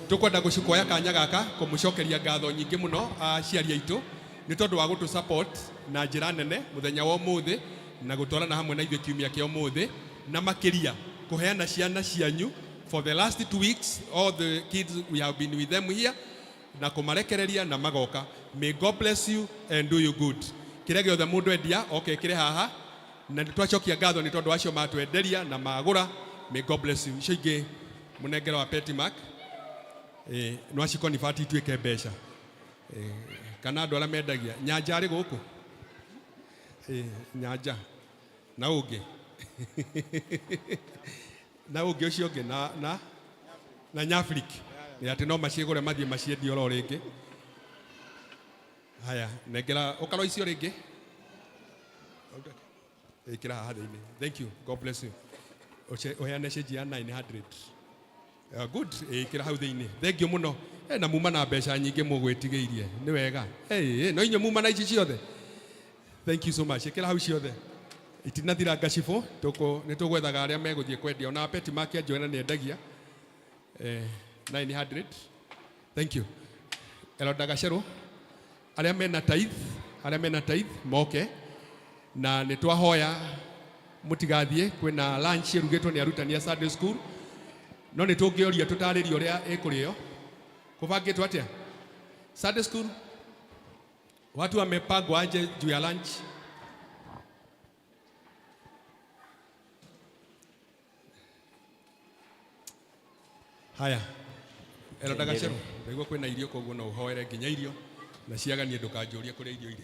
Tukwenda gucikoya kanya gaka kumucokeria ngatho nyingi muno aciari aitu ni tondu wa gutu support na njira nene muthenya wa umuthi na gutwarana hamwe na ithuĩ kiumia kĩa umuthi na makiria kuheana ciana cianyu for the last 2 weeks. All the kids we have been with them here na kumarekereria na magoka. May God bless you and do you good. Kĩrĩa gĩothe mũndũ endia oke kĩrĩ haha na nĩtwacokia ngatho nĩ tondu acio matwenderia na magũra. May God bless you. Icio ingĩ mũnengero wa Petty Mark no acikoni fati ituĩke mbeca kana andũ arĩa mendagia nyanja arĩ gũkũ nyanja na ũngĩ na ũngĩ ũcio ũngĩ na Nyafric nĩ atĩ no macigũre mathiĩ maciendie oro rĩngĩ. Haya, nengera ũkaro icio rĩngĩ ĩkĩra haha thĩinĩ. Thank you, God bless you. Ũheane cenji ya 900. Good, ĩkĩra hau thĩinĩ. Thank you mũno. Na muma na mbeca nyingĩ mũgwĩtigĩirie nĩ wega. No inyuĩ muma na ici ciothe. Thank you so much. Ĩkĩra hau ciothe. Itinathira ngacibũ nĩ tũgwethaga arĩa megũthiĩ kwendia. Ona Petty Mark Joana nĩ endagia 900. Thank you. Elonda Gacerũ arĩa mena tithe moke na nĩ twahoya mũtigathiĩ kwĩna lunch ĩrugĩtwo nĩ arutani a Sunday school no nĩ tũngĩoria tũtarĩrie ũrĩa ĩkũrĩo kubangĩtwo atĩa Sunday school watu wamepangwa aje juu ya lunch. Haya, Elonda Gacerũ nĩguo kwĩna irio koguo no ũhoere nginya irio na ciaganie ndũkanjũrie kũrĩa irio irĩ.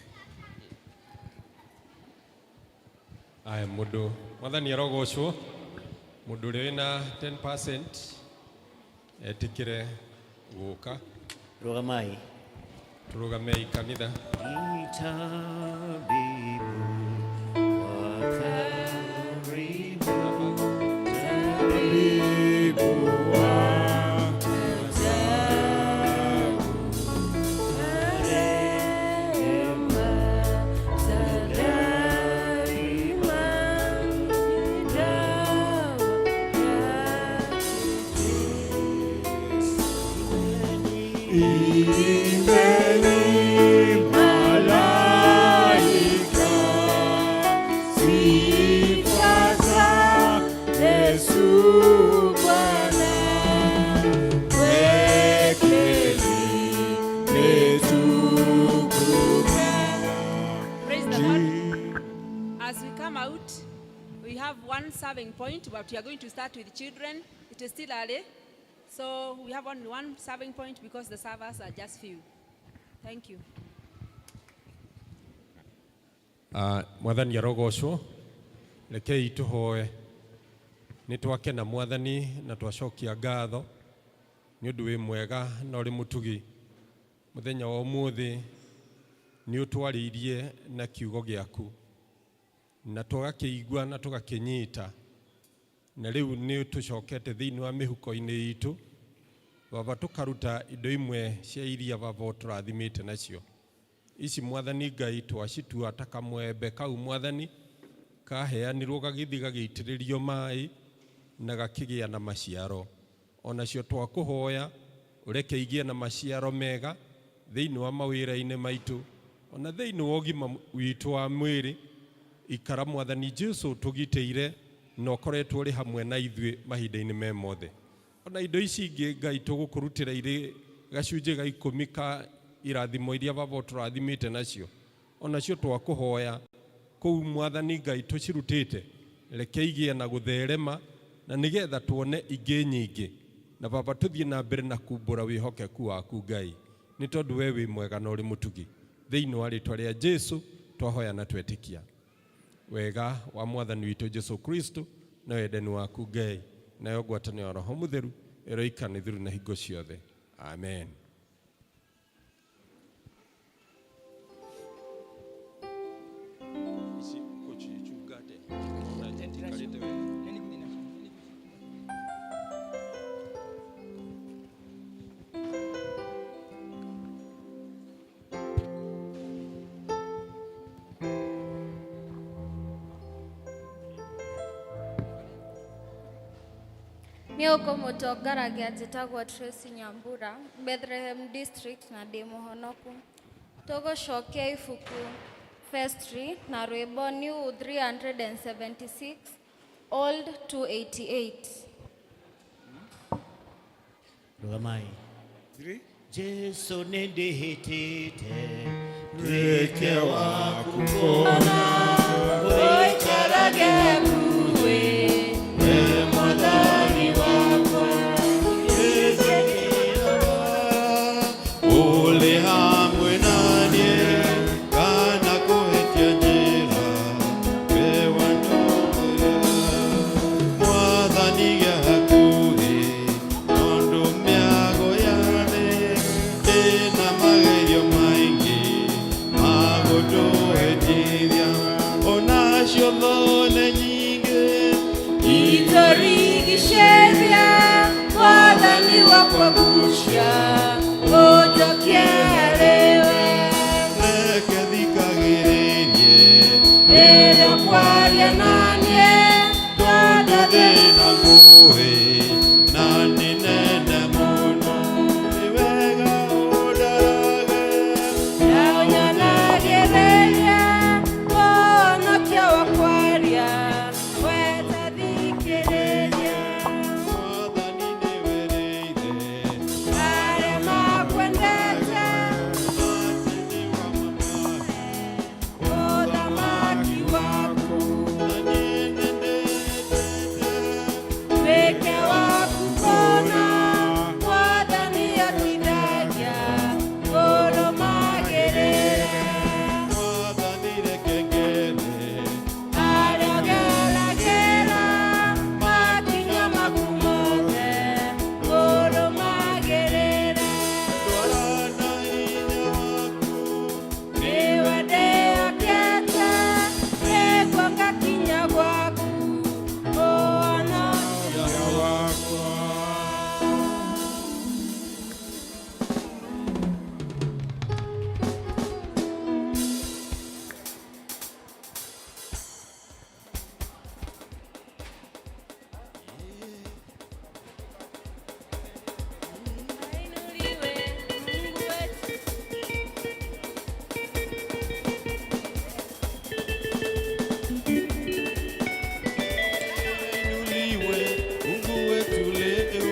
Aya mũndũ mwathani arogocwo mũndũ ũrĩa wĩna 10% etĩkĩre gũka. Rũgamai. Tũrũgamei kanitha. Serving point, but we are going to start with children. It is still early, so we have only one serving point because the servers are just few. Thank you. Mwathani arogocwo rekei tuhoe nĩ twakena mwathani na twacokia ngatho nĩ ũndũ wĩ mwega na ũrĩ mũtugi mũthenya wa ũmũthĩ nĩ ũtwarĩirie na kiugo gĩaku na tũgakĩigua na tũgakĩnyita na rĩu nĩ tũcokete thĩinĩ wa mĩhuko-inĩ itũ baba tũkaruta indo imwe cia iria baba ũtũrathimĩte nacio ici mwathani Ngai twacitua ta kamwembe kau mwathani kaheanirwo gagĩthi gagĩitĩrĩrio maĩ na gakigia na maciaro. Onacio twakuhoya ureke igie na maciaro mega thiini wa mawira-ini maitu, ona thiini wa ugima witu wa mwiri. Ikara Mwathani Jesu tugiteire no koretwo uri hamwe na ithui mahinda-ini me mothe. Ona indo ici ingi Ngai tugukurutira iri gacunji ga 10 ka irathimo iria baba turathimite nacio, onacio twakuhoya kou Mwathani Ngai tucirutite reke igie na gutherema, na nigetha tuone ingi nyingi, na baba tuthie na mbere na kumbura wihokeku waku Ngai, ni tondu we wi mwega na uri mutugi. Thiini wa ritwa ria Jesu twahoya na twetikia. Wega wa Mwathani witu Jesu Kristo na wendani waku Ngai nayo ngwatanio ya Roho Mutheru eroikane thiru na hingo ciothe. Amen. Nioko mutongaragia njitagwo Tracy Nyambura, Bethlehem District na ndi muhonoku. Tugucokia ibuku Vestry na rwimbo New 376 Old 288. Rugamai. Jesu nindihitite reke wa kupona oikarage kuwe Mwathani wakwa Yesu uli hamwe nanie kana kuhetia njira we wandoya Mwathani gakuhi nondu miago yane ina magerio maingi magutuhetithia onacio thone nyingi itorigisheria Mwathani wakwa gusha ojokielewe reke thikagiririe rĩrĩa kwaria nanie twandĩthĩna nguhĩ na nĩ nene mũno nĩ wega ũndarage na ũnyanagĩrĩria wonokia wa kwaria wetathikĩrĩria Mwathani nĩ wĩrĩire arĩa makwendete ũthamaki waku na niĩ nĩndĩtete wĩke waku kũna Mwathani atithagia ũrũmagĩrĩre Mwathani reke ngere arĩa ũgeragĩra makinya maku mothe ũrũmagĩrĩre ndwarana hinya waku niwe ndĩhokete nĩguo ngakinya gwaku ũhonokia wakwa. Ainuliwe Mungu wetu leo,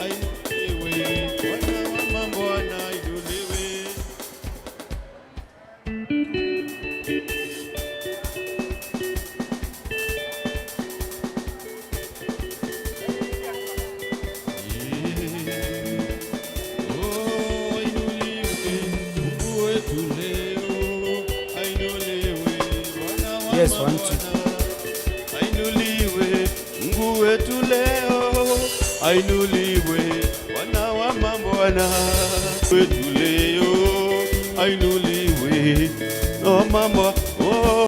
ainuliwe Bwana wa mabwana, ainuliwe. Oh, ainuliwe Mungu wetu leo, ainuliwe Bwana wa Yes, 1, 2. mabwana. Ainuliwe Mungu wetu leo, ainuliwe Bwana wa mabwana wetu leo, ainuliwe o mambo